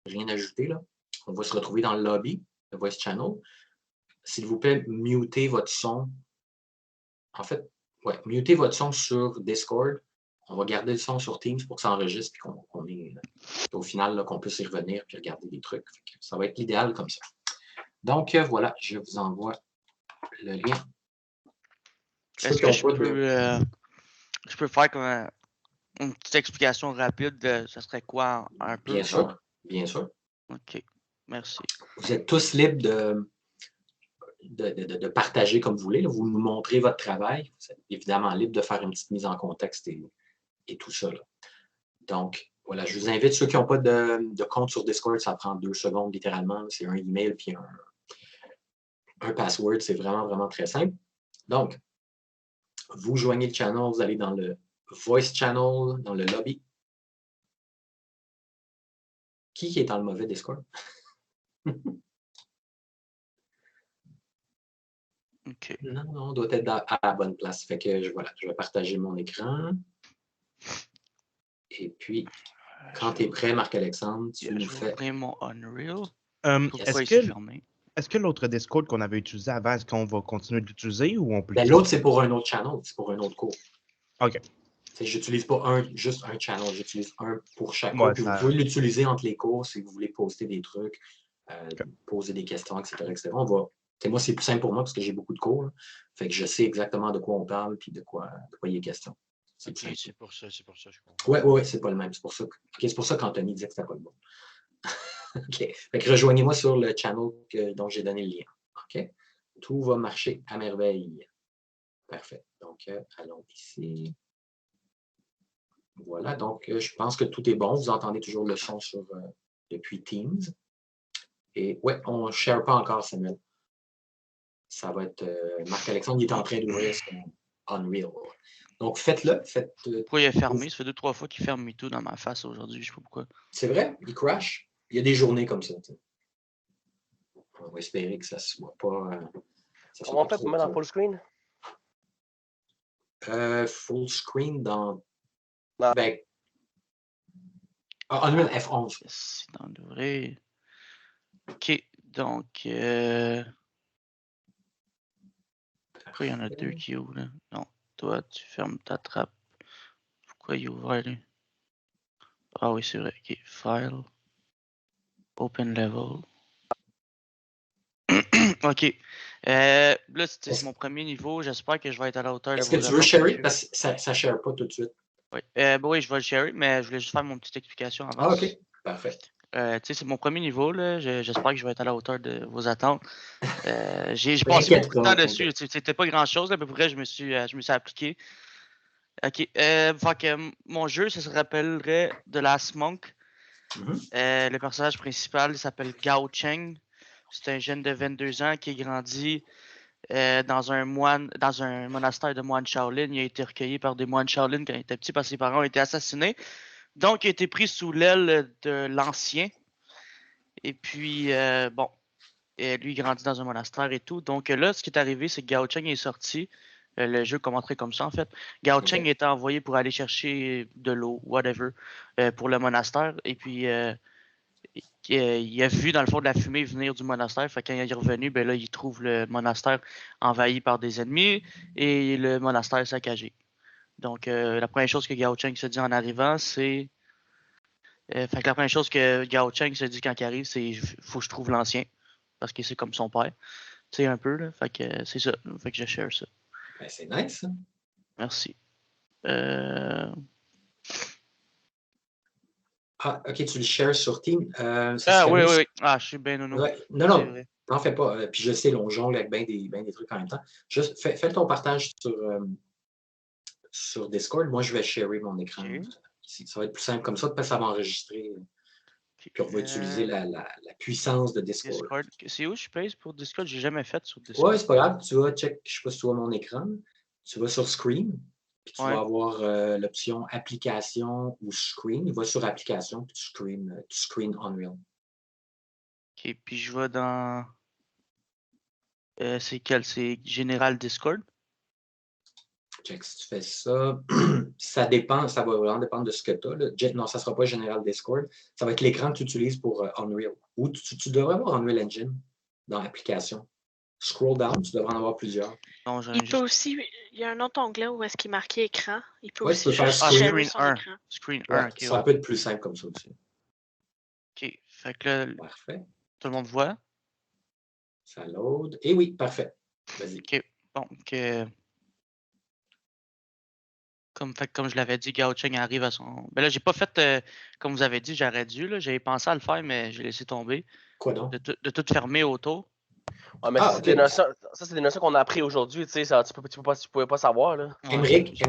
rien ajouté, là. On va se retrouver dans le lobby, le Voice Channel. S'il vous plaît, mutez votre son. En fait, ouais, mutez votre son sur Discord. On va garder le son sur Teams pour que ça enregistre et qu'on ait, au final, là, qu'on puisse y revenir et regarder des trucs. Ça va être l'idéal comme ça. Donc, voilà, je vous envoie le lien. Est-ce que je peux faire comme une petite explication rapide de ça serait quoi un peu? Bien sûr, bien sûr. OK, merci. Vous êtes tous libres de partager comme vous voulez. Là. Vous nous montrez votre travail. Vous êtes évidemment libre de faire une petite mise en contexte et tout ça. Là. Donc, voilà, je vous invite, ceux qui n'ont pas de compte sur Discord, ça prend 2 secondes littéralement. C'est un email puis un password. C'est vraiment, vraiment très simple. Donc, vous joignez le channel, vous allez dans le Voice Channel, dans le lobby. Qui est dans le mauvais Discord? OK. Non, on doit être à la bonne place. Fait que voilà, je vais partager mon écran. Et puis, quand tu es prêt, Marc-Alexandre, tu nous fais. Je vais ouvrir mon Unreal. Est-ce que l'autre Discord qu'on avait utilisé avant, est-ce qu'on va continuer d'utiliser ou on peut... Ben, l'autre, c'est pour un autre channel, c'est pour un autre cours. OK. J'utilise pas juste un channel, j'utilise un pour chaque cours. Ouais, puis ça... vous pouvez l'utiliser entre les cours si vous voulez poster des trucs, poser des questions, etc. Moi, c'est plus simple pour moi parce que j'ai beaucoup de cours. Là. Fait que je sais exactement de quoi on parle puis de quoi il est question. C'est pour ça, je comprends. Oui, c'est pas le même. C'est pour ça qu'Anthony disait que c'était pas le bon. OK. Fait que rejoignez-moi sur le channel dont j'ai donné le lien. OK? Tout va marcher à merveille. Parfait. Donc, allons ici. Voilà. Donc, je pense que tout est bon. Vous entendez toujours le son depuis Teams. Et ouais, on ne share pas encore, Samuel. Ça va être... Marc-Alexandre, il est en train d'ouvrir son Unreal. Donc, faites-le. Pourquoi il est fermé? Ça fait 2-3 fois qu'il ferme tout dans ma face aujourd'hui. Je ne sais pas pourquoi. C'est vrai? Il crash? Il y a des journées comme ça. T'sais. On va espérer que ça ne soit pas... Comment on fait pour mettre en full screen? Full screen dans... Ben... Unreal F11. C'est dans l'ouvrir. OK. Donc... Pourquoi il y en a 2 qui ouvrent, là? Non. Toi, tu fermes ta trappe. Pourquoi il ouvre, lui? Ah oui, c'est vrai. OK. File. Open level. OK. Là, c'est mon premier niveau. J'espère que je vais être à la hauteur de vos attentes. Est-ce que tu veux share? Parce que ça ne share pas tout de suite. Oui. Oui, je vais le share, mais je voulais juste faire mon petite explication avant. Ah, OK. Parfait. C'est mon premier niveau. J'espère que je vais être à la hauteur de vos attentes. J'ai passé beaucoup de temps dessus. C'était pas grand-chose, mais pour vrai, je me suis appliqué. OK. Fait que mon jeu, ça se rappellerait The Last Monk. Le personnage principal, il s'appelle Gao Cheng. C'est un jeune de 22 ans qui est grandi dans un monastère de moines Shaolin. Il a été recueilli par des moines Shaolin quand il était petit parce que ses parents ont été assassinés. Donc, il a été pris sous l'aile de l'ancien. Et puis, lui, il grandit dans un monastère et tout. Donc là, ce qui est arrivé, c'est que Gao Cheng est sorti. Le jeu commencerait comme ça, en fait. Gao Cheng était envoyé pour aller chercher de l'eau, whatever, pour le monastère. Et puis, il a vu, dans le fond, de la fumée venir du monastère. Fait que quand il est revenu, ben là, il trouve le monastère envahi par des ennemis et le monastère saccagé. Donc, la première chose que Gao Cheng se dit en arrivant, c'est... fait que la première chose que Gao Cheng se dit quand il arrive, c'est « faut que je trouve l'ancien ». Parce que c'est comme son père. Tu sais, un peu, là. Fait que c'est ça. Fait que je share ça. Ben, c'est nice, hein? Merci. Ah, OK, tu le shares sur Team. Oui. Ah, je suis bien nono. Ouais. Non, t'en fais pas. Puis je sais, on jongle avec bien des trucs en même temps. Juste, fais ton partage sur Discord. Moi, je vais sharer mon écran. Okay. Ça va être plus simple comme ça, parce que ça va enregistrer. Okay. Puis on va utiliser la puissance de Discord. C'est où je pèse pour Discord? J'ai jamais fait sur Discord. Ouais, c'est pas grave. Tu vas check, je sais pas si tu vois mon écran. Tu vas sur Screen. Puis tu vas avoir l'option application ou screen. Va sur application, puis tu screen Unreal. OK, puis je vais dans... c'est quel? C'est Général Discord? check, si tu fais ça, ça va vraiment dépendre de ce que tu as. Non, ça ne sera pas General Discord. Ça va être l'écran que tu utilises pour Unreal. Ou tu devrais avoir Unreal Engine dans l'application. Scroll down, tu devrais en avoir plusieurs. Non, Il peut aussi, il y a un autre onglet où est-ce qu'il est marqué écran. Il peut Ouais, tu aussi peux faire juste screen. gérer Screen son 1. écran. Screen Ouais, 1, ok. ça peut être plus simple comme ça aussi. Ok, fait que là, Parfait. tout le monde voit. Ça load. Et oui, parfait. Vas-y. Ok, bon, comme je l'avais dit, Gao Cheng arrive à son. Ben là, j'ai pas fait comme vous avez dit, j'aurais dû. J'avais pensé à le faire, mais j'ai laissé tomber. Quoi donc? De tout fermer autour. Ouais, mais Ah, ok. c'est des notions qu'on a appris aujourd'hui, tu sais, tu pouvais pas savoir, là. Ouais, Émeric,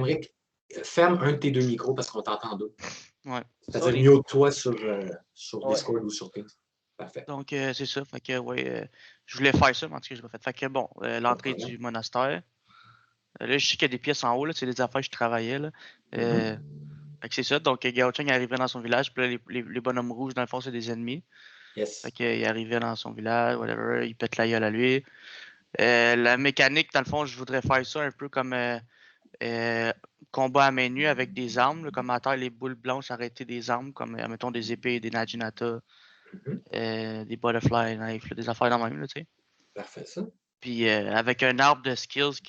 ferme un de tes deux micros parce qu'on t'entend deux. ouais. C'est-à-dire mute-toi sur Ouais. Discord ou sur Teams. Parfait. Donc, c'est ça. Fait que, ouais, je voulais faire ça, mais en tout cas, je l'ai pas fait. Fait que, bon, l'entrée du monastère. Là, je sais qu'il y a des pièces en haut, là, c'est des affaires que je travaillais. Là. Fait que c'est ça. Donc, Gao Cheng arrivait dans son village, puis là, les bonhommes rouges, dans le fond, c'est des ennemis. Yes. Fait qu'il arrivait dans son village, whatever, il pète la gueule à lui. La mécanique, dans le fond, je voudrais faire ça un peu comme combat à main nue avec des armes, là, comme à terre, les boules blanches arrêter des armes, comme, mettons, des épées, des Najinata, des butterfly knives, là, des affaires dans le même, là, tu sais. Parfait, ça. Puis avec un arbre de skills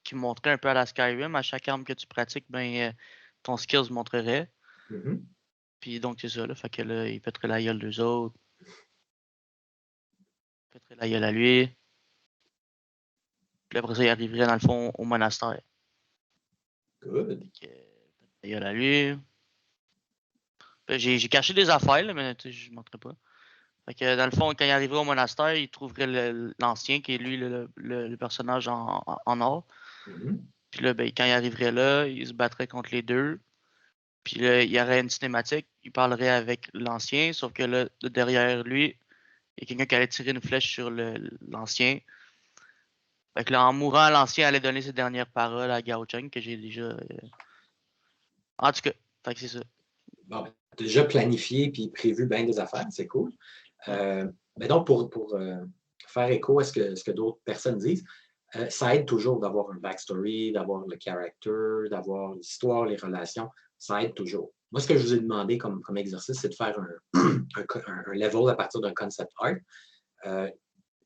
qui montrait un peu à la Skyrim, à chaque arme que tu pratiques, ben, ton skills montrerait. Puis donc, c'est ça, là. Fait que là, il pèterait la gueule d'eux autres. Il pèterait la gueule à lui. Puis après ça, il arriverait dans le fond au monastère. Good. Fait que, la gueule à lui. J'ai caché des affaires, là, mais je ne montrerai pas. Fait que dans le fond, quand il arriverait au monastère, il trouverait l'ancien, qui est lui le personnage en or. Puis là, ben, quand il arriverait là, il se battrait contre les deux. Puis là, il y aurait une cinématique. Il parlerait avec l'ancien, sauf que là, derrière lui, il y a quelqu'un qui allait tirer une flèche sur l'ancien. Fait que là, en mourant, l'ancien allait donner ses dernières paroles à Gao Cheng, que j'ai déjà. En tout cas, fait que c'est ça. Bon, tu as déjà planifié puis prévu bien des affaires, c'est cool. Mais donc, pour faire écho à ce que d'autres personnes disent, ça aide toujours d'avoir un backstory, d'avoir le character, d'avoir l'histoire, les relations. Ça aide toujours. Moi, ce que je vous ai demandé comme exercice, c'est de faire un level à partir d'un concept art.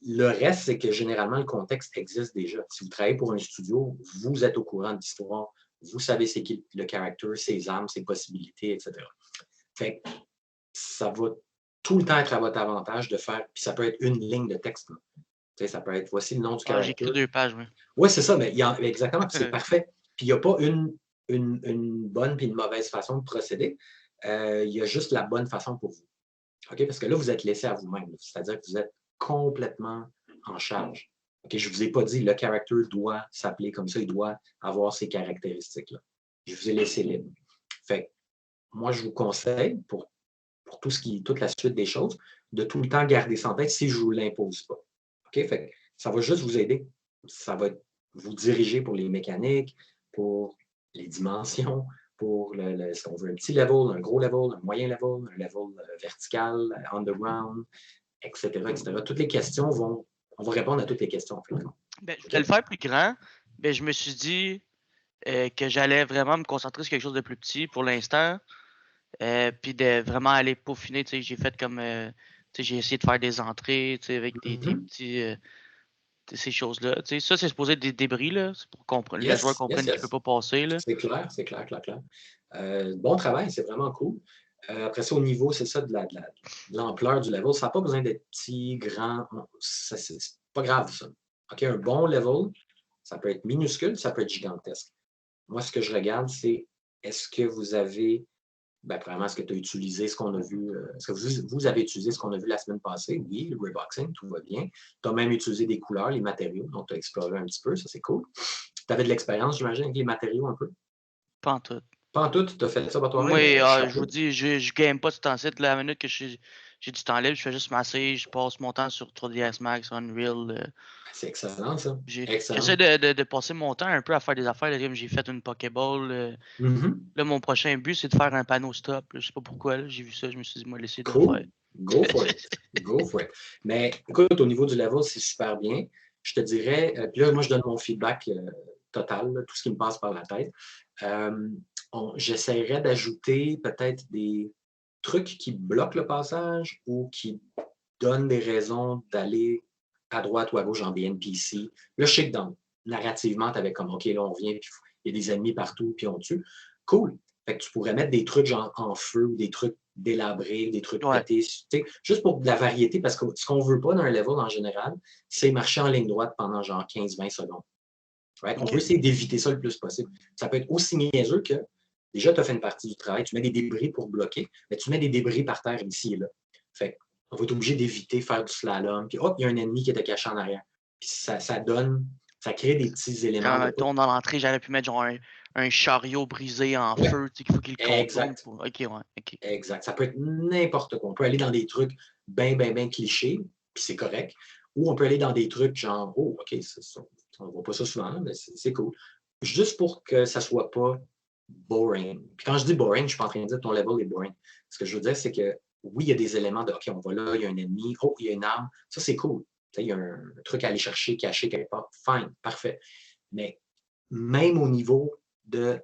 Le reste, c'est que généralement, le contexte existe déjà. Si vous travaillez pour un studio, vous êtes au courant de l'histoire, vous savez c'est qui le character, ses armes, ses possibilités, etc. Fait que ça va tout le temps être à votre avantage de faire, puis ça peut être une ligne de texte. Ça peut être, voici le nom du character. J'ai écrit 2 pages, oui. Oui, c'est ça, mais exactement, c'est parfait. Puis il n'y a pas une bonne puis une mauvaise façon de procéder. Il y a juste la bonne façon pour vous. OK? Parce que là, vous êtes laissé à vous-même. C'est-à-dire que vous êtes complètement en charge. OK? Je ne vous ai pas dit le character doit s'appeler comme ça, il doit avoir ces caractéristiques-là. Je vous ai laissé libre. Fait que moi, je vous conseille, pour toute la suite des choses, de tout le temps garder ça en tête si je ne vous l'impose pas. OK? Fait que ça va juste vous aider. Ça va vous diriger pour les mécaniques, pour les dimensions, pour si on veut un petit level, un gros level, un moyen level, un level vertical, underground, etc., etc. Toutes les questions on va répondre à toutes les questions. En fait. Ben, je voulais le faire plus grand. Ben, je me suis dit que j'allais vraiment me concentrer sur quelque chose de plus petit pour l'instant. Puis de vraiment aller peaufiner. J'ai fait comme. J'ai essayé de faire des entrées avec des petits. Ces choses-là. Ça, c'est supposé être des débris, là. C'est pour comprendre. Les joueurs comprennent qu'il ne peut pas passer. Là. C'est clair. Bon travail, c'est vraiment cool. Après ça, au niveau, c'est ça, de l'ampleur du level, ça n'a pas besoin d'être petit, grand. C'est pas grave, ça. OK, un bon level, ça peut être minuscule, ça peut être gigantesque. Moi, ce que je regarde, c'est est-ce que vous avez. Premièrement, est-ce que tu as utilisé ce qu'on a vu? Est-ce que vous avez utilisé ce qu'on a vu la semaine passée? Oui, le reboxing, tout va bien. Tu as même utilisé des couleurs, les matériaux, donc tu as exploré un petit peu, ça c'est cool. Tu avais de l'expérience, j'imagine, avec les matériaux un peu? Pas en tout. Pas en tout, tu as fait ça par toi-même? Oui, je vous dis, je game pas tout le temps. La minute que j'ai du temps libre, je fais juste masser, je passe mon temps sur 3ds Max, Unreal. C'est excellent, ça. J'essaie de passer mon temps un peu à faire des affaires. Là, j'ai fait une Pokéball. Là, mon prochain but, c'est de faire un panneau stop. Là. Je sais pas pourquoi. J'ai vu ça, je me suis dit, moi, laisser de le faire. Go for it. Mais écoute, au niveau du level, c'est super bien. Je te dirais, puis là, moi, je donne mon feedback total, là, tout ce qui me passe par la tête. J'essaierais d'ajouter peut-être des trucs qui bloquent le passage ou qui donnent des raisons d'aller à droite ou à gauche en BNPC. Là, je sais que narrativement, tu avais comme, OK, là, on vient, puis il y a des ennemis partout, puis on tue. Cool. Fait que tu pourrais mettre des trucs genre en feu, des trucs délabrés, des trucs pétés, juste pour de la variété, parce que ce qu'on ne veut pas dans un level en général, c'est marcher en ligne droite pendant genre 15-20 secondes. Right? On veut essayer d'éviter ça le plus possible. Ça peut être aussi niaiseux que, déjà, tu as fait une partie du travail, tu mets des débris pour bloquer, mais tu mets des débris par terre ici et là. Fait on va être obligé d'éviter faire du slalom, puis hop, il y a un ennemi qui était caché en arrière. Puis ça crée des petits éléments. Dans l'entrée, j'aurais pu mettre genre un chariot brisé en feu, qu'il faut qu'il contourne. Exact. OK. Exact. Ça peut être n'importe quoi. On peut aller dans des trucs bien clichés, puis c'est correct. Ou on peut aller dans des trucs genre, oh, OK, on ne voit pas ça souvent, mais c'est cool. Juste pour que ça ne soit pas boring. Puis quand je dis boring, je ne suis pas en train de dire que ton level est boring. Ce que je veux dire, c'est que oui, il y a des éléments de OK, on va là, il y a un ennemi, oh, il y a une arme. Ça, c'est cool. Il y a un truc à aller chercher, caché quelque part. Fine, parfait. Mais même au niveau de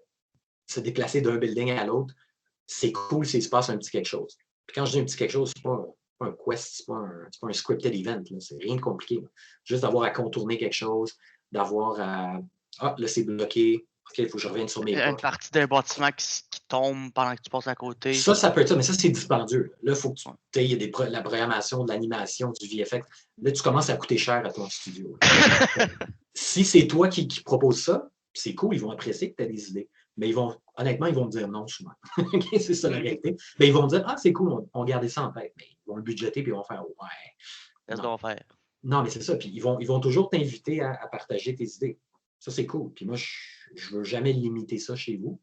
se déplacer d'un building à l'autre, c'est cool s'il se passe un petit quelque chose. Puis quand je dis un petit quelque chose, c'est pas un quest, c'est pas un scripted event. C'est rien de compliqué. Là. Juste d'avoir à contourner quelque chose, d'avoir à. Ah, là, c'est bloqué. OK, il faut que je revienne sur mes pas. Une partie d'un bâtiment qui tombe pendant que tu passes à côté. Ça peut être ça, mais ça, c'est dispendieux. Là, il faut que il y a la programmation, de l'animation, du VFX. Là, tu commences à coûter cher à ton studio. Si c'est toi qui proposes ça, c'est cool, ils vont apprécier que tu as des idées. Mais honnêtement, ils vont me dire non souvent. C'est ça la réalité. Mais ils vont me dire, ah, c'est cool, on gardait ça en tête. Mais ils vont le budgéter puis ils vont faire, ouais. Qu'est-ce qu'on va faire? Non, mais c'est ça. Puis ils vont toujours t'inviter à partager tes idées. Ça, c'est cool. Puis moi, je ne veux jamais limiter ça chez vous.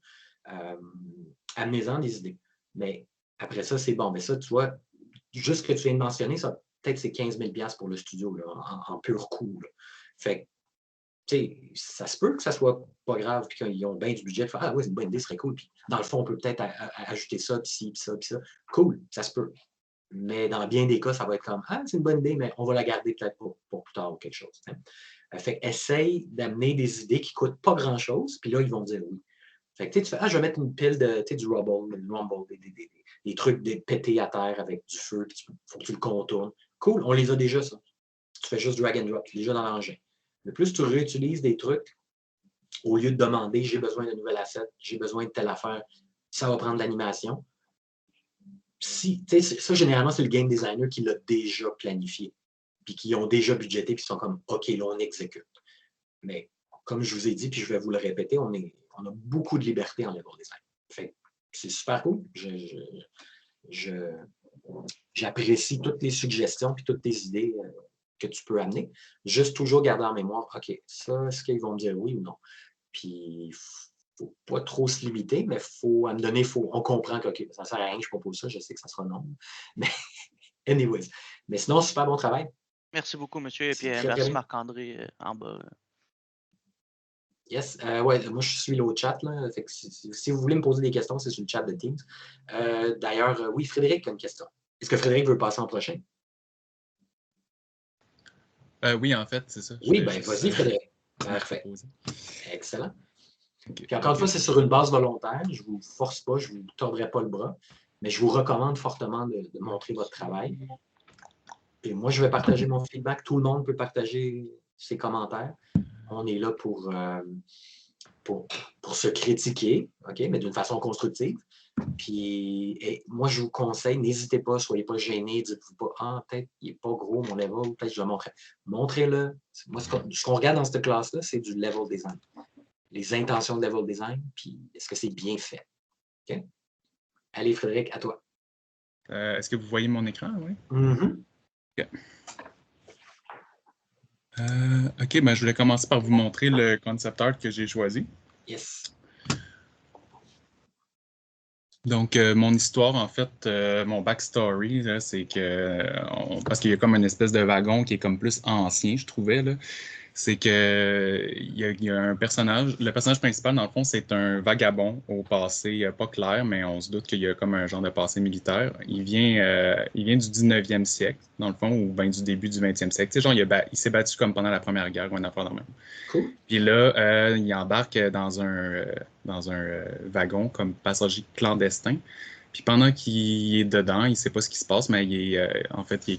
Amenez-en des idées. Mais après ça, c'est bon. Mais ça, tu vois, juste ce que tu viens de mentionner, ça, peut-être c'est 15 000 $ pour le studio, là, en pur coût. Là. Fait que, tu sais, ça se peut que ça soit pas grave, puis qu'ils ont bien du budget de faire, ah oui, c'est une bonne idée, ce serait cool. Puis dans le fond, on peut peut-être ajouter ça, puis ci, puis ça, puis ça. Cool, ça se peut. Mais dans bien des cas, ça va être comme, ah, c'est une bonne idée, mais on va la garder peut-être pour plus tard ou quelque chose. Hein. Fait essaye d'amener des idées qui ne coûtent pas grand-chose, puis là, ils vont dire oui. Fait que tu fais, je vais mettre une pile du rumble, des trucs pétés à terre avec du feu, puis il faut que tu le contournes. Cool, on les a déjà, ça. Tu fais juste drag and drop, déjà dans l'engin. Mais plus tu réutilises des trucs, au lieu de demander, j'ai besoin d'un nouvel asset, j'ai besoin de telle affaire, ça va prendre de l'animation. Ça, généralement, c'est le game designer qui l'a déjà planifié, puis qui ont déjà budgété, puis qui sont comme, OK, là, on exécute. Mais comme je vous ai dit, puis je vais vous le répéter, on a beaucoup de liberté en level design. Fait c'est super cool. J'apprécie toutes les suggestions puis toutes tes idées que tu peux amener. Juste toujours garder en mémoire, OK, ça, est-ce qu'ils vont me dire oui ou non? Puis, il ne faut pas trop se limiter, mais à me donner, on comprend que OK, ça ne sert à rien que je propose ça, je sais que ça sera non. Mais, anyways. Mais sinon, super bon travail. Merci beaucoup, monsieur. Et puis, merci Marc-André en bas. Yes. Ouais, moi, je suis l'autre chat. Là. Fait que si vous voulez me poser des questions, c'est sur le chat de Teams. D'ailleurs, oui, Frédéric a une question. Est-ce que Frédéric veut passer en prochain? Oui, en fait, c'est ça. Oui, bien, vas-y, Frédéric. Parfait. Excellent. Okay. Puis encore une fois, c'est sur une base volontaire. Je ne vous force pas, je ne vous tordrai pas le bras, mais je vous recommande fortement de montrer votre travail. Et moi, je vais partager mon feedback. Tout le monde peut partager ses commentaires. On est là pour se critiquer, OK, mais d'une façon constructive. Puis, moi, je vous conseille, n'hésitez pas, soyez pas gênés, dites-vous pas, peut-être il n'est pas gros mon level, peut-être je le montrer. Montrez-le. Moi, ce qu'on regarde dans cette classe-là, c'est du level design. Les intentions de level design, puis est-ce que c'est bien fait? OK? Allez, Frédéric, à toi. Est-ce que vous voyez mon écran? Oui. Mm-hmm. OK. OK, ben, je voulais commencer par vous montrer le concept art que j'ai choisi. Yes. Donc, mon histoire, en fait, mon backstory, c'est que, parce qu'il y a comme une espèce de wagon qui est comme plus ancien, je trouvais, là. c'est que il y a un personnage. Le personnage principal, dans le fond, c'est un vagabond au passé pas clair, mais on se doute qu'il y a comme un genre de passé militaire. Il vient du 19e siècle, dans le fond, ou bien du début du 20e siècle. Tu sais, genre, il s'est battu comme pendant la Première Guerre ou une affaire de même. Cool. Puis là, il embarque dans un wagon comme passager clandestin. Puis pendant qu'il est dedans, il sait pas ce qui se passe, mais en fait,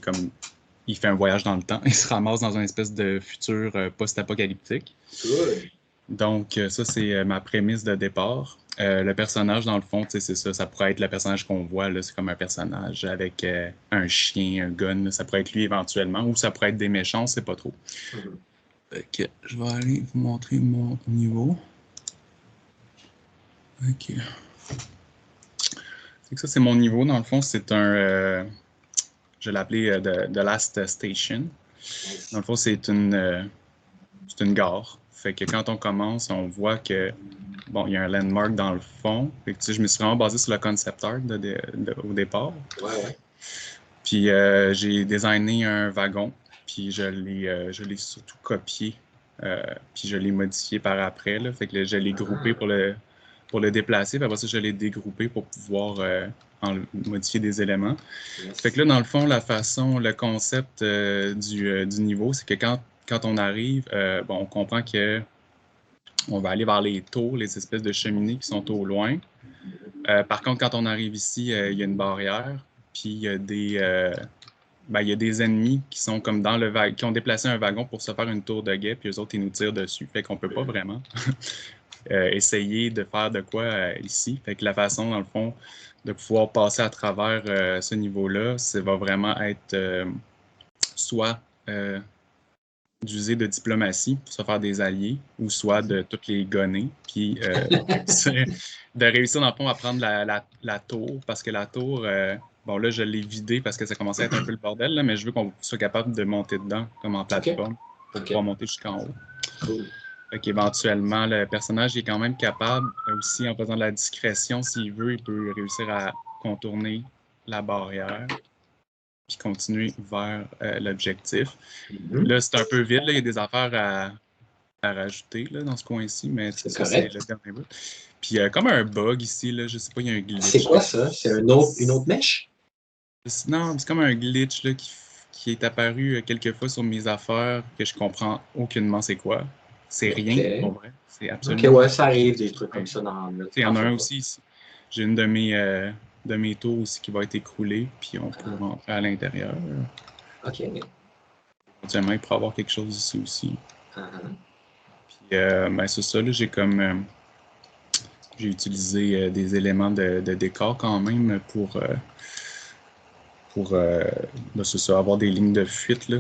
il fait un voyage dans le temps. Il se ramasse dans une espèce de futur post-apocalyptique. Good. Donc, ça, c'est ma prémisse de départ. Le personnage, dans le fond, c'est ça. Ça pourrait être le personnage qu'on voit, là. C'est comme un personnage avec un chien, un gun. Là. Ça pourrait être lui éventuellement, ou ça pourrait être des méchants, c'est pas trop. Ok, je vais aller vous montrer mon niveau. Ok. Ça, c'est mon niveau. Dans le fond, c'est un... je l'ai appelé The Last Station. Dans le fond, c'est une gare. Fait que quand on commence, on voit que bon, il y a un landmark dans le fond. Fait que, je me suis vraiment basé sur le concept art au départ. Ouais. Puis j'ai designé un wagon. Puis je l'ai surtout copié. Puis je l'ai modifié par après. Là. Fait que je l'ai groupé pour le déplacer. Puis après ça, je l'ai dégroupé pour pouvoir modifier des éléments. Yes. Fait que là, dans le fond, le concept du niveau, c'est que quand on arrive, on comprend que on va aller vers les tours, les espèces de cheminées qui sont au loin. Par contre, quand on arrive ici, il y a une barrière, puis il y a des ennemis qui sont comme dans le wagon, qui ont déplacé un wagon pour se faire une tour de guet, puis eux autres, ils nous tirent dessus. Fait qu'on peut pas vraiment essayer de faire de quoi ici. Fait que la façon, dans le fond, de pouvoir passer à travers ce niveau-là, ça va vraiment être soit d'user de diplomatie pour se faire des alliés, ou soit de toutes les gonner, puis de réussir dans le fond à prendre la tour, parce que la tour, bon là je l'ai vidée parce que ça commençait à être un peu le bordel, là, mais je veux qu'on soit capable de monter dedans, comme en plateforme, pour pouvoir monter jusqu'en haut. Cool. Fait qu'éventuellement, le personnage est quand même capable, aussi en faisant de la discrétion, s'il veut, il peut réussir à contourner la barrière puis continuer vers l'objectif. Là, c'est un peu vide, là. Il y a des affaires à rajouter là, dans ce coin-ci, mais c'est le dernier bout. Puis comme un bug ici, là, je sais pas, il y a un glitch. C'est quoi ça? C'est une autre mèche? Non, c'est comme un glitch là, qui est apparu quelques fois sur mes affaires que je comprends aucunement c'est quoi. C'est rien, en vrai. C'est absolument. Ok, ouais, ça arrive, des trucs comme ça dans le. Il y en a un aussi ici. J'ai une de mes tours aussi qui va être écroulée, puis on peut rentrer à l'intérieur. Ok. Éventuellement, il pourrait y avoir quelque chose ici aussi. Puis, c'est ça, là, j'ai utilisé des éléments de décor quand même pour c'est ça, avoir des lignes de fuite, là.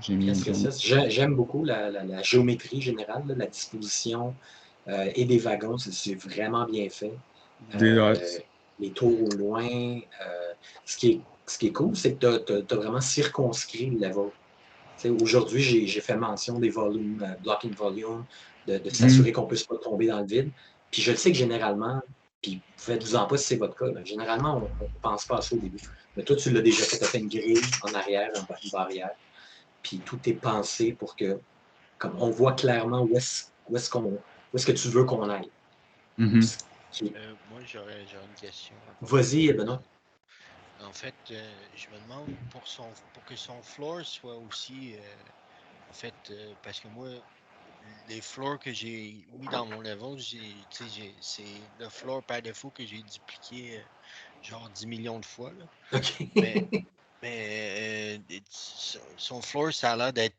J'ai mis J'aime beaucoup la géométrie générale, là, la disposition et des wagons, c'est vraiment bien fait. Les tours au loin. Ce qui est cool, c'est que tu as vraiment circonscrit le level. Aujourd'hui, j'ai fait mention des volumes, blocking volume, de s'assurer qu'on ne puisse pas tomber dans le vide. Puis je le sais que généralement, puis faites-vous-en pas si c'est votre cas, là, généralement, on ne pense pas à ça au début. Mais toi, tu l'as déjà fait, tu as fait une grille en arrière, une barrière. Puis tout est pensé pour que, comme on voit clairement où est-ce que tu veux qu'on aille. Moi, j'aurais une question. Vas-y, Benoît. En fait, je me demande pour que son floor soit aussi, parce que moi, les floors que j'ai mis dans mon level, c'est le floor par défaut que j'ai dupliqué genre 10 millions de fois. Là. OK. Mais son floor, ça a l'air d'être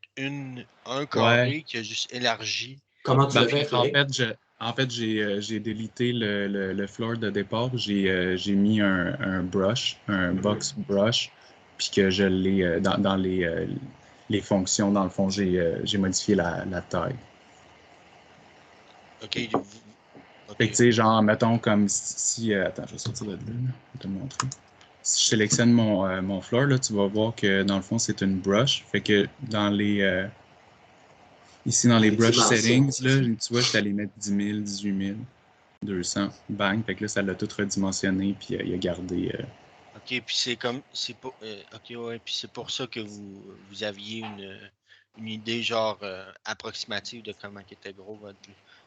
un carré qui a juste élargi. Comment tu l'as fait, Frédéric? En fait, j'ai délité le floor de départ. J'ai mis un brush, un box brush, puis que je l'ai dans les fonctions, dans le fond, j'ai modifié la taille. OK. Fait que, tu sais, genre, mettons comme si... attends, je vais sortir de là, je vais te le montrer. Si je sélectionne mon floor, là, tu vas voir que, dans le fond, c'est une brush. Fait que dans les... ici, dans les brush settings, là, tu vois, je suis allé mettre 10 000, 18 000, 200, bang. Fait que là, ça l'a tout redimensionné, puis il a gardé... OK, puis c'est comme... OK, ouais, puis c'est pour ça que vous aviez une idée genre approximative de comment il était gros votre.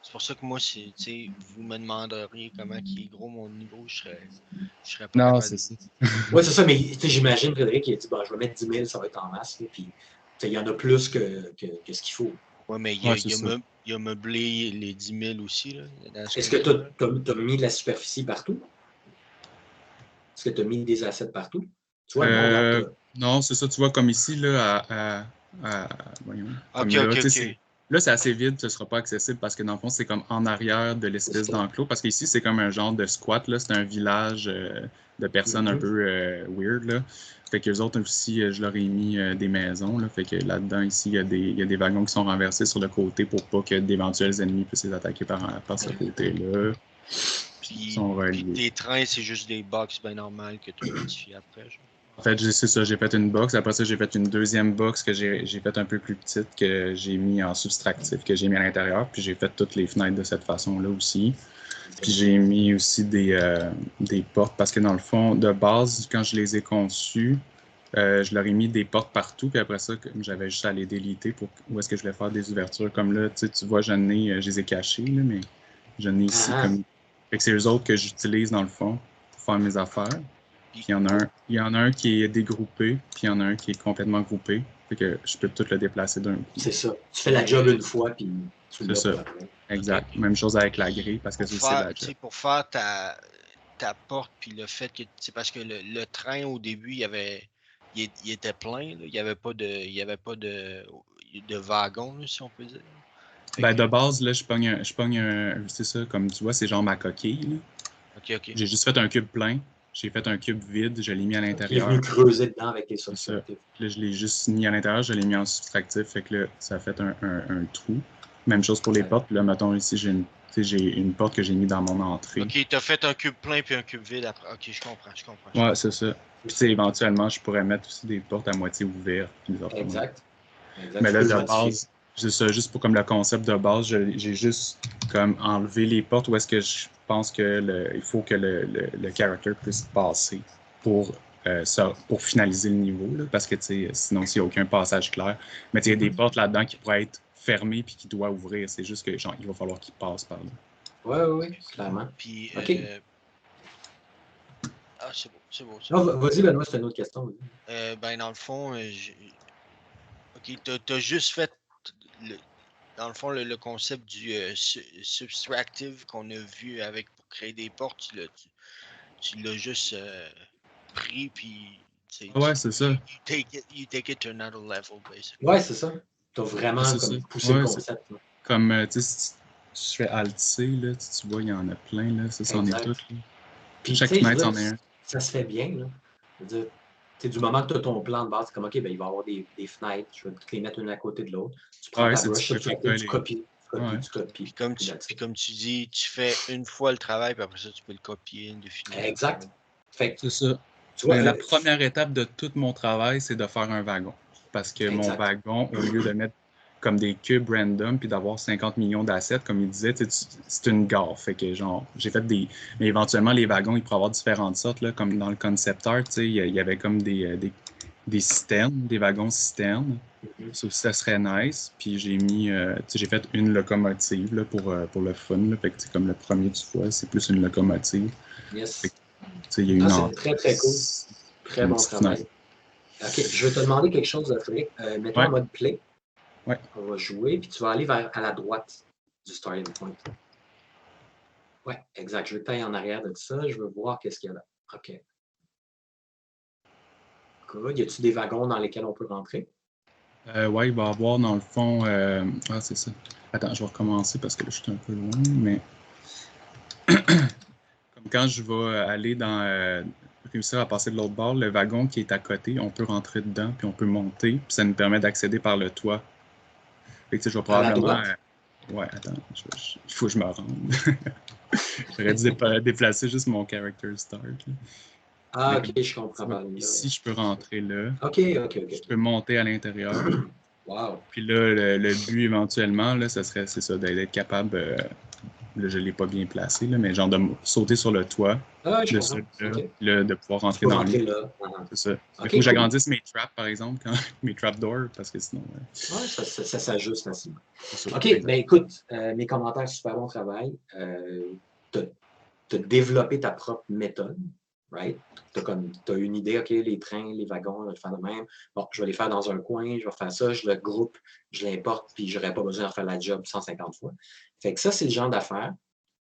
C'est pour ça que moi, vous me demanderiez comment il est gros mon niveau, je serais pas Non, capable c'est de. ça. Oui, c'est ça, mais j'imagine, Frédéric, il a dit bon, je vais mettre 10 000, ça va être en masse. Là, puis il y en a plus que ce qu'il faut. Ouais, mais Ouais, c'est ça. il a meublé les 10 000 aussi. Là, Est-ce que tu as mis de la superficie partout? Est-ce que tu as mis des assets partout? Tu vois, non, là, Non, c'est ça, tu vois, comme ici, là, voyons, comme là, tu sais, là, c'est assez vide, ce ne sera pas accessible parce que dans le fond, c'est comme en arrière de l'espèce d'enclos. Parce qu'ici, c'est comme un genre de squat, là, c'est un village de personnes un peu weird, là. Fait que les autres aussi, je leur ai mis des maisons, là. Fait que là-dedans, ici, il y a des wagons qui sont renversés sur le côté pour pas que d'éventuels ennemis puissent les attaquer par ce côté-là. Puis tes trains, c'est juste des box bien normales que tu modifies après, genre. En fait, c'est ça, j'ai fait une box. Après ça, j'ai fait une deuxième box que j'ai fait un peu plus petite, que j'ai mis en subtractif, que j'ai mis à l'intérieur. Puis j'ai fait toutes les fenêtres de cette façon-là aussi. Puis j'ai mis aussi des portes, parce que dans le fond, de base, quand je les ai conçues, je leur ai mis des portes partout. Puis après ça, j'avais juste à les déliter pour où est-ce que je voulais faire des ouvertures. Comme là, tu vois, je les ai cachées, là, mais j'en ai ici comme... Fait que c'est eux autres que j'utilise dans le fond pour faire mes affaires. Puis il y en a un qui est dégroupé, puis il y en a un qui est complètement groupé. Fait que je peux tout le déplacer d'un coup. C'est ça. Tu fais la job une fois, puis tu l'as pour après. Exact. Okay. Même chose avec la grille, parce que c'est aussi la job. Pour faire ta porte, puis le fait que... C'est parce que le train, au début, il était plein. Là. Il n'y avait pas de wagon, là, si on peut dire. Ben, de base, là, je pogne un... C'est ça, comme tu vois, c'est genre ma coquille. Là. OK. J'ai juste fait un cube plein. J'ai fait un cube vide, je l'ai mis à l'intérieur. Il est venu creuser dedans avec les subtractifs. Là, je l'ai juste mis à l'intérieur, je l'ai mis en subtractif, fait que là, ça a fait un trou. Même chose pour les portes. Là, mettons, ici, j'ai une porte que j'ai mis dans mon entrée. OK, t'as fait un cube plein puis un cube vide après. OK, je comprends. Ouais, c'est ça. Puis, éventuellement, je pourrais mettre aussi des portes à moitié ouvertes. Exact. Mais là, de base, c'est ça, juste pour comme le concept de base, j'ai juste comme enlevé les portes où est-ce que je pense que il faut que le character puisse passer pour finaliser le niveau, là, parce que sinon, s'il n'y a aucun passage clair. Mais il y a des portes là-dedans qui pourraient être fermées puis qui doivent ouvrir. C'est juste que genre, il va falloir qu'ils passent par là. Oui, clairement. Puis, OK. Ah, c'est beau. Vas-y, Benoît, c'est une autre question. Ben, dans le fond, OK, t'as juste fait, dans le fond, le concept du subtractive qu'on a vu pour créer des portes, tu l'as juste pris, puis... Ouais, c'est ça. You take it to another level, basically. Ouais, c'est ça. T'as vraiment poussé le concept. Comme, tu sais, si je fais Alt-C, là, tu vois, il y en a plein, là. Ça, c'en est tout. Puis, chaque fenêtre, c'en est un. Ça se fait bien, là. Je veux dire, du moment que tu as ton plan de base, c'est comme, OK, ben, il va y avoir des fenêtres, je vais toutes les mettre une à côté de l'autre. Tu prends ta brush, tu copies. Puis comme tu dis, tu fais une fois le travail, puis après ça, tu peux le copier indéfiniment. Exact. C'est ça. Mais la première étape de tout mon travail, c'est de faire un wagon. Parce que mon wagon, au lieu de mettre comme des cubes random puis d'avoir 50 millions d'assets, comme il disait, c'est une gare. Fait que genre, j'ai fait des... Mais éventuellement, les wagons, ils pourraient avoir différentes sortes, là, comme dans le concept art, il y avait comme des citernes, des wagons citernes. Ça aussi, ça serait nice. Puis j'ai mis... j'ai fait une locomotive là, pour le fun. Là. Fait que comme le premier du fois, c'est plus une locomotive. Yes. Il y a une c'est très cool. Très bon travail. OK, je vais te demander quelque chose, Frédéric. Mets-toi en mode play. Ouais. On va jouer, puis tu vas aller à la droite du starting point. Oui, exact. Je vais tailler en arrière de ça. Je veux voir qu'est-ce qu'il y a là. OK. Good. Y a-t-il des wagons dans lesquels on peut rentrer? Oui, il va y avoir dans le fond... Ah, c'est ça. Attends, je vais recommencer parce que là, je suis un peu loin, mais... Comme quand je vais aller dans... réussir à passer de l'autre bord, le wagon qui est à côté, on peut rentrer dedans, puis on peut monter, puis ça nous permet d'accéder par le toit. Fait que je vais probablement... Ouais, attends, il faut que je me rende. J'aurais dû déplacer juste mon character start. Là. Ah, OK, je comprends. Ici, je peux rentrer là. OK. Je peux monter à l'intérieur. Wow. Puis là, le but éventuellement, là, c'est ça, d'être capable là, je ne l'ai pas bien placé, là, mais genre de sauter sur le toit Ah, je de comprends. celui-là, OK. là, de pouvoir Tu rentrer peux dans rentrer lui. là. C'est ça. Il OK, faut que cool. j'agrandisse mes traps, par exemple, mes trapdoors, parce que sinon. Ouais, ça s'ajuste facilement. C'est ça. OK, Exact. ben écoute, mes commentaires, super bon travail. Tu as développé ta propre méthode, right? Tu as une idée, OK, les trains, les wagons, je vais le faire de même. Bon, je vais les faire dans un coin, je vais faire ça, je le groupe, je l'importe, puis je n'aurai pas besoin de faire la job 150 fois. Fait que ça, c'est le genre d'affaires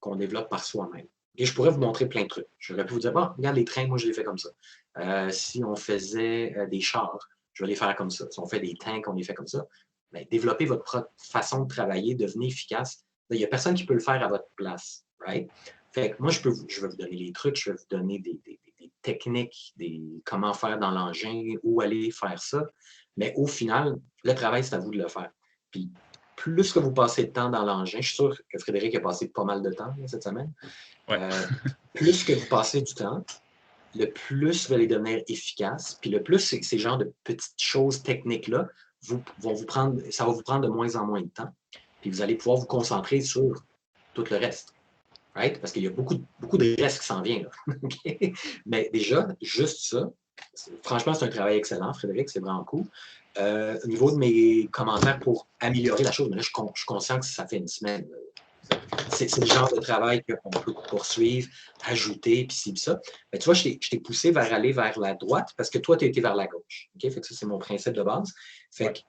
qu'on développe par soi-même. Et je pourrais vous montrer plein de trucs. J'aurais pu vous dire, bon, regarde les trains, moi, je les fais comme ça. Si on faisait des chars, je vais les faire comme ça. Si on fait des tanks, on les fait comme ça. Bien, développez votre propre façon de travailler, devenez efficace. Il n'y a personne qui peut le faire à votre place, right? Fait que moi, je vais vous donner les trucs, je vais vous donner des techniques, comment faire dans l'engin, où aller faire ça. Mais au final, le travail, c'est à vous de le faire. Puis, plus que vous passez de temps dans l'engin, je suis sûr que Frédéric a passé pas mal de temps là, cette semaine. Ouais. Plus que vous passez du temps, le plus vous allez devenir efficace. Puis le plus, ces genres de petites choses techniques-là ça va vous prendre de moins en moins de temps. Puis vous allez pouvoir vous concentrer sur tout le reste. Right? Parce qu'il y a beaucoup de reste qui s'en vient. Là. Okay? Mais déjà, juste ça, franchement, c'est un travail excellent, Frédéric, c'est vraiment cool. Au niveau de mes commentaires pour améliorer la chose, mais là, je suis conscient que ça fait une semaine. C'est le genre de travail qu'on peut poursuivre, ajouter, puis ci, puis ça. Mais tu vois, je t'ai poussé vers aller vers la droite parce que toi, tu as été vers la gauche. Okay? Fait que ça, c'est mon principe de base. Fait que,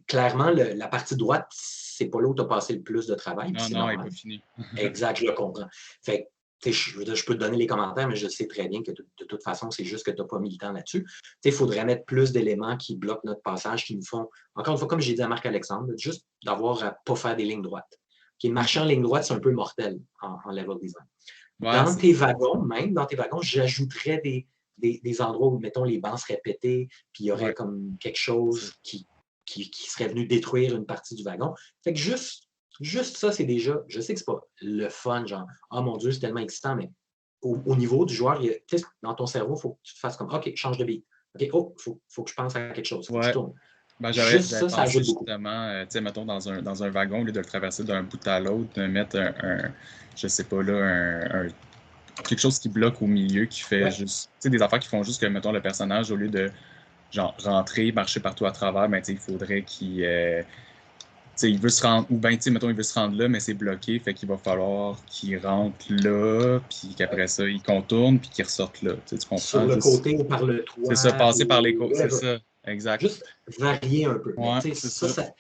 clairement, la partie droite, c'est pas là où tu as passé le plus de travail. Non, elle n'est pas finie. Exact, je le comprends. Fait que, je peux te donner les commentaires, mais je sais très bien que de toute façon, c'est juste que tu n'as pas mis le temps là-dessus. Il faudrait mettre plus d'éléments qui bloquent notre passage, qui nous font, encore une fois, comme j'ai dit à Marc-Alexandre, juste d'avoir à ne pas faire des lignes droites. Marcher en ligne droite, c'est un peu mortel en level design. Dans tes wagons, j'ajouterais des endroits où, mettons, les bancs seraient pétés, puis il y aurait comme quelque chose qui serait venu détruire une partie du wagon. Fait que juste ça, c'est déjà, je sais que c'est pas le fun, genre, oh mon Dieu, c'est tellement excitant, mais au niveau du joueur, dans ton cerveau, il faut que tu te fasses comme, OK, change de beat. OK, oh, faut que je pense à quelque chose. Faut que je tourne. Ben, juste j'avais ça pensé ajoute beaucoup. justement, tu sais, mettons, dans un wagon, au lieu de le traverser d'un bout à l'autre, de mettre je sais pas, là, quelque chose qui bloque au milieu, qui fait juste, tu sais, des affaires qui font juste que, mettons, le personnage, au lieu de, genre, rentrer, marcher partout à travers, ben, tu sais, il faudrait qu'il, tu sais, il veut se rendre, ou bien, tu sais, mettons, il veut se rendre là, mais c'est bloqué, fait qu'il va falloir qu'il rentre là, puis qu'après ça, il contourne, puis qu'il ressorte là, tu comprends? Sur le côté ou par le toit. C'est ça, passer par les côtés, c'est ça, exact. Juste varier un peu. Ouais, c'est ça.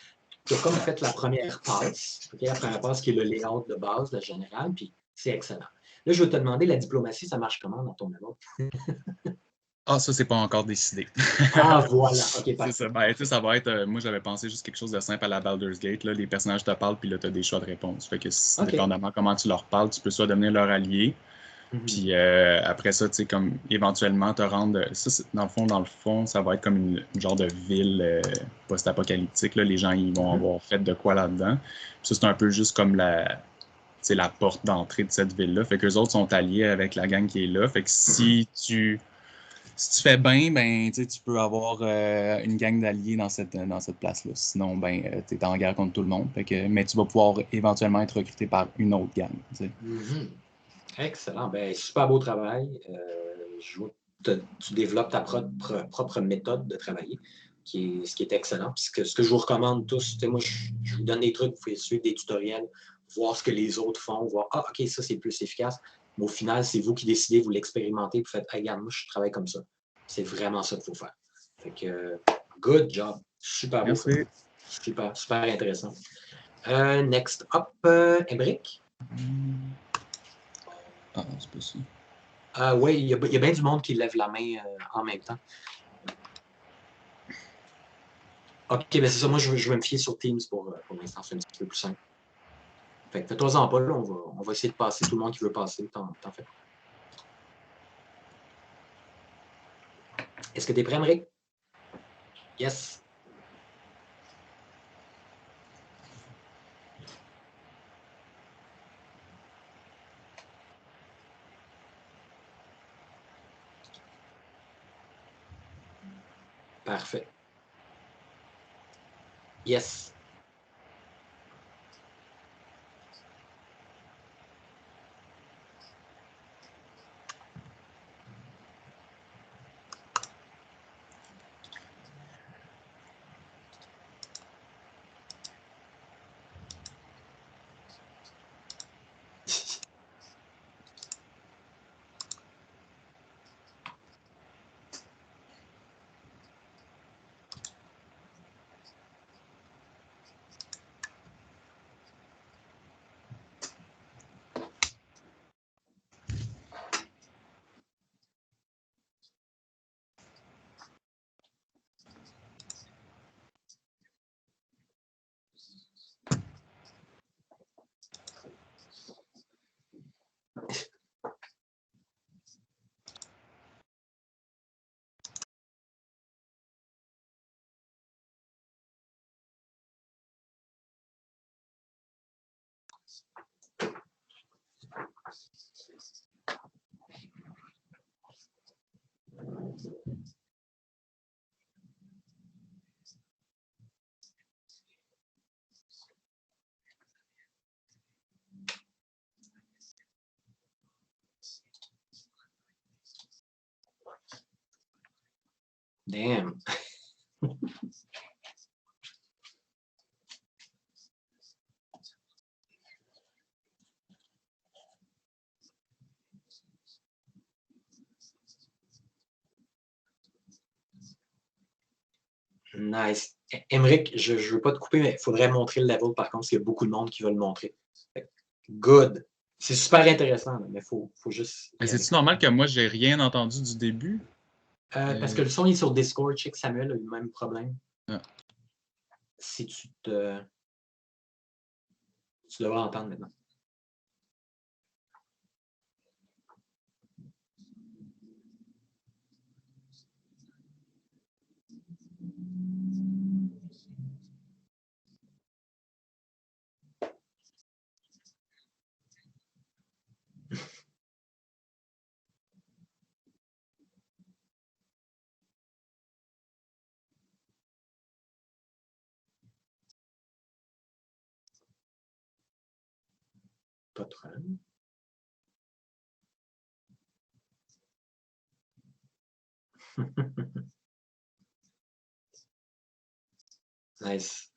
Tu as comme fait la première passe, la première passe qui est le layout de base, le général, puis c'est excellent. Là, je vais te demander, la diplomatie, ça marche comment dans ton level? Ah, ça, c'est pas encore décidé. Ah, voilà. OK, c'est ça. Ben, ça va être. Moi, j'avais pensé juste quelque chose de simple à la Baldur's Gate. Là. Les personnages te parlent, puis là, tu as des choix de réponse. Fait que, dépendamment comment tu leur parles, tu peux soit devenir leur allié, puis après ça, tu sais, comme éventuellement te rendre. Ça, dans le fond, ça va être comme une genre de ville post-apocalyptique. Les gens, ils vont avoir fait de quoi là-dedans. Puis ça, c'est un peu juste comme la porte d'entrée de cette ville-là. Fait qu'eux autres sont alliés avec la gang qui est là. Fait que si tu fais bien, ben, tu peux avoir une gang d'alliés dans cette place-là. Sinon, ben, tu es en guerre contre tout le monde. Mais tu vas pouvoir éventuellement être recruté par une autre gang. Excellent. Ben, super beau travail. Tu développes ta propre méthode de travailler, ce qui est excellent. Puis ce que je vous recommande tous, moi, je vous donne des trucs, vous pouvez suivre des tutoriels, voir ce que les autres font, voir, ah, OK, ça, c'est plus efficace. Mais au final, c'est vous qui décidez, vous l'expérimentez, vous faites, hey, regarde, moi, je travaille comme ça. C'est vraiment ça qu'il faut faire. Fait que, good job. Super beau. Super, super intéressant. Next up, Emric. Ah, c'est pas ça. Oui, il y a bien du monde qui lève la main en même temps. OK, ben c'est ça. Moi, je vais me fier sur Teams pour l'instant. C'est un petit peu plus simple. Fait que fais-toi-en pas, là. On va essayer de passer tout le monde qui veut passer. T'en fais. Est-ce que tu es prêt, Emric? Yes. Parfait. Yes. Damn. Nice. Émeric, je ne veux pas te couper, mais il faudrait montrer le level par contre, parce qu'il y a beaucoup de monde qui veut le montrer. Good. C'est super intéressant, mais il faut juste. Mais c'est-tu normal que moi, j'ai rien entendu du début? Parce que le son est sur Discord, je sais que Samuel a eu le même problème. Ah. Si tu te. Tu devrais entendre maintenant. Pas trop. Nice.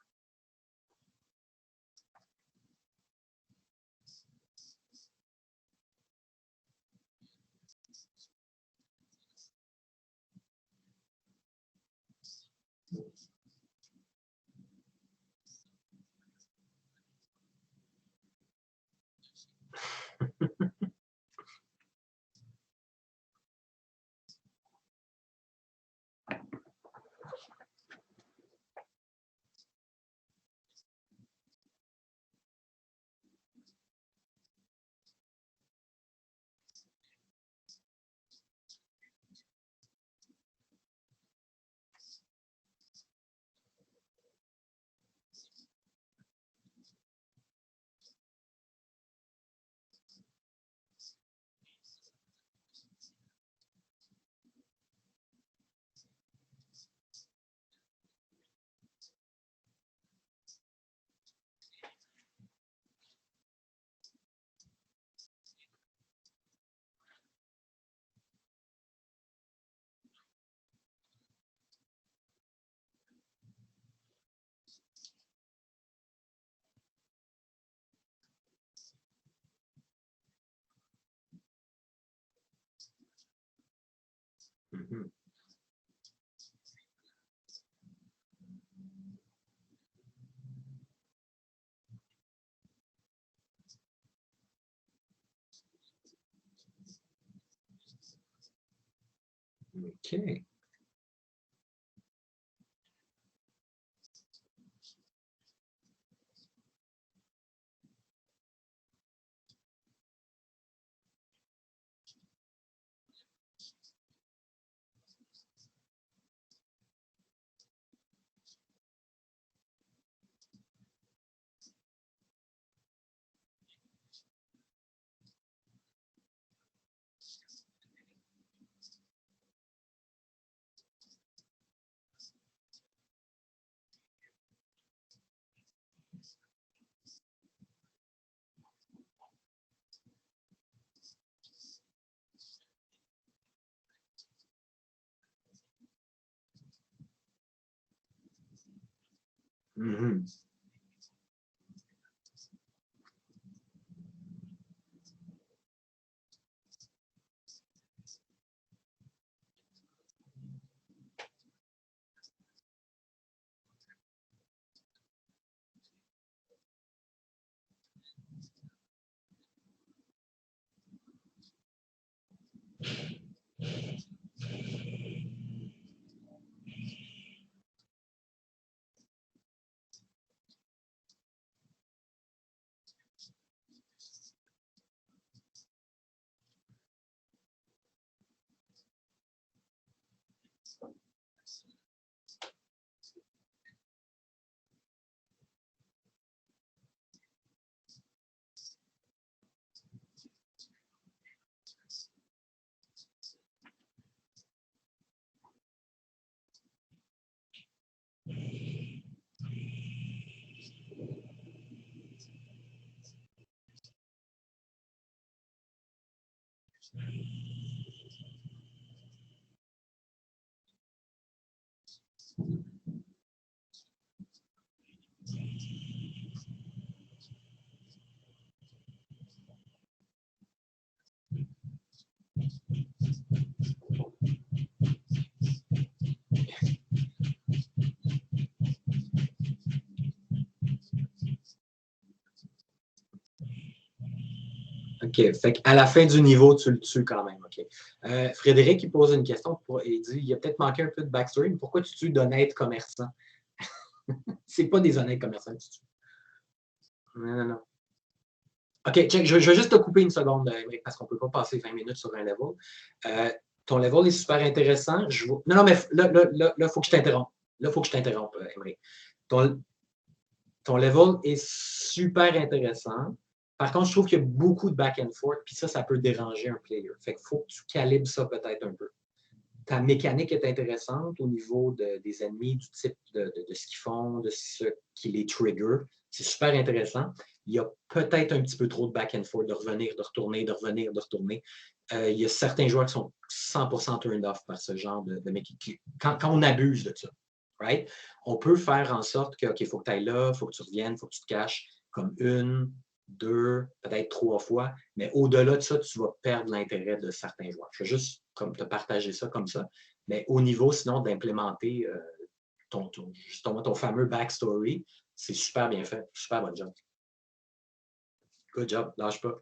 Mhm. OK. Mhm. OK. Fait qu'à la fin du niveau, tu le tues quand même. OK. Frédéric, il pose une question. Il dit il a peut-être manqué un peu de backstory, mais pourquoi tu tues d'honnêtes commerçants? C'est pas des honnêtes commerçants que tu tues. Non. OK, check. Je vais juste te couper une seconde, Émeric, parce qu'on ne peut pas passer 20 minutes sur un level. Ton level est super intéressant. Non, mais là, il faut que je t'interrompe. Là, il faut que je t'interrompe, Émeric. Ton level est super intéressant. Par contre, je trouve qu'il y a beaucoup de back and forth, puis ça peut déranger un player. Fait qu'il faut que tu calibres ça peut-être un peu. Ta mécanique est intéressante au niveau des ennemis, du type de ce qu'ils font, de ce qui les trigger. C'est super intéressant. Il y a peut-être un petit peu trop de back and forth, de revenir, de retourner, de revenir, de retourner. Il y a certains joueurs qui sont 100% turned off par ce genre de mécanique. Quand on abuse de ça, right? On peut faire en sorte que, OK, il faut que tu ailles là, il faut que tu reviennes, il faut que tu te caches comme 1, 2, peut-être 3 fois, mais au-delà de ça, tu vas perdre l'intérêt de certains joueurs. Je vais juste comme te partager ça comme ça, mais au niveau, sinon, d'implémenter justement ton fameux backstory, c'est super bien fait. Super bon job. Good job, lâche pas.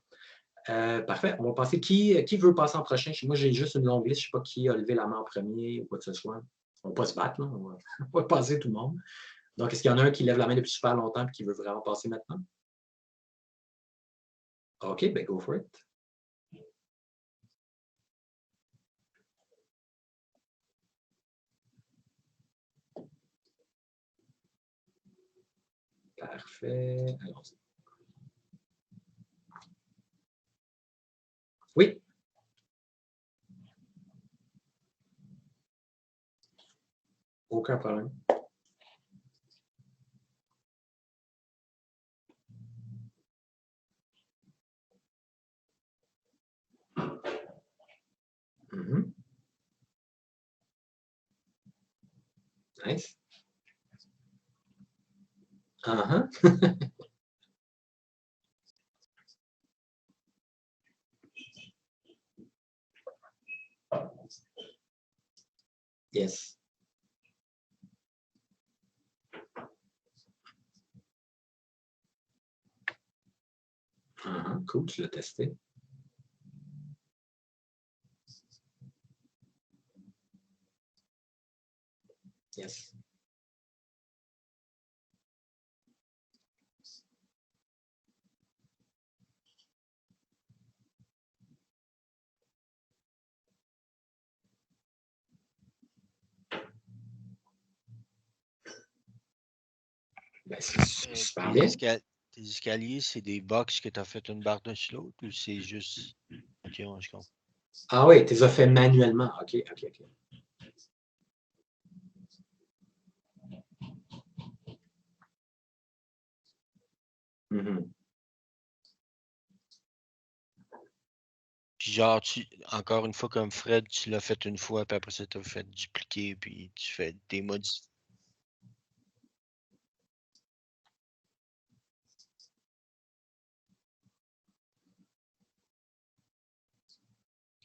Parfait, on va passer. Qui veut passer en prochain? Moi, j'ai juste une longue liste. Je ne sais pas qui a levé la main en premier ou quoi que ce soit. On ne va pas se battre, là. On va passer tout le monde. Donc, est-ce qu'il y en a un qui lève la main depuis super longtemps et qui veut vraiment passer maintenant? OK, ben go for it. Parfait. Allons-y. Oui. Aucun problème. Mm-hmm. Nice. Uh-huh. Yes. Uh-huh. Cool, tu l'as testé. Yes. Ben, c'est super bien. Tes escaliers, c'est des box que tu as fait une barre dessus l'autre ou c'est juste. OK, je comprends. Ah oui, tu les as fait manuellement. OK. Mm-hmm. Puis genre, encore une fois, comme Fred, tu l'as fait une fois, puis après ça, tu as fait dupliquer, puis tu fais des modifications.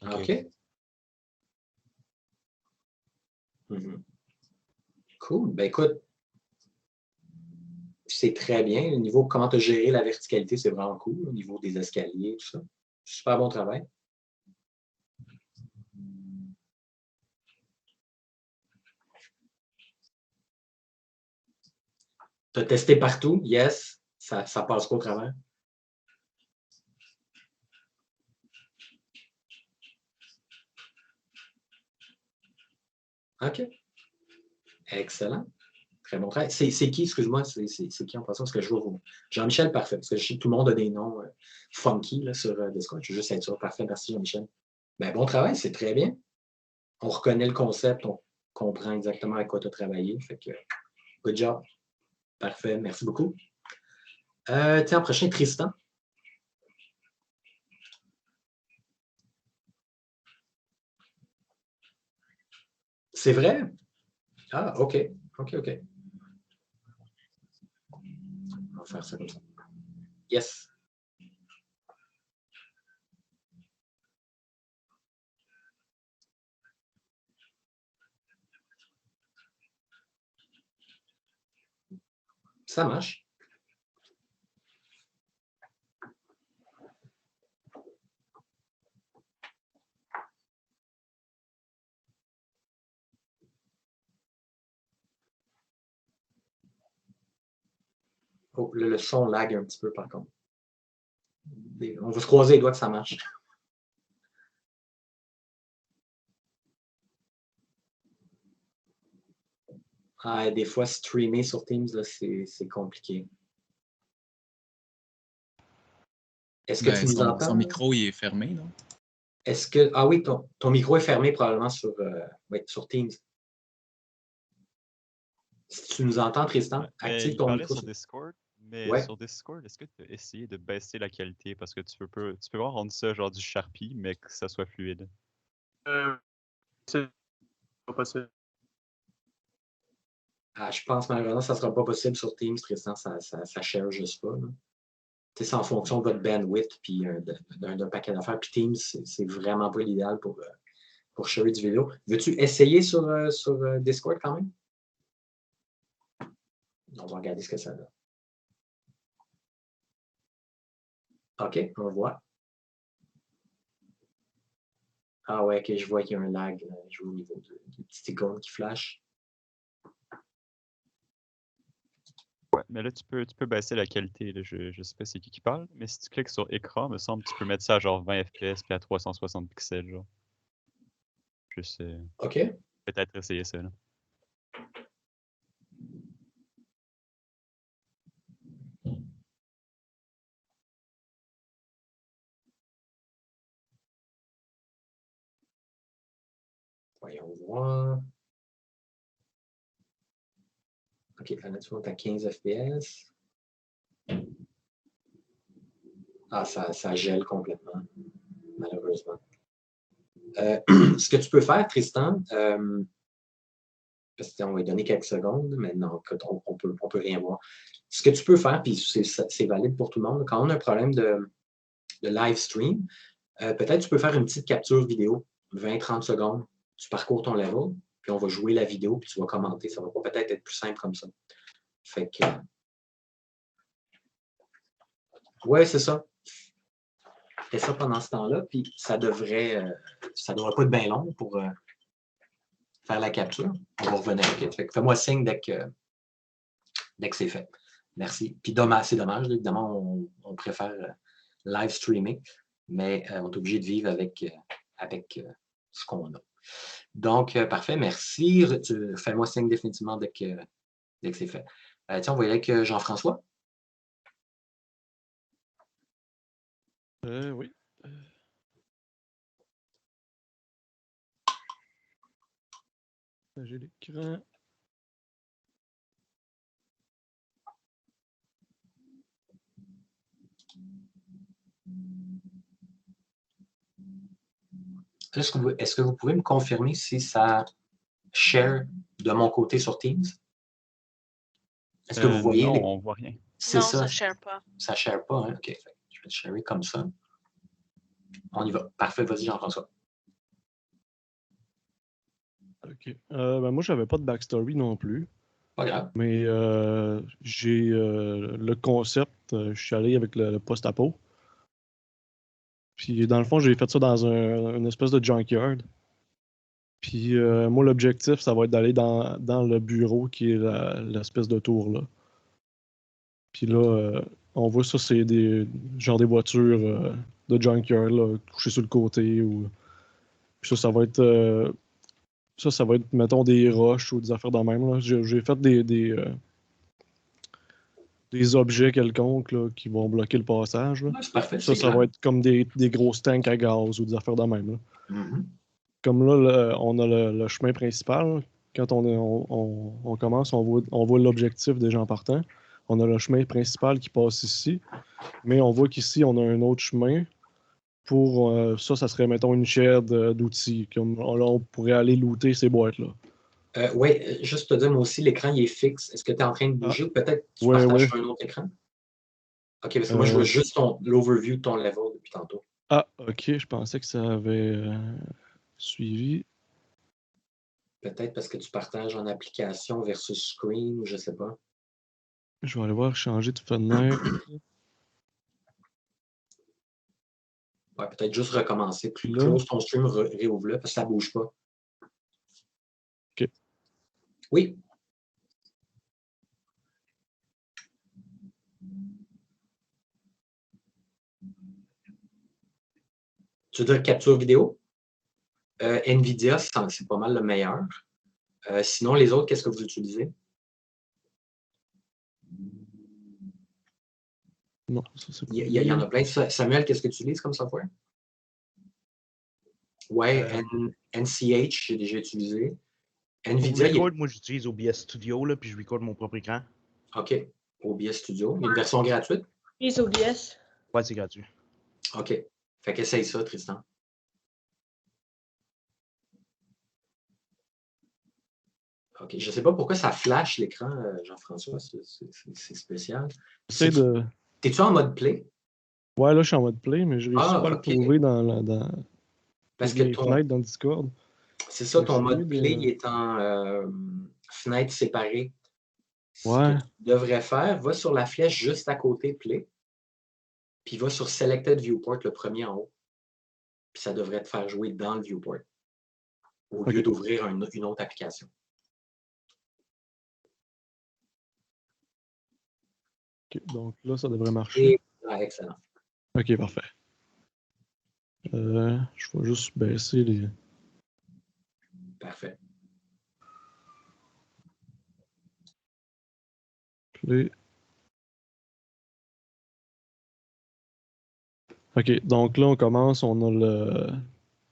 OK. Mm-hmm. Cool. Ben écoute, c'est très bien. Au niveau comment tu as géré la verticalité, c'est vraiment cool. Au niveau des escaliers, tout ça. Super bon travail. Tu as testé partout? Yes. Ça passe pas au travers? OK. Excellent. Très bon travail. C'est qui, excuse-moi, c'est qui en passant? Parce que je vois Jean-Michel, parfait. Parce que je sais que tout le monde a des noms funky là, sur Discord. Je veux juste être sûr. Parfait, merci Jean-Michel. Ben, bon travail, c'est très bien. On reconnaît le concept, on comprend exactement avec quoi tu as travaillé. Fait que, good job. Parfait, merci beaucoup. Tiens, prochain, Tristan. C'est vrai? Ah, OK. OK. On va faire ça comme ça. Yes. Ça marche. Oh, le son lag un petit peu, par contre. On va se croiser les doigts que ça marche. Ah, des fois, streamer sur Teams, c'est compliqué. Est-ce que tu nous entends? Son micro, il est fermé, non? Est-ce que... Ah oui, ton micro est fermé probablement sur Teams. Si tu nous entends, Tristan, active ton micro. Sur Discord, mais Ouais. sur Discord, est-ce que tu as essayé de baisser la qualité? Parce que tu peux voir rendre ça genre du Sharpie, mais que ça soit fluide. C'est pas possible. Ah, je pense malheureusement ça ne sera pas possible sur Teams, Tristan, ça share juste pas. C'est en fonction de votre bandwidth puis d'un paquet d'affaires. Puis Teams, c'est vraiment pas l'idéal pour share du vidéo. Veux-tu essayer sur Discord quand même? On va regarder ce que ça donne. OK, on voit. Ah ouais, OK, je vois qu'il y a un lag. Je vois au niveau du petit icône qui flash. Ouais, mais là, tu peux baisser la qualité. Là. Je sais pas c'est qui parle, mais si tu cliques sur écran, me semble que tu peux mettre ça à genre 20 FPS puis à 360 pixels. Genre. Je sais. OK. Peut-être essayer ça. Là. Voyons voir. OK, là, tu montes à 15 FPS. Ah, ça gèle complètement, malheureusement. Ce que tu peux faire, Tristan, parce qu'on va lui donner quelques secondes, mais non, on peut rien voir. Ce que tu peux faire, puis c'est valide pour tout le monde, quand on a un problème de live stream, peut-être tu peux faire une petite capture vidéo, 20-30 secondes, tu parcours ton level, puis on va jouer la vidéo, puis tu vas commenter. Ça va peut-être être plus simple comme ça. Fait que... Ouais, c'est ça. Fais ça pendant ce temps-là, puis ça devrait pas être bien long pour faire la capture. On va revenir. Okay. Fais-moi signe dès que c'est fait. Merci. Puis c'est dommage, là, évidemment, on préfère live streamer, mais on est obligé de vivre avec ce qu'on a. Donc, parfait, merci. Fais-moi signe définitivement dès que c'est fait. Tiens, on va y aller avec Jean-François. Oui. J'ai l'écran. Est-ce que vous pouvez me confirmer si ça share de mon côté sur Teams? Est-ce que vous voyez? Non, on ne voit rien. Non, ça ne share pas. Ça ne share pas, hein? OK. Je vais le sharer comme ça. On y va. Parfait. Vas-y, Jean-François. OK. Moi, je n'avais pas de backstory non plus. Pas grave. Mais j'ai le concept. Je suis allé avec le post-apo. Puis, dans le fond, j'ai fait ça dans une espèce de junkyard. Puis, moi, l'objectif, ça va être d'aller dans le bureau qui est l'espèce de tour, là. Puis là, on voit ça, c'est des voitures de junkyard, là, couchées sur le côté. Puis ça va être... ça va être, mettons, des roches ou des affaires de même. Là. J'ai fait des objets quelconques là, qui vont bloquer le passage. Là. C'est parfait. Ça va être comme des grosses tanks à gaz ou des affaires de même. Là. Mm-hmm. Comme là, on a le chemin principal. Quand on commence, on voit l'objectif des gens partants. On a le chemin principal qui passe ici. Mais on voit qu'ici, on a un autre chemin. Pour ça serait, mettons, une chaire d'outils. Comme là, on pourrait aller looter ces boîtes-là. Oui, juste te dire, moi aussi, l'écran il est fixe. Est-ce que tu es en train de bouger ou peut-être tu partages sur un autre écran? OK, parce que moi, je vois juste l'overview de ton level depuis tantôt. Ah, OK, je pensais que ça avait suivi. Peut-être parce que tu partages en application versus screen, ou je sais pas. Je vais aller voir changer de fenêtre. Ouais, peut-être juste recommencer. Puis Là. close ton stream, réouvre-le, parce que ça bouge pas. OK. Oui. Tu veux dire capture vidéo? NVIDIA, c'est pas mal le meilleur. Sinon, les autres, qu'est-ce que vous utilisez? Non, ça c'est pas Il y en a plein. Samuel, qu'est-ce que tu utilises comme software? Ouais, NCH, j'ai déjà utilisé. NVIDIA. Pour record, moi j'utilise OBS Studio, là, puis je record mon propre écran. OK. OBS Studio. Il y a une version gratuite? J'utilise OBS. Ouais, c'est gratuit. OK. Fait qu'essaye ça, Tristan. OK. Je ne sais pas pourquoi ça flash l'écran, Jean-François. C'est spécial. T'es-tu en mode play? Ouais, là, je suis en mode play, mais je réussis pas à le trouver dans parce que les fenêtres dans le Discord. C'est ça, ton mode play il est en fenêtre séparée. Ouais. Ce que tu devrais faire, va sur la flèche juste à côté play, puis va sur Selected Viewport, le premier en haut. Puis ça devrait te faire jouer dans le viewport, au lieu d'ouvrir une autre application. OK, donc là, ça devrait marcher. Excellent. OK, parfait. Je vais juste baisser les... Parfait. Play. OK, donc là, on commence. On a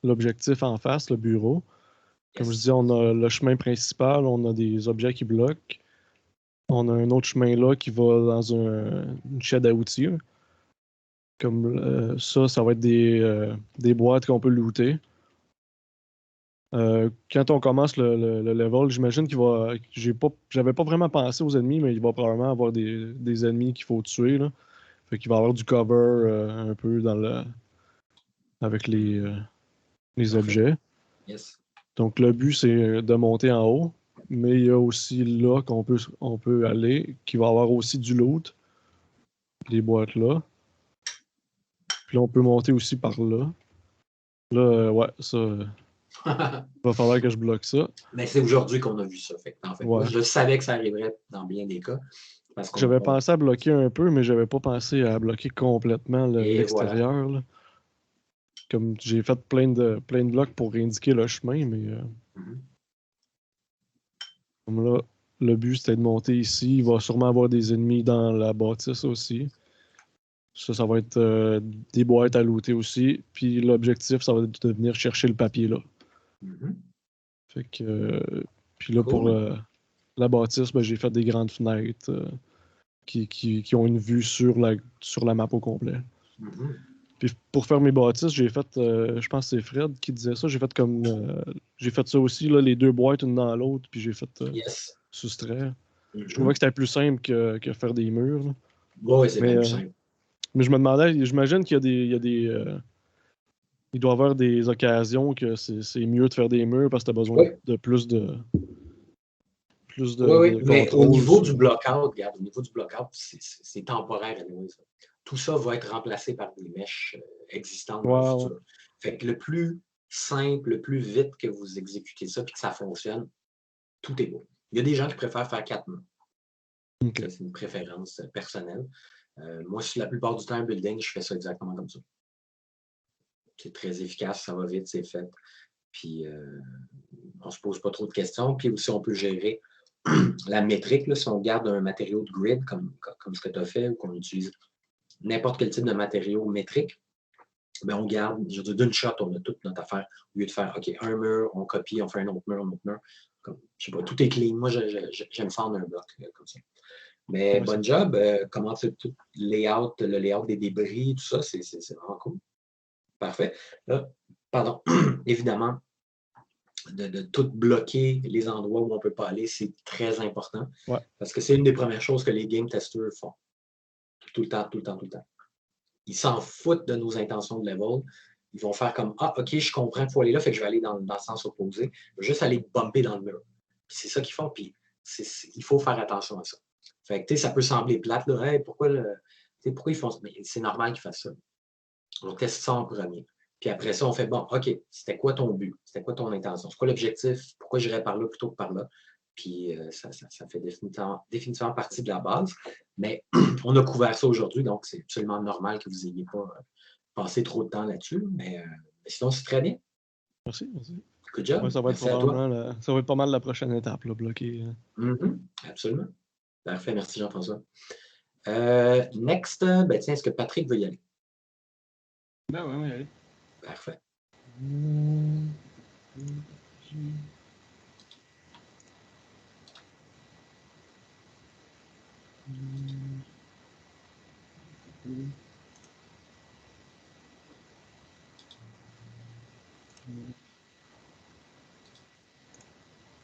l'objectif en face, le bureau. Comme je dis, on a le chemin principal, on a des objets qui bloquent. On a un autre chemin là qui va dans une shed à outils. Là. Comme ça va être des boîtes qu'on peut looter. Quand on commence le level, j'imagine qu'il va. J'avais pas vraiment pensé aux ennemis, mais il va probablement avoir des ennemis qu'il faut tuer. Là. Fait qu'il va y avoir du cover un peu avec les objets. Yes. Donc le but, c'est de monter en haut. Mais il y a aussi là on peut aller, qui va avoir aussi du loot. Les boîtes là. Puis là, on peut monter aussi par là. Là, ouais, ça. Va falloir que je bloque ça. Mais c'est aujourd'hui qu'on a vu ça. En fait, moi, je savais que ça arriverait dans bien des cas. J'avais pensé à bloquer un peu, mais j'avais pas pensé à bloquer complètement l'extérieur. Voilà. Comme j'ai fait plein de blocs pour indiquer le chemin, mais comme là, le but c'était de monter ici. Il va sûrement avoir des ennemis dans la bâtisse aussi. Ça va être des boîtes à looter aussi. Puis l'objectif, ça va être de venir chercher le papier là. Fait que. Puis là, pour la bâtisse, ben, j'ai fait des grandes fenêtres qui ont une vue sur la map au complet. Puis pour faire mes bâtisses, j'ai fait, je pense que c'est Fred qui disait ça, j'ai fait comme, j'ai fait ça aussi, là, les deux boîtes une dans l'autre, puis j'ai fait soustraire. Je trouvais que c'était plus simple que faire des murs. Oui, c'est plus simple. Mais je me demandais, j'imagine qu'il y a des il doit y avoir des occasions que c'est mieux de faire des murs parce que tu as besoin de plus de oui, mais au niveau du block-out, regarde, au niveau du block-out, c'est temporaire. Ça. Tout ça va être remplacé par des mèches existantes dans le futur. Fait que le plus simple, le plus vite que vous exécutez ça et que ça fonctionne, tout est beau. Il y a des gens qui préfèrent faire 4 murs. C'est une préférence personnelle. Moi, la plupart du temps, un building, je fais ça exactement comme ça. C'est très efficace, ça va vite, c'est fait. Puis, on ne se pose pas trop de questions. Puis aussi, on peut gérer la métrique. Là, si on garde un matériau de grid, comme ce que tu as fait, ou qu'on utilise n'importe quel type de matériau métrique, ben on garde, je veux dire, d'une shot, on a toute notre affaire. Au lieu de faire, OK, un mur, on copie, on fait un autre mur, un autre mur. Comme, je sais pas, tout est clean. Moi, j'aime fendre un bloc comme ça. Mais bon job. Comment tu tout le layout des débris, tout ça, c'est vraiment cool. Parfait. Là, pardon, évidemment, de tout bloquer les endroits où on ne peut pas aller, c'est très important. Ouais. Parce que c'est une des premières choses que les game testers font. Tout le temps, tout le temps, tout le temps. Ils s'en foutent de nos intentions de level. Ils vont faire comme ah, OK, je comprends qu'il faut aller là, fait que je vais aller dans le sens opposé. Je vais juste aller bumper dans le mur. Puis c'est ça qu'ils font. Puis il faut faire attention à ça. Fait que ça peut sembler plate, là. Hey, pourquoi ils font ça? Mais c'est normal qu'ils fassent ça. On teste ça en premier. Puis après ça, on fait bon, OK, c'était quoi ton but? C'était quoi ton intention? C'est quoi l'objectif? Pourquoi j'irais par là plutôt que par là? Puis ça fait définitivement partie de la base. Mais on a couvert ça aujourd'hui, donc c'est absolument normal que vous n'ayez pas passé trop de temps là-dessus. Mais sinon, c'est très bien. Merci, merci. Good job. Ouais, ça va être pas mal la prochaine étape, là, bloquer. Absolument. Parfait, merci Jean-François. Next, tiens, est-ce que Patrick veut y aller? Ben oui, on va y aller. Parfait.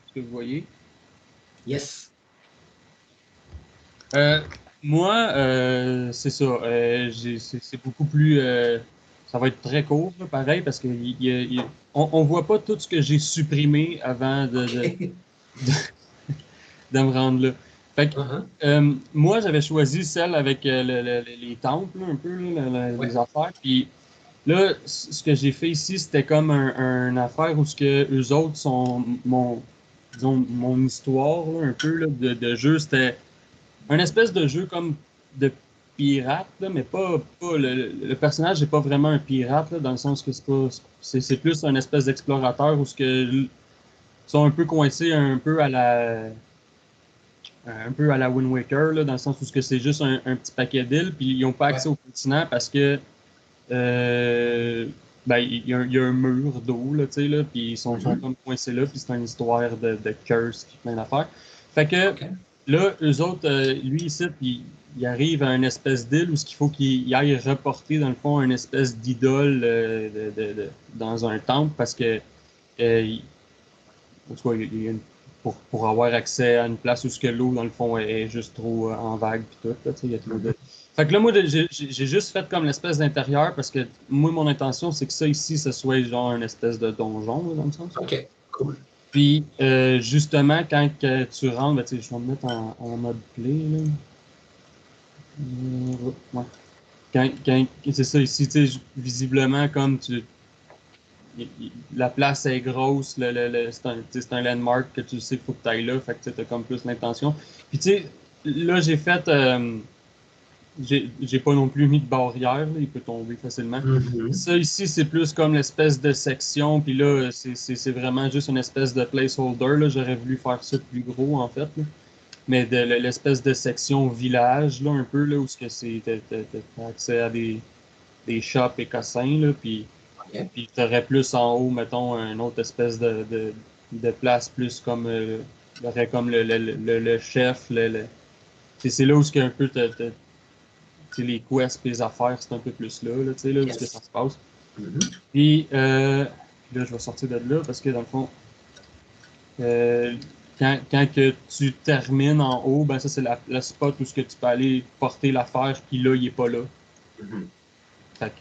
Est-ce que vous voyez? Yes. Moi, c'est ça. C'est beaucoup plus. Ça va être très court, là, pareil, parce qu'on ne voit pas tout ce que j'ai supprimé avant de me rendre là. Fait que, moi, j'avais choisi celle avec les temples, là, un peu, là, les affaires. Puis là, ce que j'ai fait ici, c'était comme une affaire où eux autres sont mon histoire, là, un peu là, de jeu. C'était un espèce de jeu comme de pirate, là, mais pas le personnage n'est pas vraiment un pirate, là, dans le sens que c'est plus un espèce d'explorateur où ils sont un peu coincés un peu à la Wind Waker, là, dans le sens où c'est juste un petit paquet d'îles, puis ils n'ont pas accès au continent parce que il y a un mur d'eau, là, puis ils sont comme coincés là, puis c'est une histoire de curse, puis plein d'affaires. Fait que là, eux autres, lui ici, il arrive à une espèce d'île où il faut qu'il aille reporter, dans le fond, une espèce d'idole dans un temple parce que pour avoir accès à une place où l'eau, dans le fond, est juste trop en vague puis tout. Là, il y a trop de... Fait que là, moi, j'ai juste fait comme l'espèce d'intérieur parce que moi, mon intention, c'est que ça ici, ce soit genre une espèce de donjon, là, dans le sens. OK, cool. Puis, justement, quand tu rentres, je vais me mettre en mode play, là. Ouais. C'est ça ici, visiblement, comme la place est grosse, c'est un landmark que tu sais qu'il faut que tu ailles là, fait que tu as comme plus l'intention. Puis tu sais, là j'ai fait, j'ai pas non plus mis de barrière, là, il peut tomber facilement. Ça ici, c'est plus comme l'espèce de section, puis là, c'est vraiment juste une espèce de placeholder, là. J'aurais voulu faire ça plus gros en fait, là. Mais de l'espèce de section village, là, un peu, là, où t'as accès à des shops écossins, là, puis tu aurais plus en haut, mettons, une autre espèce de place, plus comme, aurait comme le chef, c'est là où un peu les quests et les affaires, c'est un peu plus là, tu sais, là, où ça se passe. Puis, là, je vais sortir de là, parce que, dans le fond, quand que tu termines en haut, ben ça, c'est le spot où tu peux aller porter l'affaire, puis là, il n'est pas là. Fait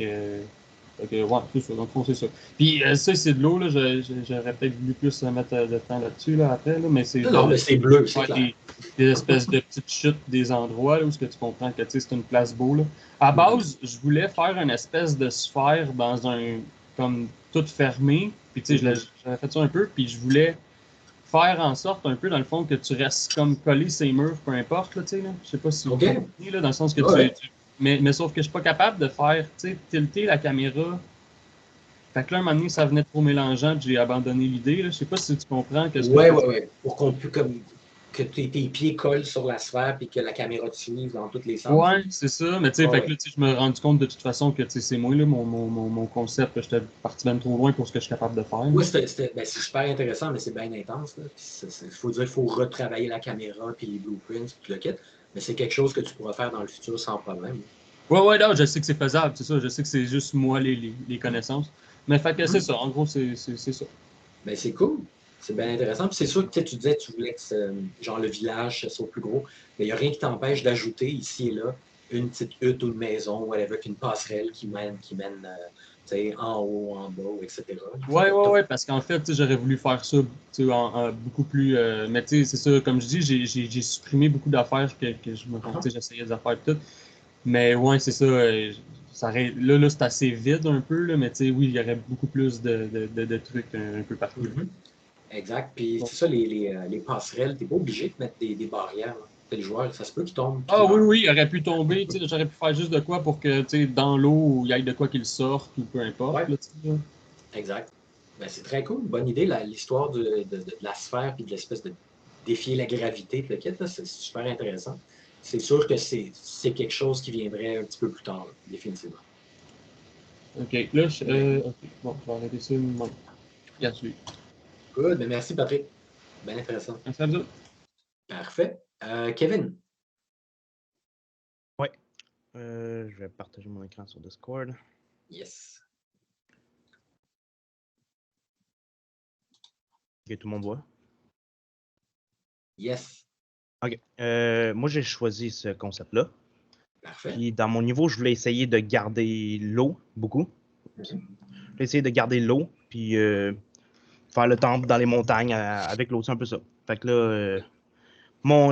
que, ouais, c'est ça. Donc, c'est ça. Puis, ça, c'est de l'eau, là. J'aurais peut-être voulu plus mettre de temps là-dessus, là, après, là. Mais c'est. Non, mais c'est bleu, c'est clair. Des espèces de petites chutes des endroits, là, où tu comprends que, c'est une place beau, là. À base, je voulais faire une espèce de sphère dans comme, toute fermée. Puis, tu sais, j'avais fait ça un peu. Puis, je voulais faire en sorte, un peu, dans le fond, que tu restes comme collé ces murs, peu importe, là, tu sais, là. Je sais pas si vous comprenez, là, dans le sens que mais sauf que je suis pas capable de faire, tu sais, tilter la caméra. Fait que là, un moment donné, ça venait trop mélangeant, puis j'ai abandonné l'idée, là. Je sais pas si tu comprends que Ouais. Pour qu'on puisse, comme, que tes pieds collent sur la sphère, puis que la caméra te suive dans tous les sens. Ouais, c'est ça. Mais tu sais, fait que là, je me suis rendu compte de toute façon que, tu sais, c'est moi, là, mon concept, j'étais parti bien trop loin pour ce que je suis capable de faire. Oui, c'est super intéressant, mais c'est bien intense, là. Il faut dire qu'il faut retravailler la caméra, puis les blueprints, puis le kit. Mais c'est quelque chose que tu pourras faire dans le futur sans problème. Ouais, non, je sais que c'est faisable, c'est ça. Je sais que c'est juste moi les connaissances. Mais fait que c'est ça, en gros, c'est ça. Ben, c'est cool. C'est bien intéressant. Puis c'est sûr que tu disais que tu voulais que genre le village soit plus gros, mais il n'y a rien qui t'empêche d'ajouter ici et là une petite hutte ou une maison, avec une passerelle qui mène en haut, en bas, etc. Ouais, parce qu'en fait, j'aurais voulu faire ça en beaucoup plus. Mais tu sais, c'est ça, comme je dis, j'ai supprimé beaucoup d'affaires que j'essayais de faire tout. Mais ouais, c'est ça. Là, c'est assez vide un peu, là, mais tu sais, oui, il y aurait beaucoup plus de trucs un peu partout. Exact. Puis c'est ça, les passerelles, tu n'es pas obligé de mettre des barrières. Les joueurs, ça se peut qu'ils tombent. Ah oui, il aurait pu tomber. J'aurais pu faire juste de quoi pour que dans l'eau, il y ait de quoi qu'il sorte ou peu importe. Ouais. Là, exact. Ben, c'est très cool. Bonne idée, l'histoire de la sphère et de l'espèce de défier la gravité. C'est super intéressant. C'est sûr que c'est quelque chose qui viendrait un petit peu plus tard, définitivement. OK. Là, OK. Bon, je vais arrêter ça. Non. Regarde celui. Good. Ben, merci, Patrick. Bien intéressant. Merci à vous. Parfait. Kevin. Ouais. Je vais partager mon écran sur Discord. Yes. Ok, tout le monde voit? Yes. Ok. Moi, j'ai choisi ce concept-là. Parfait. Puis, dans mon niveau, je voulais essayer de garder l'eau beaucoup. Je voulais essayer de garder l'eau, puis faire le temple dans les montagnes avec l'eau. C'est un peu ça. Fait que là,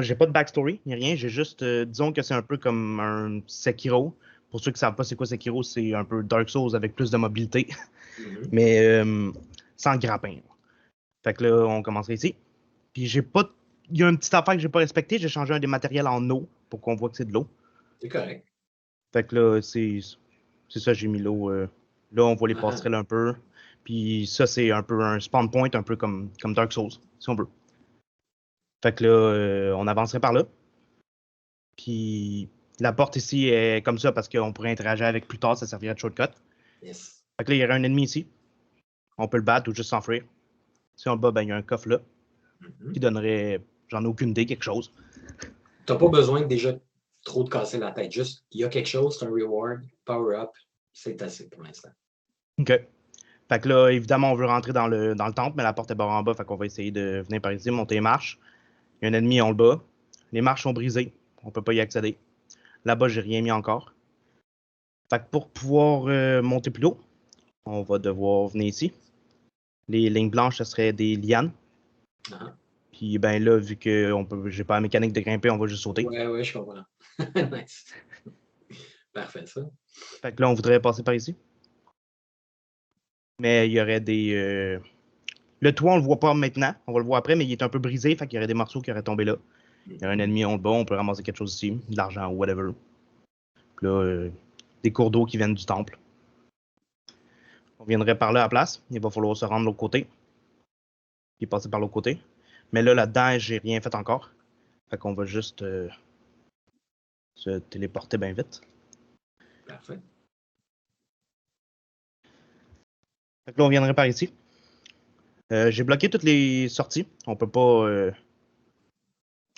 j'ai pas de backstory, ni rien. J'ai juste, disons que c'est un peu comme un Sekiro. Pour ceux qui savent pas c'est quoi Sekiro, c'est un peu Dark Souls avec plus de mobilité, mais sans grappin. Fait que là, on commencerait ici. Puis j'ai pas. Il y a une petite affaire que j'ai pas respectée. J'ai changé un des matériels en eau pour qu'on voit que c'est de l'eau. C'est correct. Fait que là, c'est ça, j'ai mis l'eau. Là, on voit les passerelles un peu. Puis ça, c'est un peu un spawn point, un peu comme Dark Souls, si on veut. Fait que là, on avancerait par là. Puis la porte ici est comme ça parce qu'on pourrait interagir avec plus tard, ça servirait de shortcut. Yes. Fait que là, il y aurait un ennemi ici. On peut le battre ou juste s'enfuir. Si on le bat, ben, il y a un coffre là qui donnerait, j'en ai aucune idée, quelque chose. T'as pas besoin de déjà trop de casser la tête. Juste, il y a quelque chose, c'est un reward, power up, c'est assez pour l'instant. OK. Fait que là, évidemment, on veut rentrer dans le temple, mais la porte est barrée en bas, fait qu'on va essayer de venir par ici, monter les marches. Il y a un ennemi, on le bat. Les marches sont brisées. On peut pas y accéder. Là-bas, j'ai rien mis encore. Fait que pour pouvoir monter plus haut, on va devoir venir ici. Les lignes blanches, ce serait des lianes. Puis ben là, vu que j'ai pas la mécanique de grimper, on va juste sauter. Ouais, je comprends. Nice. Parfait, ça. Fait que là, on voudrait passer par ici. Mais il y aurait des... Le toit, on le voit pas maintenant. On va le voir après, mais il est un peu brisé. Fait qu'il y aurait des morceaux qui auraient tombé là. Il y a un ennemi, on le bat, on peut ramasser quelque chose ici. De l'argent ou whatever. Puis là, des cours d'eau qui viennent du temple. On viendrait par là à la place. Il va falloir se rendre de l'autre côté. Puis passer par l'autre côté. Mais là, là-dedans, j'ai rien fait encore. Fait qu'on va juste se téléporter bien vite. Parfait. Fait que là, on viendrait par ici. J'ai bloqué toutes les sorties. On peut pas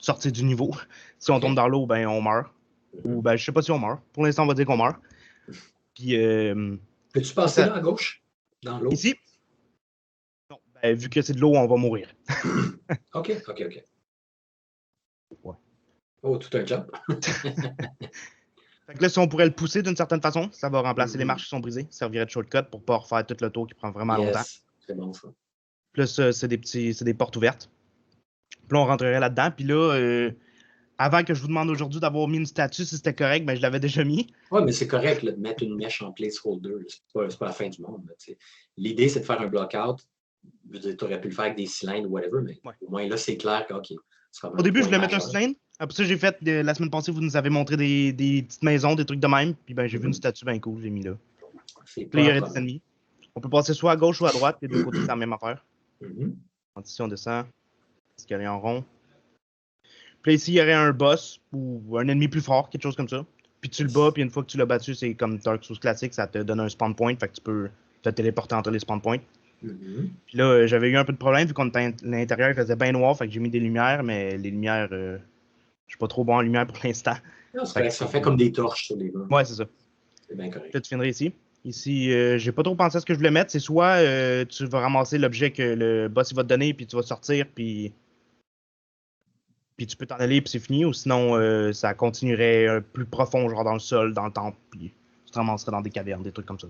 sortir du niveau. Si on tombe dans l'eau, ben on meurt. Ou ben je sais pas si on meurt. Pour l'instant, on va dire qu'on meurt. Puis peux-tu passer là à gauche? Dans l'eau? Ici? Non. Ben, vu que c'est de l'eau, on va mourir. OK. Ouais. Oh, tout un jump. Fait que là, si on pourrait le pousser d'une certaine façon, ça va remplacer les marches qui sont brisées. Ça servirait de shortcut pour pas refaire tout le tour qui prend vraiment longtemps. C'est bon ça. Plus, c'est des portes ouvertes. Puis là, on rentrerait là-dedans. Puis là, avant que je vous demande aujourd'hui d'avoir mis une statue, si c'était correct, ben je l'avais déjà mis. Ouais, mais c'est correct là, de mettre une mèche en placeholder. C'est pas la fin du monde. L'idée, c'est de faire un block-out. Tu aurais pu le faire avec des cylindres ou whatever, mais au moins là, c'est clair que, OK. Au début, je voulais mettre un cylindre. Après ça, j'ai fait, la semaine passée, vous nous avez montré des petites maisons, des trucs de même. Puis ben, j'ai vu une statue bien cool, j'ai mis là. Puis là, il y aurait des ennemis. On peut passer soit à gauche ou à droite. Les deux côtés, c'est la même affaire. Ici, on descend. Escalier en rond. Puis là, ici, il y aurait un boss ou un ennemi plus fort, quelque chose comme ça. Puis tu le bats, puis une fois que tu l'as battu, c'est comme Dark Souls classique, ça te donne un spawn point. Fait que tu peux te téléporter entre les spawn points. Puis là, j'avais eu un peu de problème vu qu'on était à l'intérieur, il faisait bien noir, fait que j'ai mis des lumières, mais les lumières, je suis pas trop bon en lumière pour l'instant. Ça fait comme des torches sur les murs. Ouais, c'est ça. C'est bien correct. Là, tu viendrais ici. Ici, j'ai pas trop pensé à ce que je voulais mettre. C'est soit tu vas ramasser l'objet que le boss il va te donner, puis tu vas sortir, puis tu peux t'en aller, puis c'est fini. Ou sinon, ça continuerait plus profond, genre dans le sol, dans le temple, puis tu te ramasserais dans des cavernes, des trucs comme ça.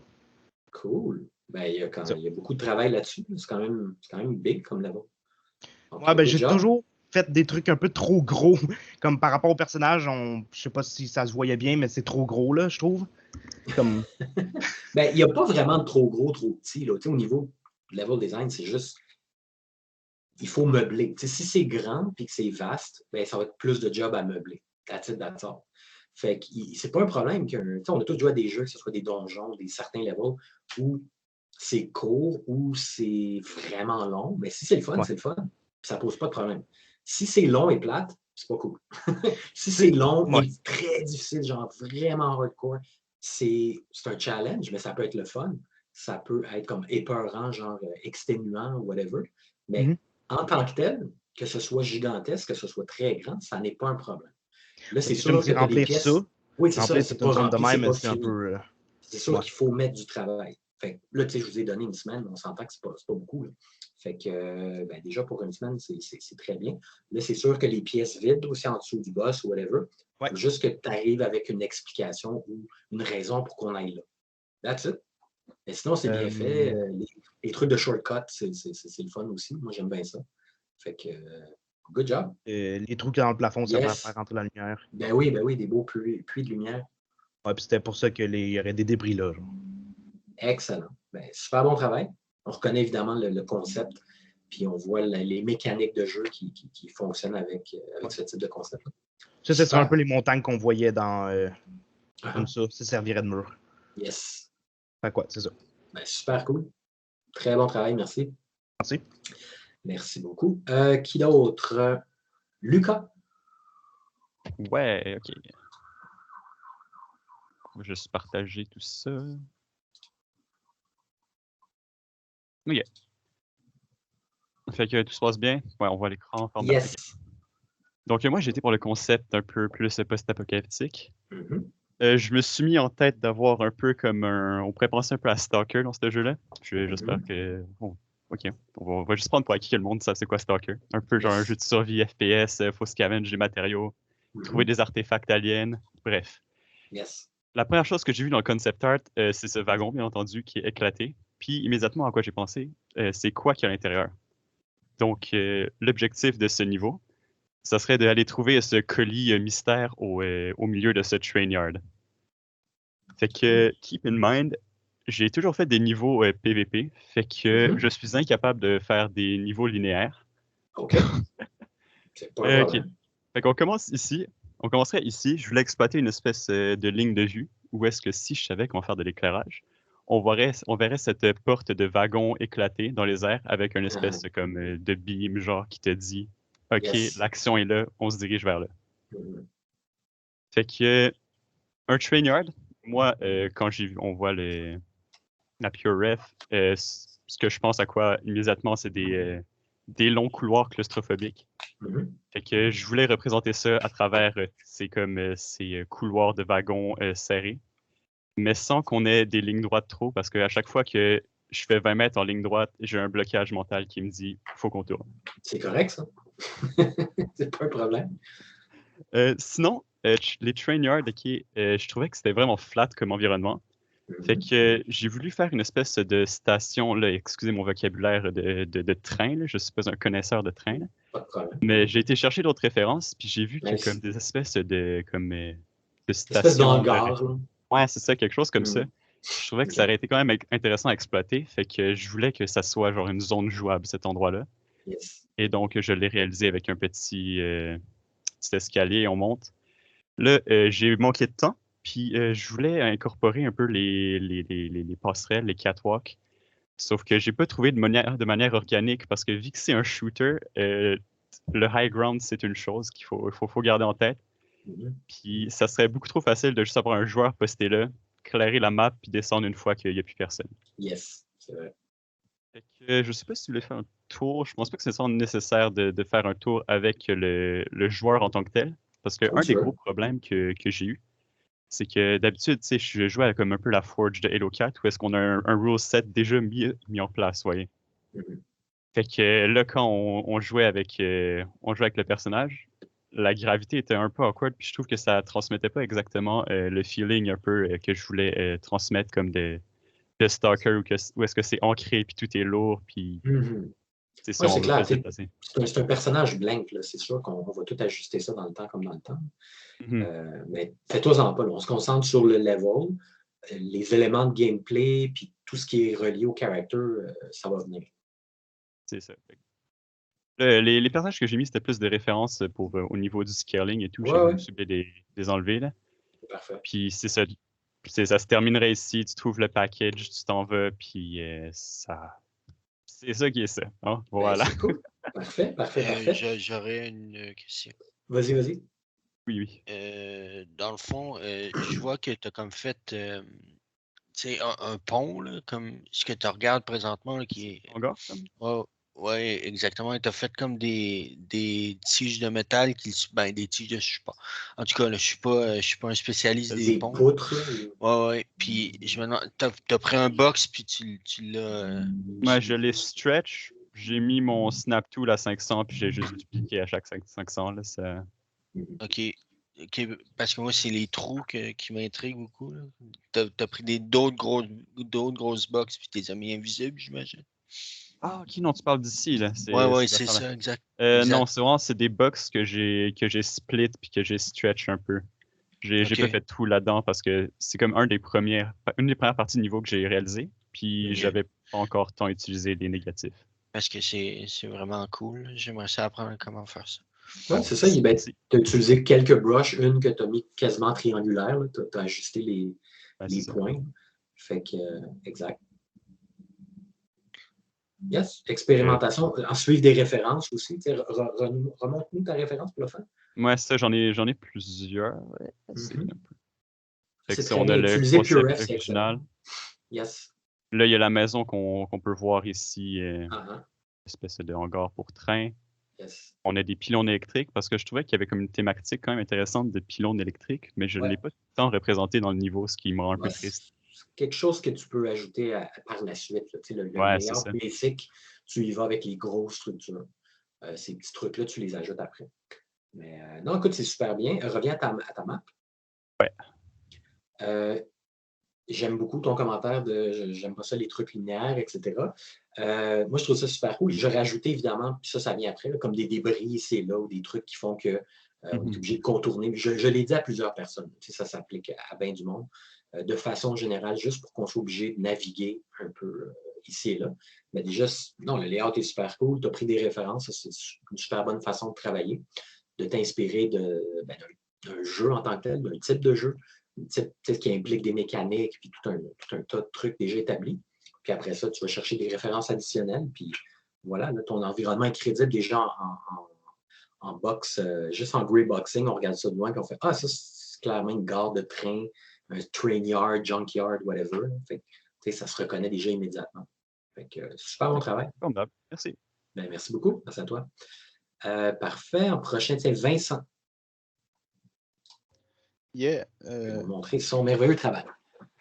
Cool. Ben, il y a beaucoup de travail là-dessus. C'est quand même big comme là-bas. Ouais, ben j'ai toujours fait des trucs un peu trop gros. Comme par rapport au personnage, je sais pas si ça se voyait bien, mais c'est trop gros, là, je trouve. Comme... Ben, il n'y a pas vraiment de trop gros, trop petit. Là. Au niveau level design, c'est juste. Il faut meubler. Si c'est grand et que c'est vaste, ben, ça va être plus de job à meubler. That's it, that's all. Fait que c'est pas un problème on a tous joué à des jeux, que ce soit des donjons, des certains levels, où c'est court, où c'est vraiment long. Mais si c'est le fun, c'est le fun. Ça pose pas de problème. Si c'est long et plate, c'est pas cool. Si c'est long et très difficile, genre vraiment hardcore, c'est un challenge, mais ça peut être le fun. Ça peut être comme épeurant, genre exténuant ou whatever. Mais en tant que tel, que ce soit gigantesque, que ce soit très grand, ça n'est pas un problème. Là, c'est sûr que remplir des pièces. Oui, c'est ça. C'est pas rempli, c'est un peu. C'est sûr qu'il faut mettre du travail. Fait que là, je vous ai donné une semaine, on s'entend que c'est pas beaucoup. Là. Fait que déjà pour une semaine, c'est très bien. Là, c'est sûr que les pièces vides aussi en dessous du boss ou whatever, faut juste que tu arrives avec une explication ou une raison pour qu'on aille là. That's it. Mais sinon, c'est bien fait. Les trucs de shortcut, c'est le fun aussi. Moi, j'aime bien ça. Fait que good job. Les trous dans le plafond, ça va faire rentrer la lumière. Ben oui, des beaux puits de lumière. Ouais, puis c'était pour ça qu'il y aurait des débris là. Genre. Excellent. Ben, super bon travail. On reconnaît évidemment le concept, puis on voit les mécaniques de jeu qui fonctionnent avec ce type de concept. Ça, ce serait un peu les montagnes qu'on voyait dans comme ça. Ça servirait de mur. Yes. Fait quoi, c'est ça. Ben, super cool. Très bon travail, merci. Merci. Merci beaucoup. Qui d'autre? Lucas? Ouais, ok. Je vais juste partager tout ça. Ok. Fait que tout se passe bien. Ouais, on voit l'écran. Yes. Donc moi, j'ai été pour le concept un peu plus post-apocalyptique. Mm-hmm. Je me suis mis en tête d'avoir un peu comme on pourrait penser un peu à Stalker dans ce jeu-là. J'espère que... Oh, ok, on va juste prendre pour acquis que le monde sait c'est quoi Stalker. Un peu genre un jeu de survie FPS, faut scavenge des matériaux, trouver des artefacts aliens, bref. Yes. La première chose que j'ai vue dans le concept art, c'est ce wagon, bien entendu, qui est éclaté. Puis immédiatement, à quoi j'ai pensé, c'est quoi qu'il y a à l'intérieur. Donc, l'objectif de ce niveau, ça serait d'aller trouver ce colis mystère au milieu de ce train yard. Fait que, keep in mind, j'ai toujours fait des niveaux PVP, fait que je suis incapable de faire des niveaux linéaires. OK. C'est pas un problème. Fait qu'on commence ici. On commencerait ici. Je voulais exploiter une espèce de ligne de vue où est-ce que si je savais qu'on va faire de l'éclairage, on verrait cette porte de wagon éclatée dans les airs avec une espèce comme de beam genre qui te dit « OK, l'action est là, on se dirige vers là. » Fait que un train yard, moi, quand on voit la Pure Ref, ce que je pense à quoi immédiatement, c'est des longs couloirs claustrophobiques. Fait que je voulais représenter ça à travers ces couloirs de wagons serrés, mais sans qu'on ait des lignes droites trop, parce qu'à chaque fois que je fais 20 mètres en ligne droite, j'ai un blocage mental qui me dit « faut qu'on tourne ». C'est correct, ça. C'est pas un problème. Sinon, les train yards, je trouvais que c'était vraiment flat comme environnement. Fait que j'ai voulu faire une espèce de station, là, excusez mon vocabulaire, de train. Là, je suis pas un connaisseur de train. Là. Pas de problème. Mais j'ai été chercher d'autres références, puis j'ai vu qu'il y a comme des espèces de stations. Espèce d'hangar. Ouais, c'est ça, quelque chose comme ça. Je trouvais que ça aurait été quand même intéressant à exploiter. Fait que je voulais que ça soit genre une zone jouable, cet endroit-là. Yes. Et donc, je l'ai réalisé avec un petit escalier, on monte. Là, j'ai manqué de temps. Puis je voulais incorporer un peu les passerelles, les catwalks. Sauf que j'ai pas trouvé de manière organique parce que vu que c'est un shooter, le high ground, c'est une chose qu'il faut garder en tête. Puis ça serait beaucoup trop facile de juste avoir un joueur posté là, clairer la map puis descendre une fois qu'il n'y a plus personne. Yes, c'est vrai. Fait que, je sais pas si tu voulais faire un tour. Je pense pas que ce soit nécessaire de faire un tour avec le joueur en tant que tel. Parce que un des gros problèmes que j'ai eu, c'est que d'habitude, tu sais, je jouais à comme un peu la Forge de Halo 4, où est-ce qu'on a un rule set déjà mis en place, voyez. Fait que là, quand on jouait avec le personnage, la gravité était un peu awkward, puis je trouve que ça transmettait pas exactement le feeling un peu que je voulais transmettre comme de Stalker, où est-ce que c'est ancré, puis tout est lourd, puis c'est ça, Oui, c'est clair. se déplacer. C'est un personnage blank, là. C'est sûr qu'on va tout ajuster ça dans le temps comme dans le temps. Mais fais-toi-en pas, là. On se concentre sur le level, les éléments de gameplay, puis tout ce qui est relié au character, ça va venir. C'est ça. Les personnages que j'ai mis, c'était plus des références pour au niveau du scaling et tout. Ouais, J'ai voulu les enlever, là. Parfait. Puis c'est ça. Ça se terminerait ici, tu trouves le package, tu t'en vas, puis ça... C'est ça qui est ça. Hein? Voilà. C'est cool. Parfait. J'aurais une question. Vas-y. Oui. Dans le fond, je vois que tu as comme fait un pont, là, comme ce que tu regardes présentement, là, qui est. Oui, exactement. Tu as fait comme des tiges de métal, des tiges de. Je sais pas. En tout cas, là, je suis pas un spécialiste des ponts. Poutres. Oui. Puis je me demande, tu as pris un box, puis tu l'as. Moi, je l'ai stretch. J'ai mis mon snap tool à 500, puis j'ai juste dupliqué à chaque 500. Là, ça... OK, parce que moi, c'est les trous qui m'intriguent beaucoup. Tu as pris d'autres grosses box, puis tu les as mis invisibles, j'imagine. Ah, OK, non, tu parles d'ici, là. Oui, c'est ça, exact. Non, c'est des box que j'ai split puis que j'ai stretch un peu. J'ai pas fait tout là-dedans parce que c'est comme une des premières parties de niveau que j'ai réalisé, puis j'avais pas encore tant utilisé les négatifs. Parce que c'est vraiment cool. J'aimerais ça apprendre comment faire ça. Oui, c'est ça. Tu as utilisé quelques brushes, une que tu as mis quasiment triangulaire. Tu as ajusté les points. Fait que, exact. Yes, expérimentation. En suivre des références aussi. Remonte-nous ta référence pour le faire. Moi, ça, j'en ai plusieurs. C'est on a le concept original. Yes. Là, il y a la maison qu'on peut voir ici. Espèce de hangar pour train. Yes. On a des pylônes électriques parce que je trouvais qu'il y avait comme une thématique quand même intéressante de pylônes électriques, mais je ne l'ai pas tant représenté dans le niveau, ce qui me rend un peu triste. C'est quelque chose que tu peux ajouter par la suite. Là. Le layout basic, tu y vas avec les grosses structures. Ces petits trucs-là, tu les ajoutes après. Mais non, écoute, c'est super bien. Reviens à ta map. Ouais. J'aime beaucoup ton commentaire de j'aime pas ça les trucs linéaires, etc. Moi, je trouve ça super cool. J'aurais ajouté évidemment, puis ça vient après, là, comme des débris ici et là, ou des trucs qui font qu'on est obligé de contourner. Je l'ai dit à plusieurs personnes. Ça s'applique à bien du monde. De façon générale, juste pour qu'on soit obligé de naviguer un peu ici et là. Mais déjà, non, le layout est super cool. Tu as pris des références. C'est une super bonne façon de travailler, de t'inspirer d'un jeu en tant que tel, d'un type de jeu. Qui implique des mécaniques, puis tout un tas de trucs déjà établis. Puis après ça, tu vas chercher des références additionnelles, puis voilà, là, ton environnement est crédible déjà en box, juste en grey boxing, on regarde ça de loin, puis on fait « Ah, ça, c'est clairement une gare de train, un train yard, junkyard, whatever. » Fait que, ça se reconnaît déjà immédiatement. Fait que, super bon travail. Merci. Ben, merci beaucoup. Merci à toi. Parfait. En prochain, c'est Vincent. Yeah. Je vais vous montrer son merveilleux travail.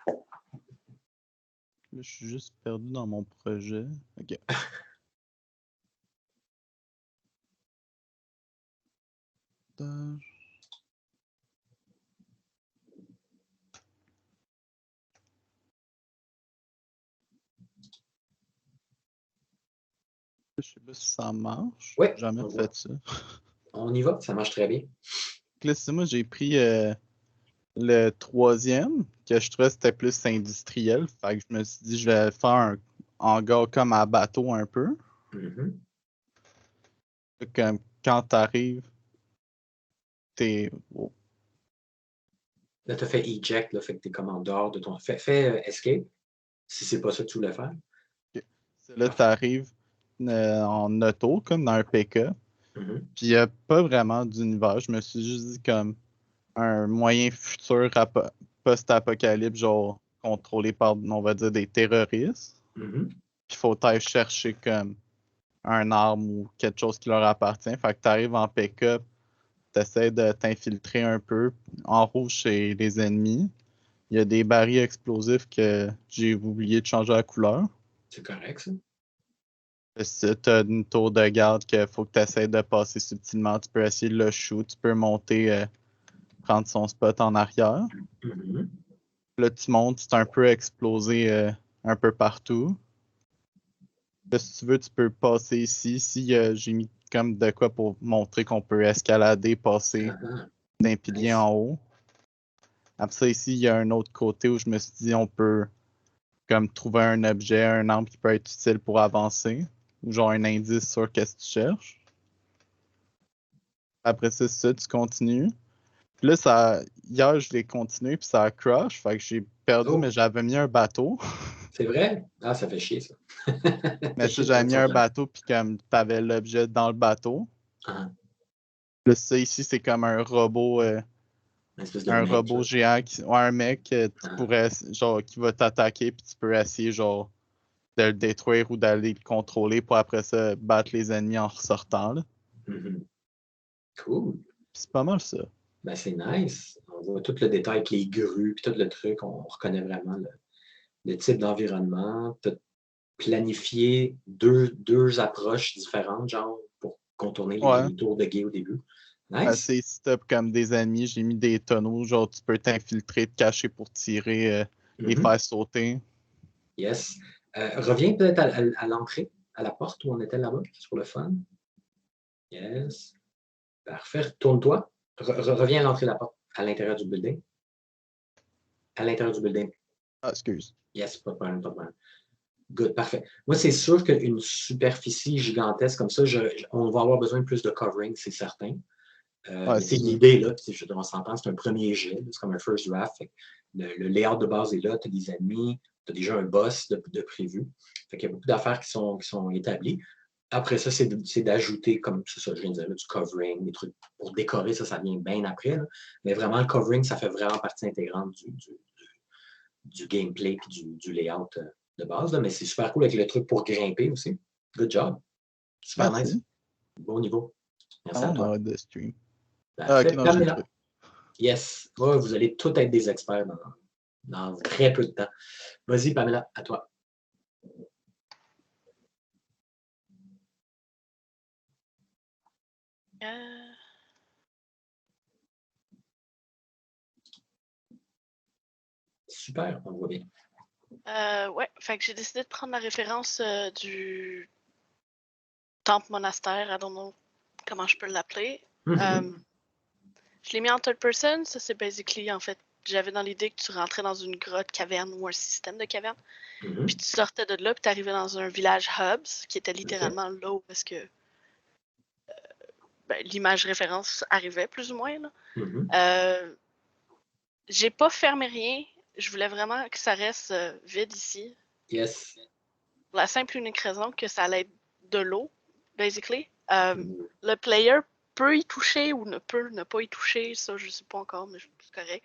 Là, je suis juste perdu dans mon projet. OK. Je sais pas si ça marche. Oui. J'ai jamais fait ça. On y va, ça marche très bien. Là, moi, j'ai pris le troisième, que je trouvais c'était plus industriel. Fait que je me suis dit, je vais faire un hangar comme à bateau un peu. Comme quand t'arrives, t'es. Oh. Là, tu as fait eject, là, fait que tu es comme en dehors de ton. Fais escape, si c'est pas ça que tu voulais faire. Okay. Là, tu arrives en auto, comme dans un pick-up. Puis il n'y a pas vraiment d'univers. Je me suis juste dit comme un moyen futur post-apocalypse, genre contrôlé par, on va dire, des terroristes. Puis il faut aller chercher comme un arme ou quelque chose qui leur appartient. Fait que tu arrives en pick-up, essaies de t'infiltrer un peu. En rouge, c'est les ennemis. Il y a des barils explosifs que j'ai oublié de changer la couleur. C'est correct, ça. Si tu as une tour de garde qu'il faut que tu essaies de passer subtilement, tu peux essayer de le shoot, tu peux monter, prendre son spot en arrière. Mhm. Là, tu montes, c'est un peu explosé un peu partout. Là, si tu veux, tu peux passer ici. Ici, j'ai mis comme de quoi pour montrer qu'on peut escalader, passer d'un pilier en haut. Après ça, ici, il y a un autre côté où je me suis dit on peut comme trouver un objet, un arbre qui peut être utile pour avancer. Ou genre un indice sur qu'est-ce que tu cherches. Après ça, tu continues. Puis là, hier, je l'ai continué, puis ça a crash. Fait que j'ai perdu, mais j'avais mis un bateau. C'est vrai? Ah, ça fait chier, ça. Mais ça, j'avais mis un bateau, puis comme t'avais l'objet dans le bateau. Là, ça, ici, c'est comme un robot. Un robot géant, un mec tu pourrais, genre, qui va t'attaquer, puis tu peux essayer, genre, de le détruire ou d'aller le contrôler pour après ça battre les ennemis en ressortant. Là. Cool. C'est pas mal ça. Ben, c'est nice. On voit tout le détail avec les grues puis tout le truc. On reconnaît vraiment le type d'environnement. Tu as planifié deux approches différentes, genre, pour contourner les tours de guet au début. Nice. C'est si t'as comme des ennemis, j'ai mis des tonneaux, genre tu peux t'infiltrer, te cacher pour tirer, les faire sauter. Yes. Reviens peut-être à l'entrée, à la porte où on était là-bas, sur le fun. Yes. Parfait. Tourne-toi. Reviens à l'entrée de la porte, à l'intérieur du building. À l'intérieur du building. Ah, excuse. Yes, pas de problème, pas de problème. Good, parfait. Moi, c'est sûr qu'une superficie gigantesque comme ça, on va avoir besoin de plus de covering, c'est certain. C'est l'idée, là, on s'entend, c'est un premier jet, c'est comme un first draft. Le layout de base est là, tu as des ennemis, tu as déjà un boss de prévu. Fait qu'il y a beaucoup d'affaires qui sont établies. Après ça, c'est d'ajouter, comme c'est ça, je viens de dire, là, du covering, des trucs pour décorer, ça vient bien après. Là. Mais vraiment, le covering, ça fait vraiment partie intégrante du gameplay et du layout de base. Là. Mais c'est super cool avec le truc pour grimper aussi. Good job. Super nice. Bon niveau. Merci à toi. De stream. Pamela. Yes. Ouais, vous allez tous être des experts dans très peu de temps. Vas-y, Pamela, à toi. Super, on voit bien. Ouais, fait que j'ai décidé de prendre la référence du temple monastère, I don't know comment je peux l'appeler. Je l'ai mis en third person, ça c'est basically, en fait, j'avais dans l'idée que tu rentrais dans une grotte caverne ou un système de caverne, puis tu sortais de là, puis tu arrivais dans un village hubs, qui était littéralement là où est-ce que l'image référence arrivait, plus ou moins. Là. J'ai pas fermé rien, je voulais vraiment que ça reste vide ici. Yes. Pour la simple et unique raison que ça allait être de l'eau, basically. Le player peut y toucher ou ne peut ne pas y toucher, ça je sais pas encore, mais c'est correct.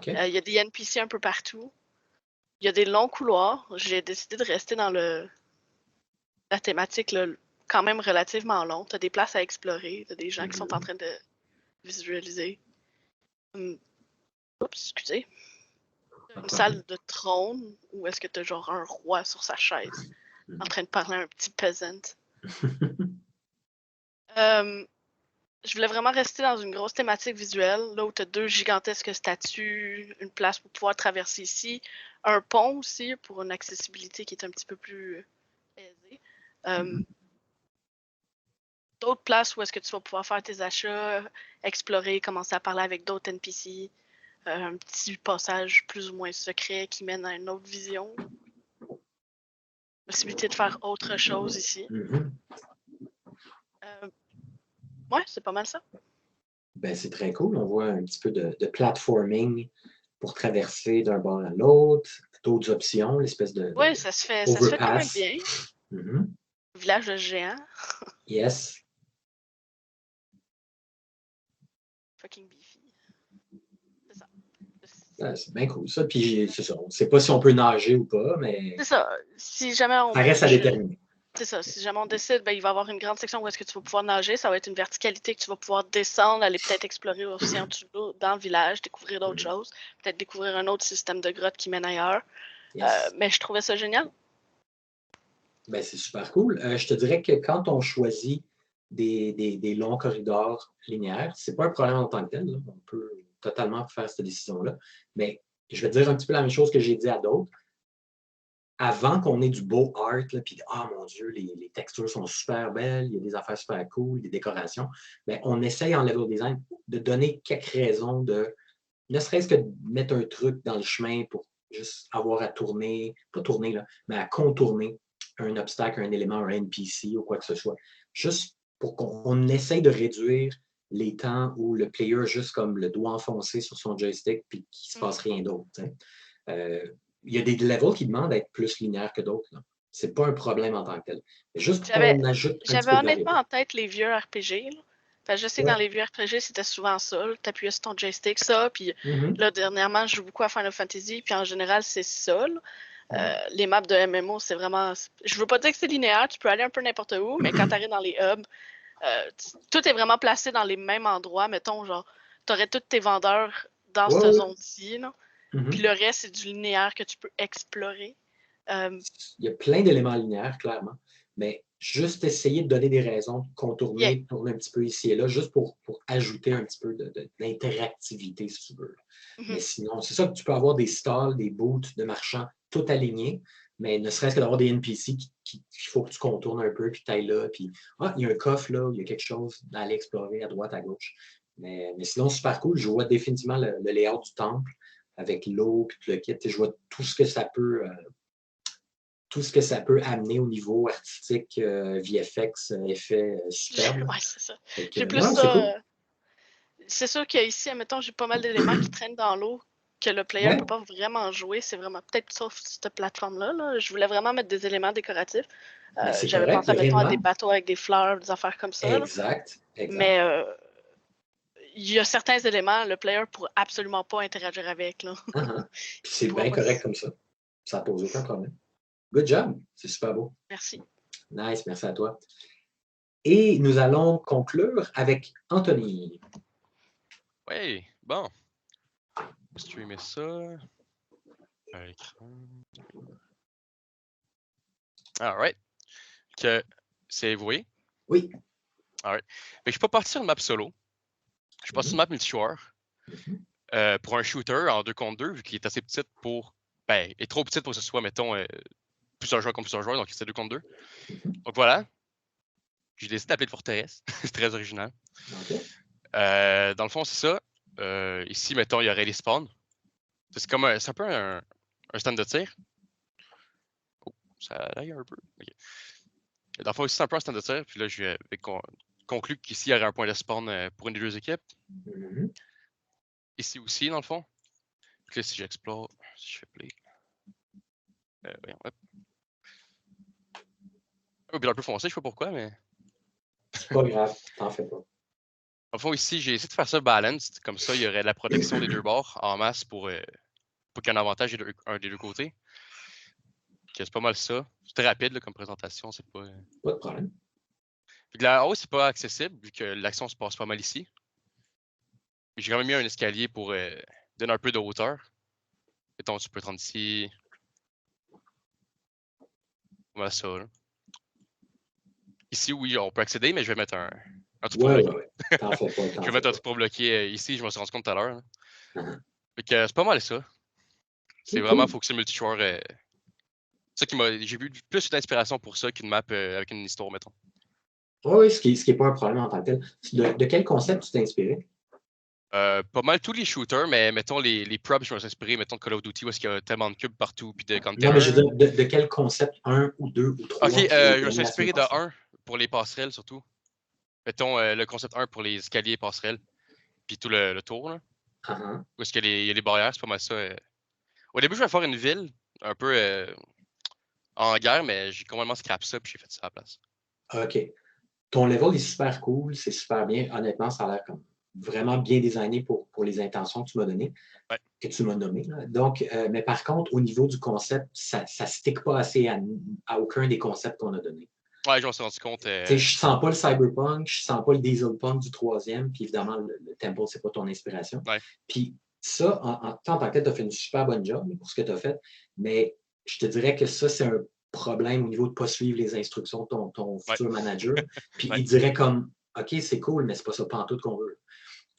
Il y a des NPC un peu partout. Il y a des longs couloirs. J'ai décidé de rester dans la thématique là, quand même relativement long. Tu as des places à explorer, tu as des gens qui sont en train de visualiser. Oups, excusez. Une salle de trône où est-ce que tu as genre un roi sur sa chaise en train de parler à un petit peasant. Je voulais vraiment rester dans une grosse thématique visuelle, là où tu as 2 gigantesques statues, une place pour pouvoir traverser ici, un pont aussi pour une accessibilité qui est un petit peu plus aisée. D'autres places où est-ce que tu vas pouvoir faire tes achats, explorer, commencer à parler avec d'autres NPC, un petit passage plus ou moins secret qui mène à une autre vision. Possibilité de faire autre chose ici. Ouais, c'est pas mal ça. Ben, c'est très cool. On voit un petit peu de platforming pour traverser d'un bord à l'autre, d'autres options, l'espèce de. Oui, ça se fait quand même bien. Village de géants. Yes. Fucking beefy. C'est ça. C'est bien cool ça. Puis c'est ça. On ne sait pas si on peut nager ou pas, mais. C'est ça. Si jamais on. Ça reste à déterminer. c'est ça. Si jamais on décide, il va y avoir une grande section où est-ce que tu vas pouvoir nager. Ça va être une verticalité que tu vas pouvoir descendre, aller peut-être explorer aussi en dessous de l'eau, dans le village, découvrir d'autres choses. Peut-être découvrir un autre système de grotte qui mène ailleurs. Yes. Mais je trouvais ça génial. Ben, c'est super cool. Je te dirais que quand on choisit des longs corridors linéaires, c'est pas un problème en tant que tel. Là. On peut totalement faire cette décision-là. Mais je vais te dire un petit peu la même chose que j'ai dit à d'autres. Avant qu'on ait du beau art, puis mon Dieu, les textures sont super belles, il y a des affaires super cool, des décorations, mais on essaye en level design de donner quelques raisons de, ne serait-ce que de mettre un truc dans le chemin pour juste avoir à tourner, pas tourner, là, mais à contourner un obstacle, un élément, un NPC ou quoi que ce soit. Juste pour qu'on essaye de réduire les temps où le player juste comme le doigt enfoncé sur son joystick puis qu'il ne se passe rien d'autre. Il y a des levels qui demandent d'être plus linéaires que d'autres. C'est pas un problème en tant que tel. Mais juste qu'on ajoute J'avais honnêtement en tête les vieux RPG. Là. Je sais que dans les vieux RPG, c'était souvent ça. Tu appuyais sur ton joystick, ça. Puis là, dernièrement, je joue beaucoup à Final Fantasy. Puis en général, c'est ça. Les maps de MMO, c'est vraiment... Je veux pas dire que c'est linéaire. Tu peux aller un peu n'importe où. Mais quand tu arrives dans les hubs, tout est vraiment placé dans les mêmes endroits. Mettons, genre, tu aurais tous tes vendeurs dans cette zone-ci. Puis le reste, c'est du linéaire que tu peux explorer. Il y a plein d'éléments linéaires, clairement. Mais juste essayer de donner des raisons, de contourner, tourner un petit peu ici et là, juste pour ajouter un petit peu d'interactivité, si tu veux. Mais sinon, c'est ça que tu peux avoir des stalls, des booths de marchands tout alignés, mais ne serait-ce que d'avoir des NPC qu'il faut que tu contournes un peu, puis tu ailles là, puis il y a un coffre là, il y a quelque chose d'aller explorer à droite, à gauche. Mais sinon, super cool. Je vois définitivement le layout du temple avec l'eau puis tout le kit. Je vois tout ce que ça peut amener au niveau artistique, VFX, effets superbes. Oui, c'est ça. J'ai plus ça. Cool. C'est sûr qu'ici, admettons, j'ai pas mal d'éléments qui traînent dans l'eau que le player ne peut pas vraiment jouer. C'est vraiment peut-être sauf cette plateforme-là. Là. Je voulais vraiment mettre des éléments décoratifs. J'avais pensé à des bateaux avec des fleurs, des affaires comme ça. Exact. Mais il y a certains éléments, le player ne pourra absolument pas interagir avec. Là. C'est bien correct comme ça. Ça ne pose aucun problème. Good job. C'est super beau. Merci. Nice, merci à toi. Et nous allons conclure avec Anthony. Oui, bon. Streamer ça. À l'écran. Alright. C'est voué? Oui. Alright. Je ne suis pas parti sur une map solo. Je suis parti sur une map multijoueur. Pour un shooter en 2 contre 2, vu qu'il est assez petite pour. Ben, il est trop petite pour que ce soit, mettons, plusieurs joueurs contre plusieurs joueurs, donc c'est 2 contre 2. Donc voilà. J'ai décidé d'appeler le Forteresse. C'est très original. Dans le fond, c'est ça. Ici, mettons, il y aurait les spawns. C'est un peu un stand de tir. Oh, ça lag un peu. Okay. Dans le fond, ici, c'est un peu un stand de tir. Puis là, je vais conclure qu'ici, il y aurait un point de spawn pour une des 2 équipes. Ici aussi, dans le fond. Puis là, si j'explore, si je fais play. Voyons, hop. Oh, il est un peu foncé, je sais pas pourquoi, mais. C'est pas grave, t'en fais pas. Au fond, ici, j'ai essayé de faire ça balanced. Comme ça, il y aurait la protection des 2 bords en masse pour qu'il y ait un avantage un des 2 côtés. C'est pas mal ça. C'est très rapide là, comme présentation. C'est pas. Pas de problème. Puis là, c'est pas accessible vu que l'action se passe pas mal ici. J'ai quand même mis un escalier pour donner un peu de hauteur. Mettons, tu peux te rendre ici. Voilà ça. Là. Ici, oui, on peut accéder, mais je vais mettre un truc pour bloquer. Je vais mettre un truc pour bloquer ici, je me suis rendu compte tout à l'heure. C'est pas mal ça. C'est vraiment focusé multijoueur. C'est ça qui m'a. J'ai vu plus d'inspiration pour ça qu'une map avec une histoire, mettons. Oui, ce qui n'est pas un problème en tant que tel. De quel concept tu t'es inspiré? Pas mal tous les shooters, mais mettons les props, je me suis inspiré, mettons de Call of Duty, où est-ce qu'il y a tellement de cubes partout, puis de Counter. Non, mais je veux dire, de quel concept? 1 ou 2 ou 3? Ok, je me suis inspiré de 1 pour les passerelles surtout. Mettons le concept 1 pour les escaliers et passerelles, puis tout le tour, là. Où est-ce qu'il y a les barrières, c'est pas mal ça. Au début, je vais faire une ville, un peu en guerre, mais j'ai complètement scrap ça, puis j'ai fait ça à la place. Ok. Ton level est super cool, c'est super bien. Honnêtement, ça a l'air comme vraiment bien designé pour les intentions que tu m'as données, que tu m'as nommées. Là. Donc, mais par contre, au niveau du concept, ça ne stick pas assez à aucun des concepts qu'on a donnés. Ouais, je m'en suis rendu compte. Je sens pas le Cyberpunk, je sens pas le Dieselpunk du 3e, puis évidemment, le Temple, c'est pas ton inspiration. Ouais. Puis ça, en tant que tel, tu as fait une super bonne job pour ce que tu as fait, mais je te dirais que ça, c'est un problème au niveau de ne pas suivre les instructions de ton futur manager. Puis il dirait comme, OK, c'est cool, mais c'est pas ça pantoute qu'on veut.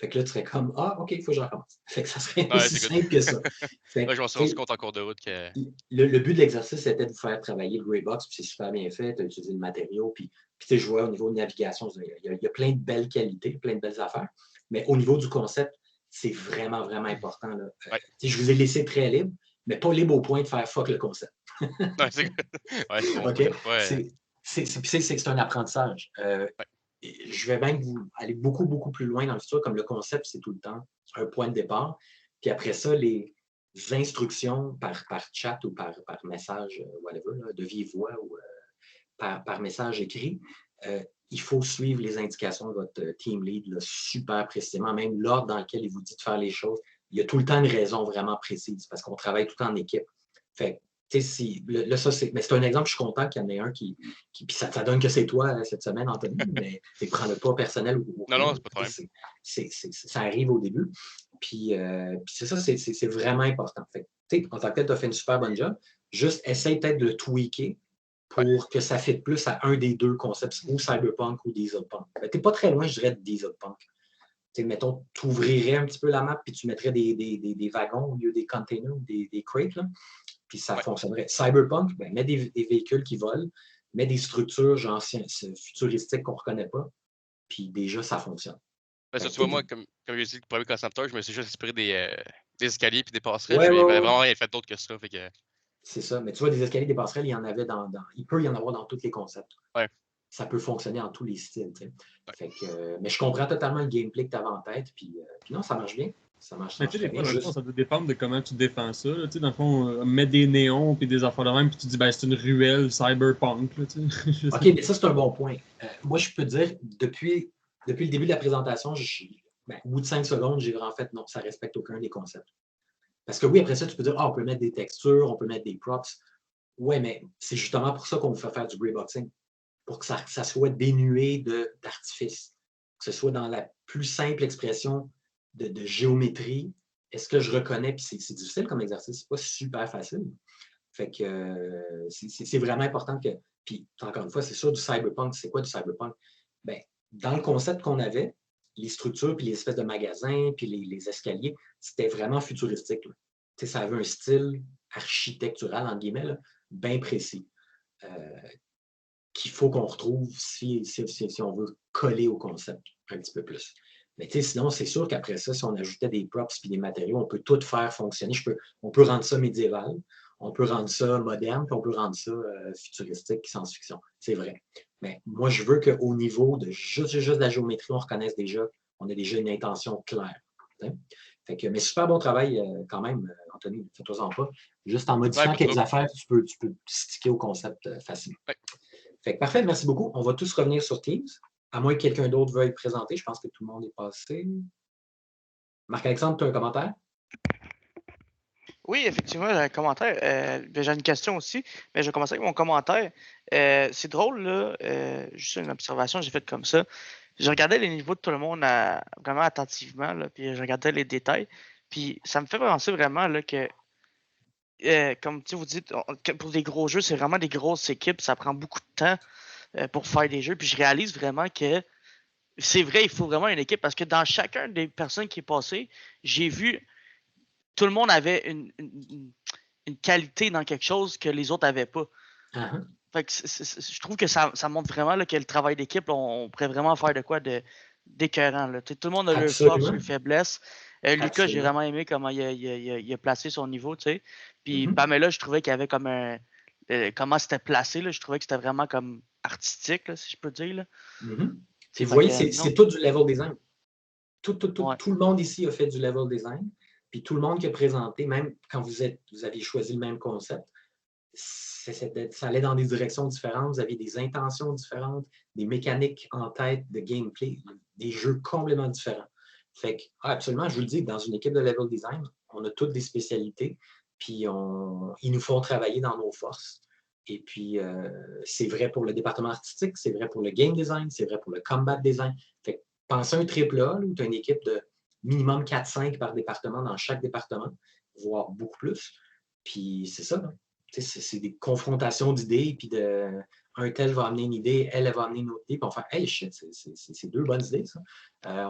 Fait que là, tu serais comme, OK, il faut que je recommence. Fait que ça serait aussi simple que ça. Fait que, je m'en suis rendu compte en cours de route que. Le but de l'exercice, c'était de vous faire travailler le Greybox, puis c'est super bien fait, tu as utilisé le matériau, puis je vois au niveau de navigation, il y a plein de belles qualités, plein de belles affaires. Mais au niveau du concept, c'est vraiment, vraiment important. Là. Je vous ai laissé très libre, mais pas libre au point de faire fuck le concept. C'est un apprentissage. Je vais même aller beaucoup, beaucoup plus loin dans le futur, comme le concept, c'est tout le temps un point de départ. Puis après ça, les instructions par chat ou par message, whatever, là, de vive voix ou par message écrit, il faut suivre les indications de votre team lead là, super précisément, même l'ordre dans lequel il vous dit de faire les choses. Il y a tout le temps une raison vraiment précise parce qu'on travaille tout en équipe. Fait là, ça, mais c'est un exemple, je suis content qu'il y en ait un qui puis ça donne que c'est toi cette semaine, Anthony, mais prends-le pas personnel. Non, c'est pas de problème. Ça arrive au début. Puis c'est ça, c'est vraiment important. Fait en tant que tel, tu as fait une super bonne job. Juste essaye peut-être de le tweaker pour que ça fitte plus à un des deux concepts, ou Cyberpunk ou Dieselpunk. Tu n'es pas très loin, je dirais, de Dieselpunk. Mettons, tu ouvrirais un petit peu la map puis tu mettrais des wagons au lieu des containers ou des crates, là, puis ça fonctionnerait. Cyberpunk, mets des véhicules qui volent, mets des structures genre futuristiques qu'on ne reconnaît pas, puis déjà, ça fonctionne. Ça, tu vois, moi, comme je dis, le premier concepteur, je me suis juste inspiré des escaliers puis des passerelles. Je n'avais vraiment rien fait d'autre que ça. Fait que... C'est ça. Mais tu vois, des escaliers, des passerelles, il y en avait il peut y en avoir dans tous les concepts. Ouais. Ça peut fonctionner en tous les styles. Fait que, mais je comprends totalement le gameplay que tu avais en tête. Puis non, ça marche bien. Ça marche bien. Des fois, dans le fond, ça peut dépendre de comment tu défends ça. Là, dans le fond, mettre des néons puis des affaires de même, puis tu dis c'est une ruelle cyberpunk. Là, OK, mais ça, c'est un bon point. Moi, je peux dire, depuis le début de la présentation, au bout de 5 secondes, j'ai vraiment fait non, ça ne respecte aucun des concepts. Parce que oui, après ça, tu peux dire, on peut mettre des textures, on peut mettre des props. Oui, mais c'est justement pour ça qu'on vous fait faire du greyboxing. Pour que ça soit dénué d'artifice. Que ce soit dans la plus simple expression de géométrie. Est-ce que je reconnais? Puis c'est difficile comme exercice, c'est pas super facile. Fait que c'est vraiment important que. Puis encore une fois, c'est sûr du cyberpunk. C'est quoi du cyberpunk? Dans le concept qu'on avait, les structures, puis les espèces de magasins, puis les escaliers, c'était vraiment futuristique. Ça avait un style architectural, entre guillemets, là, bien précis. Qu'il faut qu'on retrouve si on veut coller au concept un petit peu plus. Mais sinon, c'est sûr qu'après ça, si on ajoutait des props et des matériaux, on peut tout faire fonctionner. On peut rendre ça médiéval, on peut rendre ça moderne, puis on peut rendre ça futuristique, science-fiction. C'est vrai. Mais moi, je veux qu'au niveau de juste de la géométrie, on reconnaisse déjà, on a déjà une intention claire. Fait que, mais super bon travail quand même, Anthony, fais-toi-en pas. Juste en modifiant quelques affaires, tu peux sticker au concept facilement. Fait que parfait, merci beaucoup. On va tous revenir sur Teams, à moins que quelqu'un d'autre veuille présenter. Je pense que tout le monde est passé. Marc-Alexandre, tu as un commentaire? Oui, effectivement, j'ai un commentaire. J'ai une question aussi, mais je vais commencer avec mon commentaire. C'est drôle, là, juste une observation que j'ai faite comme ça. Je regardais les niveaux de tout le monde vraiment attentivement, là, puis je regardais les détails. Puis ça me fait penser vraiment là, que, comme vous dites, pour des gros jeux, c'est vraiment des grosses équipes. Ça prend beaucoup de temps pour faire des jeux. Puis je réalise vraiment que c'est vrai, il faut vraiment une équipe parce que dans chacun des personnes qui est passé, j'ai vu tout le monde avait une qualité dans quelque chose que les autres n'avaient pas. Uh-huh. Fait que je trouve que ça montre vraiment là, que le travail d'équipe, on pourrait vraiment faire de quoi d'écœurant. Tout le monde a leurs forces, leurs faiblesses. Lucas, j'ai vraiment aimé comment il a placé son niveau. Puis Pamela, je trouvais qu'il y avait comme comment c'était placé. Là, je trouvais que c'était vraiment comme artistique, là, si je peux dire. Là. Vous voyez, c'est tout du level design. Tout le monde ici a fait du level design. Puis tout le monde qui a présenté, même quand vous aviez choisi le même concept, ça allait dans des directions différentes, vous aviez des intentions différentes, des mécaniques en tête de gameplay, des jeux complètement différents. Fait que, absolument, je vous le dis, dans une équipe de level design, on a toutes des spécialités, puis ils nous font travailler dans nos forces. Et puis, c'est vrai pour le département artistique, c'est vrai pour le game design, c'est vrai pour le combat design. Fait que pensez à un AAA, où tu as une équipe de minimum 4-5 par département dans chaque département, voire beaucoup plus. Puis c'est ça, là. C'est des confrontations d'idées, puis un tel va amener une idée, elle va amener une autre idée, puis on fait « Hey, shit, c'est 2 bonnes idées, ça.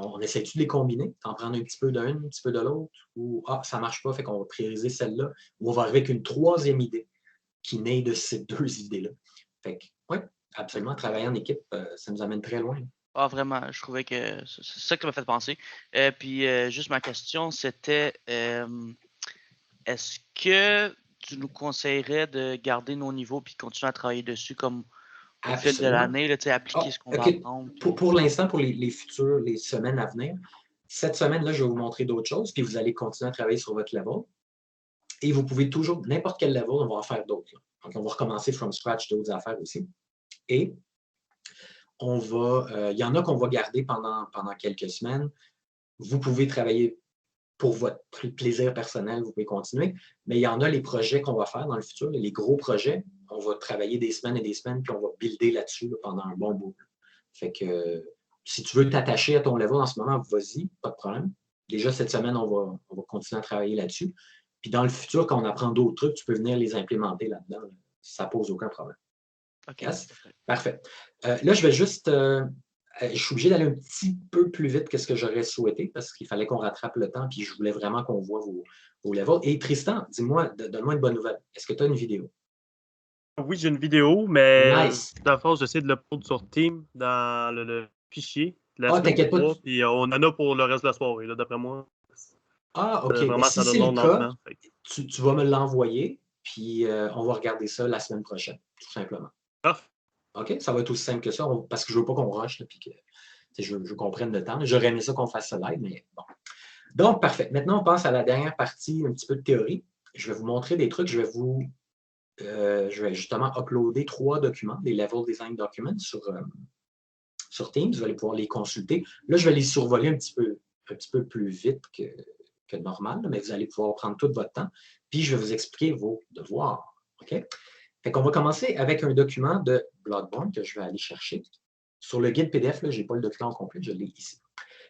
On essaie-tu de les combiner, d'en prendre un petit peu d'un, un petit peu de l'autre, ou « Ah, ça ne marche pas, fait qu'on va prioriser celle-là. » Ou on va arriver avec une 3e idée qui naît de ces 2 idées-là. Fait que, oui, absolument, travailler en équipe, ça nous amène très loin. Ah, vraiment, je trouvais que c'est ça qui m'a fait penser. Puis, juste ma question, c'était est-ce que tu nous conseillerais de garder nos niveaux puis continuer à travailler dessus comme au fil de l'année, appliquer ce qu'on va apprendre? Pour l'instant, pour les semaines à venir, cette semaine-là, je vais vous montrer d'autres choses, puis vous allez continuer à travailler sur votre level. Et vous pouvez toujours, n'importe quel level, on va en faire d'autres. Donc, on va recommencer from scratch d'autres affaires aussi. Et il y en a qu'on va garder pendant quelques semaines. Vous pouvez travailler pour votre plaisir personnel, vous pouvez continuer. Mais il y en a les projets qu'on va faire dans le futur, les gros projets. On va travailler des semaines et des semaines, puis on va builder là-dessus pendant un bon bout. Fait que si tu veux t'attacher à ton level en ce moment, vas-y, pas de problème. Déjà, cette semaine, on va continuer à travailler là-dessus. Puis dans le futur, quand on apprend d'autres trucs, tu peux venir les implémenter là-dedans. Ça ne pose aucun problème. OK. Yes? Parfait. Là, je vais juste... je suis obligé d'aller un petit peu plus vite que ce que j'aurais souhaité parce qu'il fallait qu'on rattrape le temps, puis je voulais vraiment qu'on voit vos levels. Et Tristan, dis-moi, donne-moi une bonne nouvelle. Est-ce que tu as une vidéo? Oui, j'ai une vidéo, mais nice. dans le fond, j'essaie de l'upload sur Team dans le fichier. T'inquiète pas. Puis on en a pour le reste de la soirée, là, d'après moi. OK. Vraiment, si ça c'est donne le cas, lentement. tu vas me l'envoyer, puis on va regarder ça la semaine prochaine, tout simplement. Parfait. OK? Ça va être aussi simple que ça, parce que je ne veux pas qu'on rush, puis que je comprenne le temps. J'aurais aimé ça qu'on fasse ça live, mais bon. Donc, parfait. Maintenant, on passe à la dernière partie, un petit peu de théorie. Je vais vous montrer des trucs. Je vais justement uploader 3 documents, des Level Design Documents sur Teams. Vous allez pouvoir les consulter. Là, je vais les survoler un petit peu plus vite que normal, mais vous allez pouvoir prendre tout votre temps. Puis, je vais vous expliquer vos devoirs. OK? Fait qu'on va commencer avec un document de Bloodborne que je vais aller chercher. Sur le guide PDF, je n'ai pas le document complet, je l'ai ici.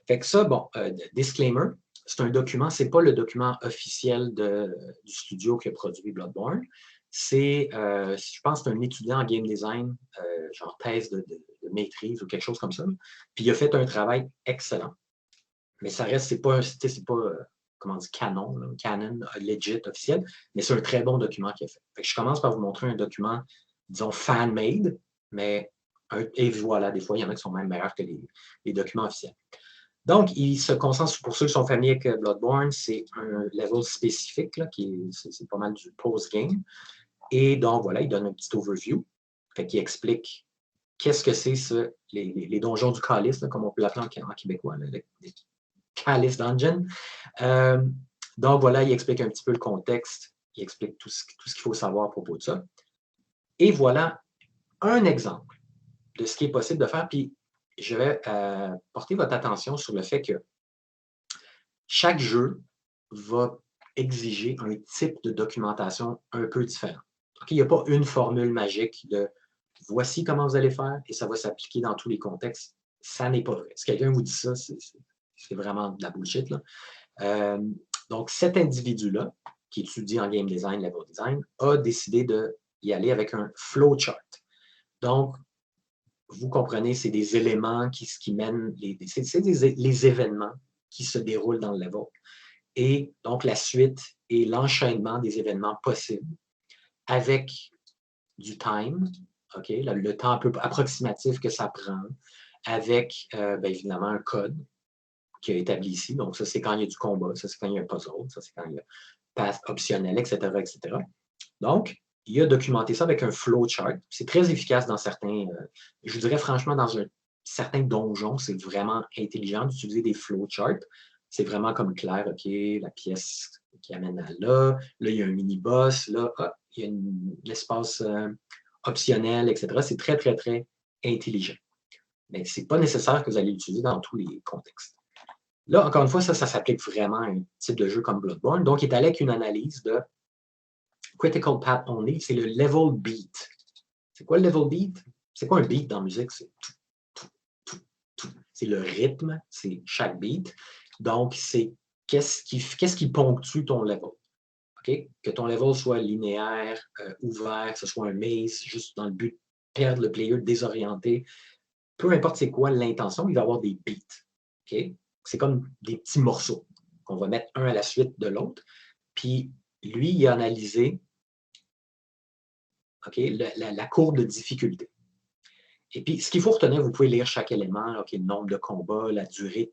Fait que ça, bon, disclaimer, c'est un document, ce n'est pas le document officiel du studio qui a produit Bloodborne. C'est, je pense, c'est un étudiant en game design, genre thèse de maîtrise ou quelque chose comme ça. Puis il a fait un travail excellent. Mais ça reste, c'est pas comment dire, canon, legit, officiel, mais c'est un très bon document qu'il a fait. Fait que je commence par vous montrer un document, disons, fan-made, mais et voilà, des fois, il y en a qui sont même meilleurs que les documents officiels. Donc, il se concentre, pour ceux qui sont familiers avec Bloodborne, c'est un level spécifique, c'est pas mal du post-game. Et donc, voilà, il donne un petit overview, fait qu'il explique qu'est-ce que c'est les donjons du Calice, comme on peut l'appeler en québécois, les Calice Dungeon. Donc, voilà, il explique un petit peu le contexte, il explique tout ce qu'il faut savoir à propos de ça. Et voilà un exemple de ce qui est possible de faire. Puis, je vais porter votre attention sur le fait que chaque jeu va exiger un type de documentation un peu différent. Donc, il n'y a pas une formule magique de voici comment vous allez faire et ça va s'appliquer dans tous les contextes. Ça n'est pas vrai. Si quelqu'un vous dit ça, c'est vraiment de la bullshit, là. Donc, cet individu-là, qui étudie en game design, level design, a décidé d'y aller avec un flowchart. Donc, vous comprenez, c'est des éléments qui mènent, les événements qui se déroulent dans le level. Et donc, la suite et l'enchaînement des événements possibles avec du time, okay, le temps un peu approximatif que ça prend, avec, évidemment, un code qui est établi ici. Donc, ça, c'est quand il y a du combat, ça, c'est quand il y a un puzzle, ça, c'est quand il y a path optionnel, etc., etc. Donc, il a documenté ça avec un flowchart. C'est très efficace dans certains, je vous dirais franchement, dans certains donjons, c'est vraiment intelligent d'utiliser des flowcharts. C'est vraiment comme clair, OK, la pièce qui amène à là, il y a un mini-boss, là, il y a l'espace optionnel, etc. C'est très, très, très intelligent. Mais ce n'est pas nécessaire que vous allez l'utiliser dans tous les contextes. Là, encore une fois, ça s'applique vraiment à un type de jeu comme Bloodborne. Donc, il est allé avec une analyse de Critical Path Only, c'est le level beat. C'est quoi le level beat? C'est quoi un beat dans la musique? C'est c'est le rythme, c'est chaque beat. Donc, c'est qu'est-ce qui ponctue ton level. Okay? Que ton level soit linéaire, ouvert, que ce soit un maze, juste dans le but de perdre le player, désorienté. Peu importe c'est quoi l'intention, il va y avoir des beats. Okay? C'est comme des petits morceaux qu'on va mettre un à la suite de l'autre. Puis, lui, il a analysé la courbe de difficulté. Et puis, ce qu'il faut retenir, vous pouvez lire chaque élément, le nombre de combats, la durée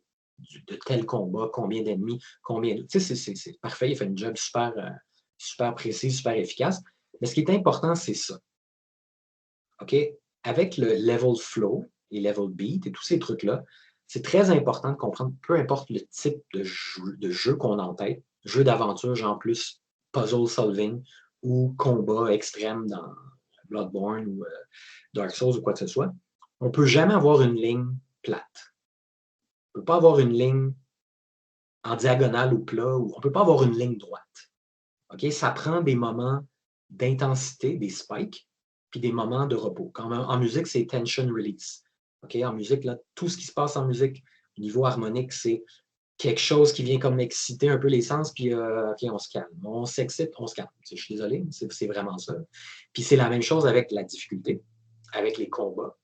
de tel combat, combien d'ennemis, combien... Tu sais, c'est parfait, il fait une job super précis, super efficace. Mais ce qui est important, c'est ça. OK? Avec le level flow et level beat et tous ces trucs-là, c'est très important de comprendre, peu importe le type de jeu qu'on a en tête, jeu d'aventure, genre plus puzzle solving ou combat extrême dans Bloodborne ou Dark Souls ou quoi que ce soit, on ne peut jamais avoir une ligne plate. On ne peut pas avoir une ligne en diagonale ou plat, ou on ne peut pas avoir une ligne droite. Okay? Ça prend des moments d'intensité, des spikes, puis des moments de repos. En musique, c'est tension release. Okay? En musique, là, tout ce qui se passe en musique, au niveau harmonique, c'est quelque chose qui vient comme exciter un peu les sens, puis on se calme. On s'excite, on se calme. Je suis désolé, c'est vraiment ça. Puis c'est la même chose avec la difficulté, avec les combats,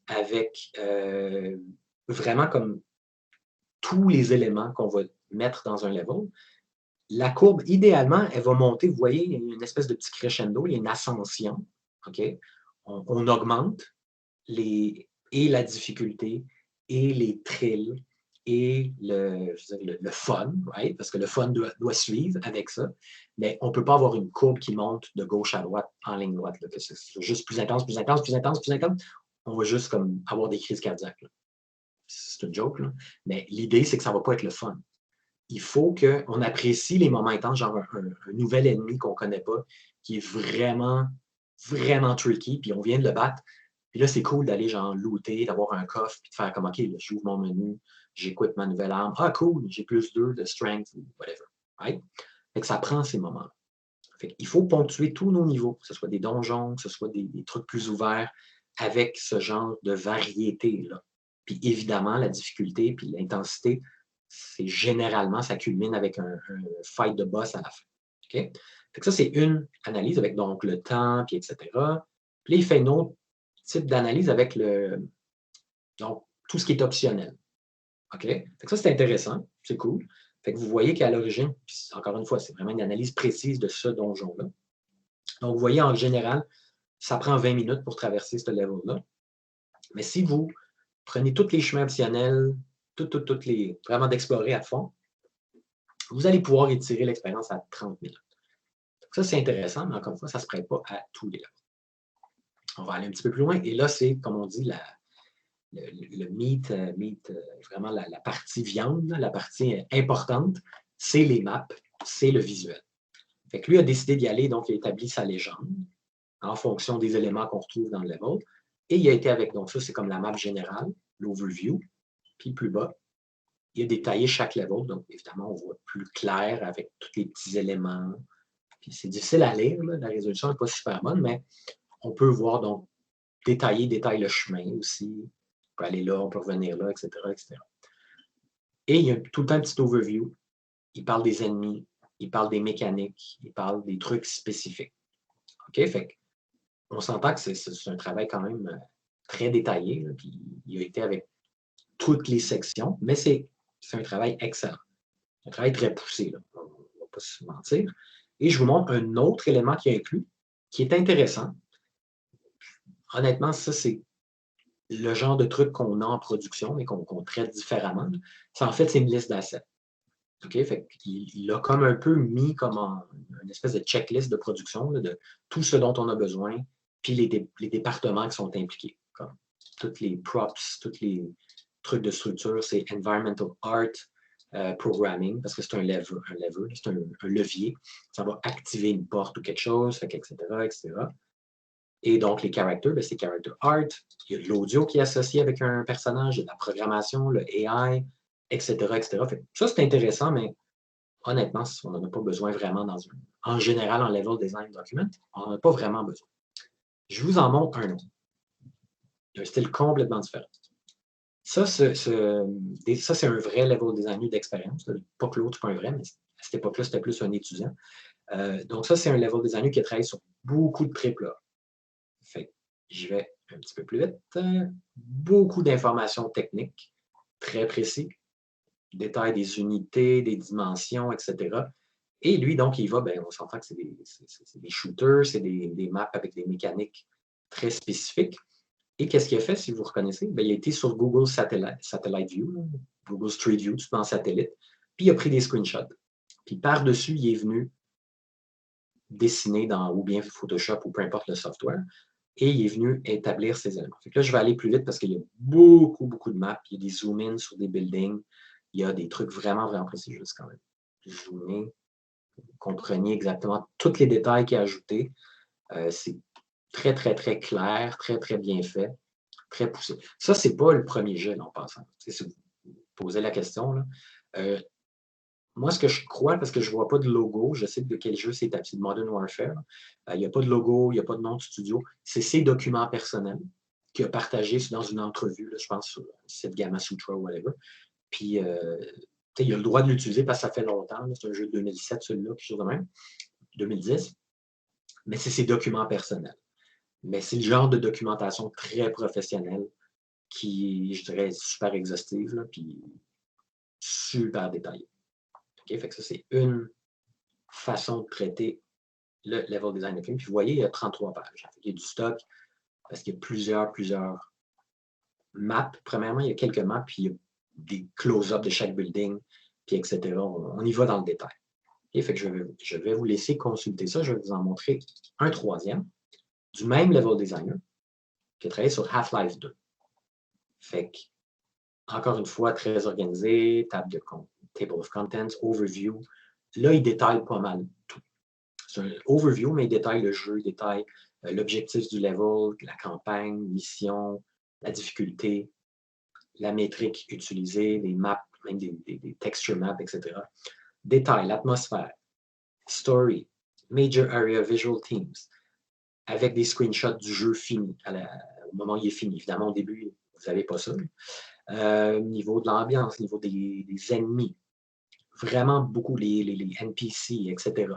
avec vraiment comme tous les éléments qu'on va mettre dans un level. La courbe, idéalement, elle va monter. Vous voyez, il y a une espèce de petit crescendo, il y a une ascension. Okay? On augmente la difficulté et les trills et le fun, right? Parce que le fun doit suivre avec ça. Mais on ne peut pas avoir une courbe qui monte de gauche à droite en ligne droite. Là, que c'est juste plus intense, plus intense, plus intense, plus intense. On va juste comme avoir des crises cardiaques. Là. C'est une joke, là. Mais l'idée, c'est que ça ne va pas être le fun. Il faut qu'on apprécie les moments intenses, genre un nouvel ennemi qu'on ne connaît pas, qui est vraiment, vraiment tricky, puis on vient de le battre. Puis là, c'est cool d'aller genre looter, d'avoir un coffre, puis de faire comme, OK, là, j'ouvre mon menu, j'écoute ma nouvelle arme. Ah, cool, j'ai plus 2 de strength, ou whatever. Right? Fait que ça prend ces moments-là. Il faut ponctuer tous nos niveaux, que ce soit des donjons, que ce soit des trucs plus ouverts, avec ce genre de variété-là. Puis évidemment, la difficulté puis l'intensité, c'est généralement, ça culmine avec un fight de boss à la fin. Okay? Fait que ça, c'est une analyse avec donc le temps, puis etc. Puis là, il fait un autre type d'analyse avec donc, tout ce qui est optionnel. OK? Fait que ça, c'est intéressant, c'est cool. Fait que vous voyez qu'à l'origine, encore une fois, c'est vraiment une analyse précise de ce donjon-là. Donc, vous voyez, en général, ça prend 20 minutes pour traverser ce level-là. Mais si vous prenez tous les chemins optionnels, vraiment d'explorer à fond, vous allez pouvoir étirer l'expérience à 30 minutes. Donc ça, c'est intéressant, mais encore une fois, ça ne se prête pas à tous les levels. On va aller un petit peu plus loin. Et là, c'est, comme on dit, le meat, vraiment la partie viande, la partie importante, c'est les maps, c'est le visuel. Fait que lui a décidé d'y aller, donc il a établi sa légende en fonction des éléments qu'on retrouve dans le level. Et il a été avec, donc ça, c'est comme la map générale, l'overview. Puis plus bas, il a détaillé chaque level. Donc, évidemment, on voit plus clair avec tous les petits éléments. Puis c'est difficile à lire, là, la résolution n'est pas super bonne, mais on peut voir, donc, détaille le chemin aussi. On peut aller là, on peut revenir là, etc., etc. Et il y a tout le temps un petit overview. Il parle des ennemis, il parle des mécaniques, il parle des trucs spécifiques. OK? Fait on s'entend que c'est un travail quand même très détaillé. Là, puis il a été avec toutes les sections, mais c'est un travail excellent. Un travail très poussé, là. On ne va pas se mentir. Et je vous montre un autre élément qui est inclus, qui est intéressant. Honnêtement, ça, c'est le genre de truc qu'on a en production, mais qu'on traite différemment. Ça, en fait, c'est une liste d'assets. OK? Fait il a comme un peu mis comme une espèce de checklist de production là, de tout ce dont on a besoin, puis les départements qui sont impliqués, comme toutes les props, tous les trucs de structure, c'est environmental art, programming, parce que c'est un lever, c'est un levier. Ça va activer une porte ou quelque chose, etc., etc. Et donc, les characters, c'est character art. Il y a de l'audio qui est associé avec un personnage, il y a de la programmation, le AI, etc., etc. Ça, c'est intéressant, mais honnêtement, on n'en a pas besoin vraiment en général, en level design document, on n'en a pas vraiment besoin. Je vous en montre un autre. Il y a un style complètement différent. Ça, c'est un vrai level designer d'expérience. Pas que l'autre, c'est pas un vrai, mais à cette époque-là, c'était plus un étudiant. Donc, ça, c'est un level designer qui a travaillé sur beaucoup de triples A. Fait que j'y vais un petit peu plus vite. Beaucoup d'informations techniques, très précis. Détails des unités, des dimensions, etc. Et lui, donc, il va, on s'entend que c'est des shooters, c'est des maps avec des mécaniques très spécifiques. Et qu'est-ce qu'il a fait, si vous reconnaissez? Il a été sur Google Satellite View, Google Street View, tout en satellite, puis il a pris des screenshots. Puis par-dessus, il est venu dessiner dans ou bien Photoshop ou peu importe le software, et il est venu établir ces éléments. Fait que là, je vais aller plus vite parce qu'il y a beaucoup, beaucoup de maps. Il y a des zoom-in sur des buildings. Il y a des trucs vraiment, vraiment précis, juste quand même. Zoomer, vous compreniez exactement tous les détails qu'il a ajoutés. C'est très, très, très clair, très, très bien fait, très poussé. Ça, ce n'est pas le premier jet, en passant. Si vous posez la question, là. Moi, ce que je crois, parce que je ne vois pas de logo, je sais de quel jeu c'est tapé, de Modern Warfare. Il n'y a pas de logo, il n'y a pas de nom de studio. C'est ses documents personnels qu'il a partagés dans une entrevue, là, je pense, sur le site Gamma Sutra ou whatever. Puis, il a le droit de l'utiliser parce que ça fait longtemps. C'est un jeu de 2007, celui-là, quelque chose de même. 2010. Mais c'est ses documents personnels. Mais c'est le genre de documentation très professionnelle qui est, je dirais, super exhaustive, là, puis super détaillée. Okay? Fait que ça, c'est une façon de traiter le level design de film. Puis vous voyez, il y a 33 pages. Il y a du stock parce qu'il y a plusieurs maps. Premièrement, il y a quelques maps, puis il y a des close-ups de chaque building, puis etc. On y va dans le détail. Okay? Fait que je vais vous laisser consulter ça. Je vais vous en montrer un troisième du même level designer qui a travaillé sur Half-Life 2. Fait que, encore une fois, très organisé, table of contents, overview. Là, il détaille pas mal tout. C'est un overview, mais il détaille le jeu, il détaille l'objectif du level, la campagne, mission, la difficulté, la métrique utilisée, les maps, même des texture maps, etc. Détaille l'atmosphère, story, major area visual themes, avec des screenshots du jeu fini, au moment où il est fini. Évidemment, au début, vous n'avez pas ça. Niveau de l'ambiance, niveau des ennemis, vraiment beaucoup les NPC, etc.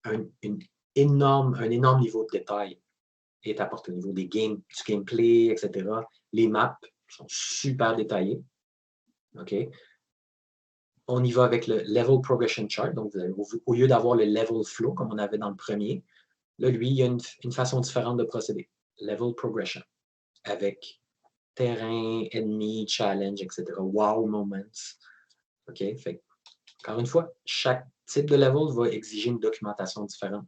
Un énorme niveau de détail est apporté au niveau du gameplay, etc. Les maps sont super détaillées. OK? On y va avec le Level Progression Chart. Donc, au lieu d'avoir le Level Flow, comme on avait dans le premier, là, lui, il y a une façon différente de procéder. Level Progression. Avec terrain, ennemi, challenge, etc. Wow moments. OK? Fait, encore une fois, chaque type de level va exiger une documentation différente.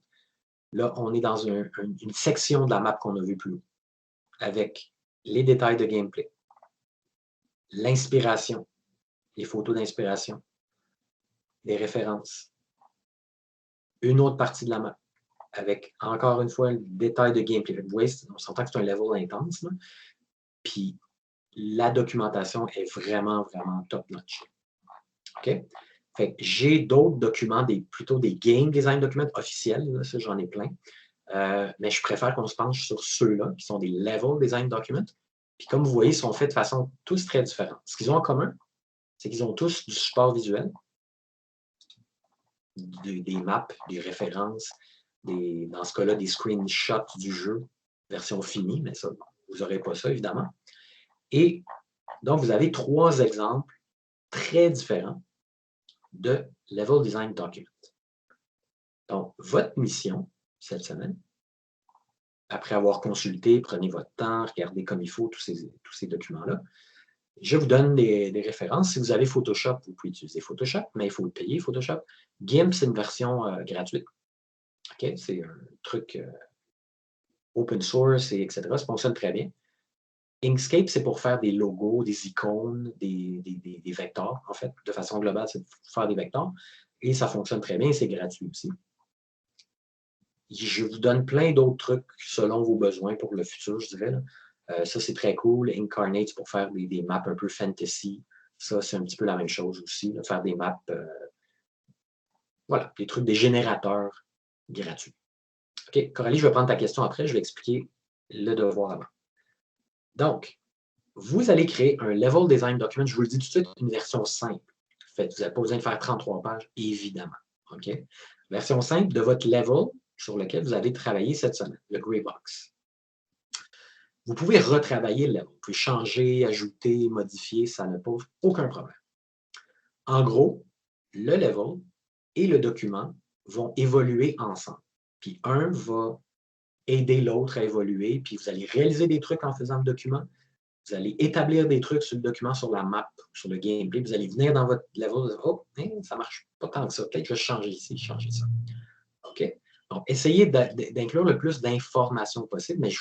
Là, on est dans une section de la map qu'on a vue plus haut, avec les détails de gameplay, l'inspiration, les photos d'inspiration, les références, une autre partie de la map, avec encore une fois le détail de gameplay. Vous voyez, on s'entend que c'est un level intense, là. Puis la documentation est vraiment, vraiment top-notch. OK? Fait que j'ai d'autres documents, plutôt des game design documents officiels, là, ça j'en ai plein. Mais je préfère qu'on se penche sur ceux-là, qui sont des level design documents. Puis comme vous voyez, ils sont faits de façon tous très différente. Ce qu'ils ont en commun, c'est qu'ils ont tous du support visuel, des maps, des références, dans ce cas-là, des screenshots du jeu, version finie, mais ça, vous n'aurez pas ça, évidemment. Et donc, vous avez 3 exemples très différents de Level Design Document. Donc, votre mission, cette semaine, après avoir consulté, prenez votre temps, regardez comme il faut tous ces documents-là. Je vous donne des références. Si vous avez Photoshop, vous pouvez utiliser Photoshop, mais il faut le payer, Photoshop. GIMP, c'est une version gratuite. Okay? C'est un truc open source, etc. Ça fonctionne très bien. Inkscape, c'est pour faire des logos, des icônes, des vecteurs, en fait. De façon globale, c'est pour faire des vecteurs. Et ça fonctionne très bien, c'est gratuit aussi. Je vous donne plein d'autres trucs selon vos besoins pour le futur, je dirais. Ça, c'est très cool. Incarnate, c'est pour faire des maps un peu fantasy. Ça, c'est un petit peu la même chose aussi. Faire des maps, voilà, des trucs, des générateurs gratuits. OK, Coralie, je vais prendre ta question après. Je vais expliquer le devoir avant. Donc, vous allez créer un level design document. Je vous le dis tout de suite, une version simple. Vous n'avez pas besoin de faire 33 pages, évidemment. OK? Version simple de votre level sur lequel vous avez travaillé cette semaine, le Gray Box. Vous pouvez retravailler le level. Vous pouvez changer, ajouter, modifier, ça ne pose aucun problème. En gros, le level et le document vont évoluer ensemble. Puis un va aider l'autre à évoluer, puis vous allez réaliser des trucs en faisant le document. Vous allez établir des trucs sur le document, sur la map, sur le gameplay. Vous allez venir dans votre level et dire « Oh, ça ne marche pas tant que ça. Peut-être que je vais changer ici, changer ça. » OK? Donc, essayez d'inclure le plus d'informations possible, mais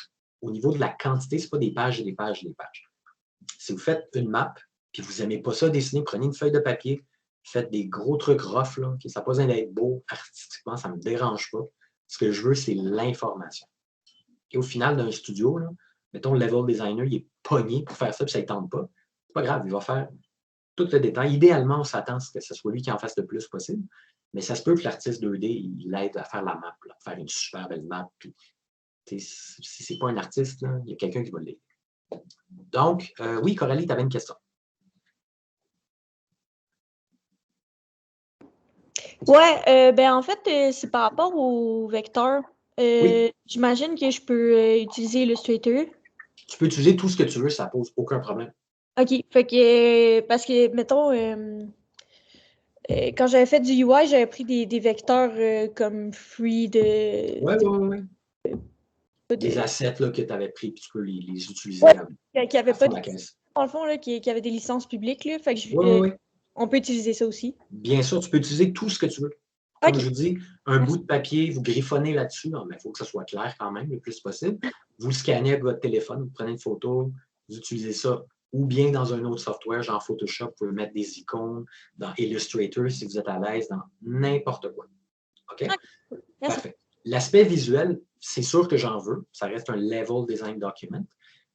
au niveau de la quantité, ce n'est pas des pages et des pages et des pages. Si vous faites une map, puis vous n'aimez pas ça dessiner, prenez une feuille de papier, faites des gros trucs rough, là, ça n'a pas besoin d'être beau artistiquement, ça ne me dérange pas. Ce que je veux, c'est l'information. Et au final d'un studio, là, mettons, le level designer, il est pogné pour faire ça, puis ça ne tente pas. C'est pas grave, il va faire tout le détail. Idéalement, on s'attend à ce que ce soit lui qui en fasse le plus possible, mais ça se peut que l'artiste 2D, il l'aide à faire la map, là, faire une super belle map. Puis, si ce n'est pas un artiste, là, il y a quelqu'un qui va l'aider. Donc, oui, Coralie, tu avais une question. Ouais, ben en fait, c'est par rapport au vecteur. Oui. J'imagine que je peux utiliser Illustrator. Tu peux utiliser tout ce que tu veux, ça ne pose aucun problème. OK. Fait que, parce que, mettons, quand j'avais fait du UI, j'avais pris des vecteurs comme free de. Oui. Des assets là, que tu avais pris, puis tu peux les utiliser qui avait pas de caisse. Dans le fond, là, qui avait des licences publiques. Là, fait que on peut utiliser ça aussi. Bien sûr, tu peux utiliser tout ce que tu veux. Comme je vous dis, un bout de papier, vous griffonnez là-dessus, mais il faut que ça soit clair quand même, le plus possible. Vous le scannez avec votre téléphone, vous prenez une photo, vous utilisez ça ou bien dans un autre software, genre Photoshop, vous pouvez mettre des icônes, dans Illustrator, si vous êtes à l'aise, dans n'importe quoi. OK? Parfait. L'aspect visuel, c'est sûr que j'en veux. Ça reste un level design document.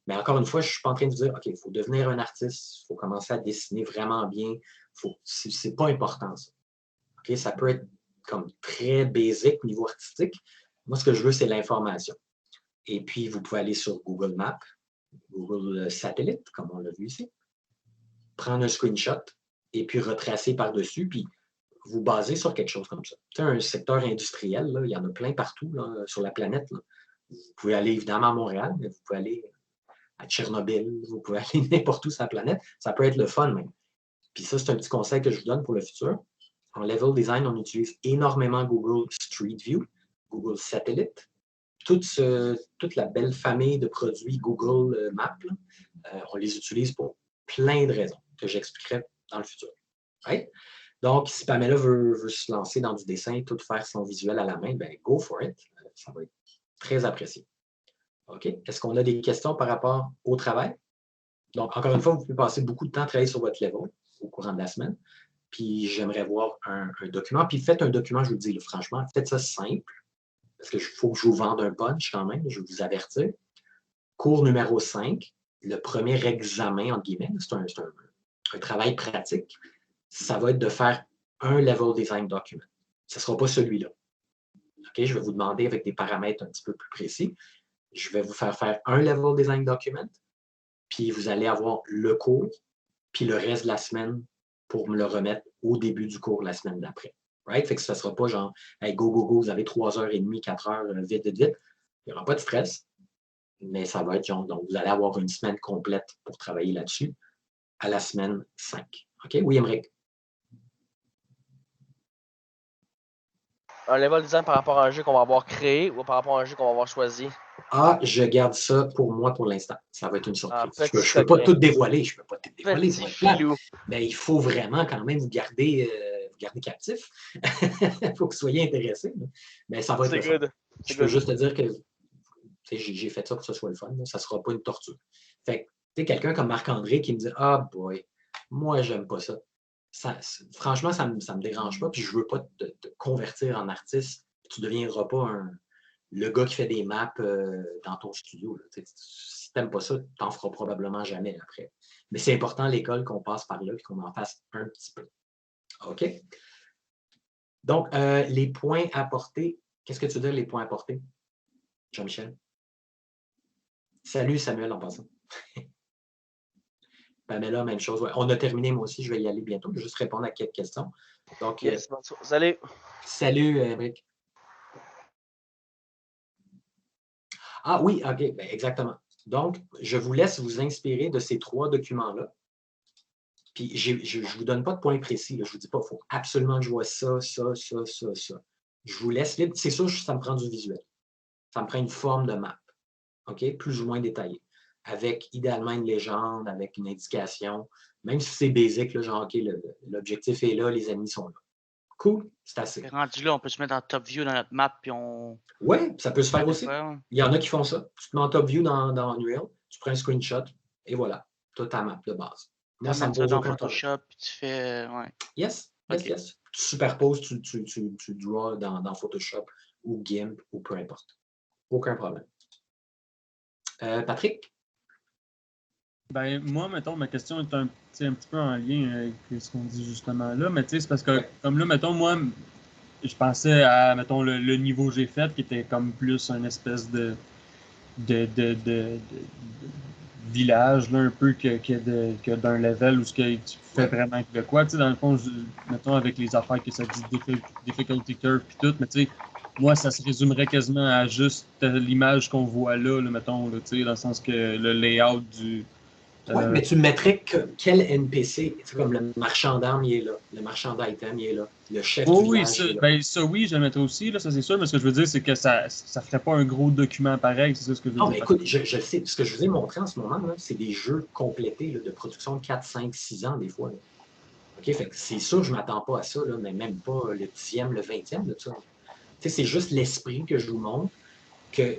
Mais encore une fois, je ne suis pas en train de vous dire, OK, il faut devenir un artiste, il faut commencer à dessiner vraiment bien. Ce n'est pas important, ça. OK? Ça peut être comme très basic au niveau artistique. Moi, ce que je veux, c'est l'information. Et puis, vous pouvez aller sur Google Maps, Google Satellite, comme on l'a vu ici, prendre un screenshot et puis retracer par-dessus, puis vous baser sur quelque chose comme ça. C'est un secteur industriel, là, il y en a plein partout là, sur la planète. Là. Vous pouvez aller évidemment à Montréal, mais vous pouvez aller à Tchernobyl, vous pouvez aller n'importe où sur la planète. Ça peut être le fun même. Puis ça, c'est un petit conseil que je vous donne pour le futur. En level design, on utilise énormément Google Street View, Google Satellite, toute la belle famille de produits Google Maps. On les utilise pour plein de raisons que j'expliquerai dans le futur. Right? Donc, si Pamela veut se lancer dans du dessin, tout faire son visuel à la main, ben go for it. Ça va être très apprécié. OK? Est-ce qu'on a des questions par rapport au travail? Donc, encore une fois, vous pouvez passer beaucoup de temps à travailler sur votre level au courant de la semaine. Puis, j'aimerais voir un document. Puis, faites un document, je vous le dis, là, franchement, faites ça simple. Parce qu'il faut que je vous vende un punch quand même, je vais vous avertir. Cours numéro 5, le premier examen, entre guillemets, c'est un travail pratique. Ça va être de faire un level design document. Ce ne sera pas celui-là. OK? Je vais vous demander avec des paramètres un petit peu plus précis. Je vais vous faire un level design document, puis vous allez avoir le cours, puis le reste de la semaine pour me le remettre au début du cours la semaine d'après. Right? Fait que ça ne sera pas genre, hey, go, vous avez 3h30, 4h, vite. Il n'y aura pas de stress, mais ça va être genre, donc vous allez avoir une semaine complète pour travailler là-dessus à la semaine 5. OK? Oui, Émeric? Un level design par rapport à un jeu qu'on va avoir créé ou par rapport à un jeu qu'on va avoir choisi? Ah, je garde ça pour moi pour l'instant. Ça va être une surprise. Je ne peux pas tout dévoiler. Je ne peux pas tout dévoiler. Mais il faut vraiment quand même vous garder captif. Il faut que vous soyez intéressé. Mais ça va être le fun. Je peux juste te dire que j'ai fait ça pour que ce soit le fun. Là. Ça ne sera pas une torture. Fait que quelqu'un comme Marc-André qui me dit « Ah boy, moi, j'aime pas ça. » Franchement, ça me dérange pas. Puis je ne veux pas te convertir en artiste. Tu ne deviendras pas le gars qui fait des maps dans ton studio. Là. Si tu n'aimes pas ça, tu n'en feras probablement jamais après. Mais c'est important à l'école qu'on passe par là et qu'on en fasse un petit peu. OK? Donc, les points apportés. Qu'est-ce que tu veux dire, les points apportés? Jean-Michel? Salut Samuel en passant. Pamela, même chose. Ouais. On a terminé, moi aussi, je vais y aller bientôt. Je vais juste répondre à quelques questions. Donc, yes, salut. Salut, Eric. Ah oui, OK, ben, exactement. Donc, je vous laisse vous inspirer de ces 3 documents-là. Puis, je ne vous donne pas de points précis. Là. Je ne vous dis pas, il faut absolument que je vois ça, ça, ça, ça, ça. Je vous laisse libre. C'est sûr, ça me prend du visuel. Ça me prend une forme de map, OK, plus ou moins détaillée, avec idéalement une légende, avec une indication, même si c'est basic, là, genre, OK, l'objectif est là, les ennemis sont là. Cool, c'est assez. Rendu là, on peut se mettre en top view dans notre map, puis on... Oui, ça peut se faire aussi. Il y en a qui font ça. Tu te mets en top view dans Unreal, tu prends un screenshot, et voilà, tu as ta map de base. Moi, ça me pose dans Photoshop, puis tu fais... Ouais. Yes, okay. Yes. Tu superposes, tu draws dans Photoshop ou GIMP ou peu importe. Aucun problème. Patrick? Ben, moi, mettons, ma question est un petit peu en lien avec ce qu'on dit justement là, mais tu sais, c'est parce que, comme là, mettons, moi, je pensais à, mettons, le niveau que j'ai fait, qui était comme plus une espèce de village, là, un peu que d'un level où ce que tu fais vraiment de quoi, tu sais, dans le fond, mettons, avec les affaires que ça dit difficulty curve puis tout, mais tu sais, moi, ça se résumerait quasiment à juste l'image qu'on voit là, mettons, là, tu sais, dans le sens que le layout du... Oui, mais tu mettrais quel NPC? C'est comme le marchand d'armes, il est là. Le marchand d'items, il est là. Le chef du village, il est là. Ben, ça, oui, je le mettrais aussi, là, ça c'est sûr, mais ce que je veux dire, c'est que ça ne ferait pas un gros document pareil, c'est ça ce que je veux dire. Non, mais écoute, je le sais. Ce que je vous ai montré en ce moment, c'est des jeux complétés là, de production de 4, 5, 6 ans, des fois. Là. OK, fait que c'est sûr, je ne m'attends pas à ça, là, mais même pas le 10e, le 20e de ça. C'est juste l'esprit que je vous montre, que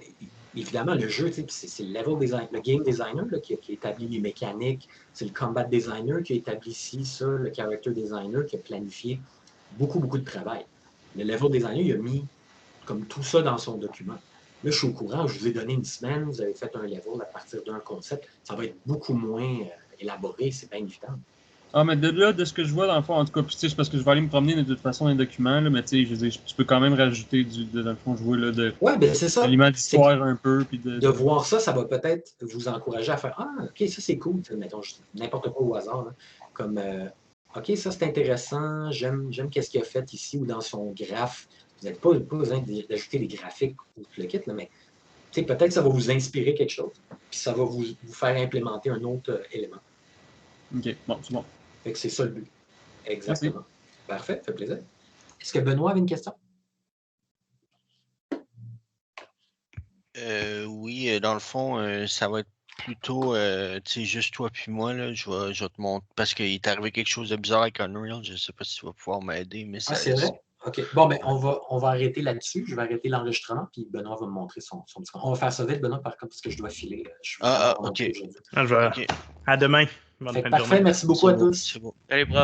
évidemment, le jeu, c'est le level design, le game designer là, qui a établi les mécaniques, c'est le combat designer qui a établi ici, ça, le character designer qui a planifié beaucoup, beaucoup de travail. Le level designer, il a mis comme tout ça dans son document. Là, je suis au courant, je vous ai donné une semaine, vous avez fait un level à partir d'un concept, ça va être beaucoup moins élaboré, c'est bien évident. Ah, mais de là, de ce que je vois, dans le fond, en tout cas, puis c'est parce que je vais aller me promener de toute façon dans les documents, là, mais tu sais, je veux dire, tu peux quand même rajouter dans le fond, je vois, là, ben, c'est ça. L'élément d'histoire un peu. Puis de voir ça, ça va peut-être vous encourager à faire « Ah, OK, ça c'est cool. » Mettons, n'importe quoi au hasard. Là. Comme « OK, ça c'est intéressant. J'aime qu'est-ce qu'il a fait ici ou dans son graphe. » Vous n'avez pas besoin d'ajouter des graphiques ou tout le kit, là, mais peut-être que ça va vous inspirer quelque chose. Puis ça va vous faire implémenter un autre élément. OK, bon, c'est bon. Fait que c'est ça le but. Exactement. Merci. Parfait, ça fait plaisir. Est-ce que Benoît avait une question? Oui, dans le fond, ça va être plutôt, tu sais, juste toi puis moi, là, je vais te montrer, parce qu'il est arrivé quelque chose de bizarre avec Unreal, je ne sais pas si tu vas pouvoir m'aider, mais ça... Ah, c'est vrai? OK. Bon, ben, on va arrêter là-dessus. Je vais arrêter l'enregistrement, puis Benoît va me montrer son petit... On va faire ça vite, Benoît, par contre, parce que je dois filer. OK. À demain. Bonne parfait, merci beaucoup à tous. C'est bon. Allez,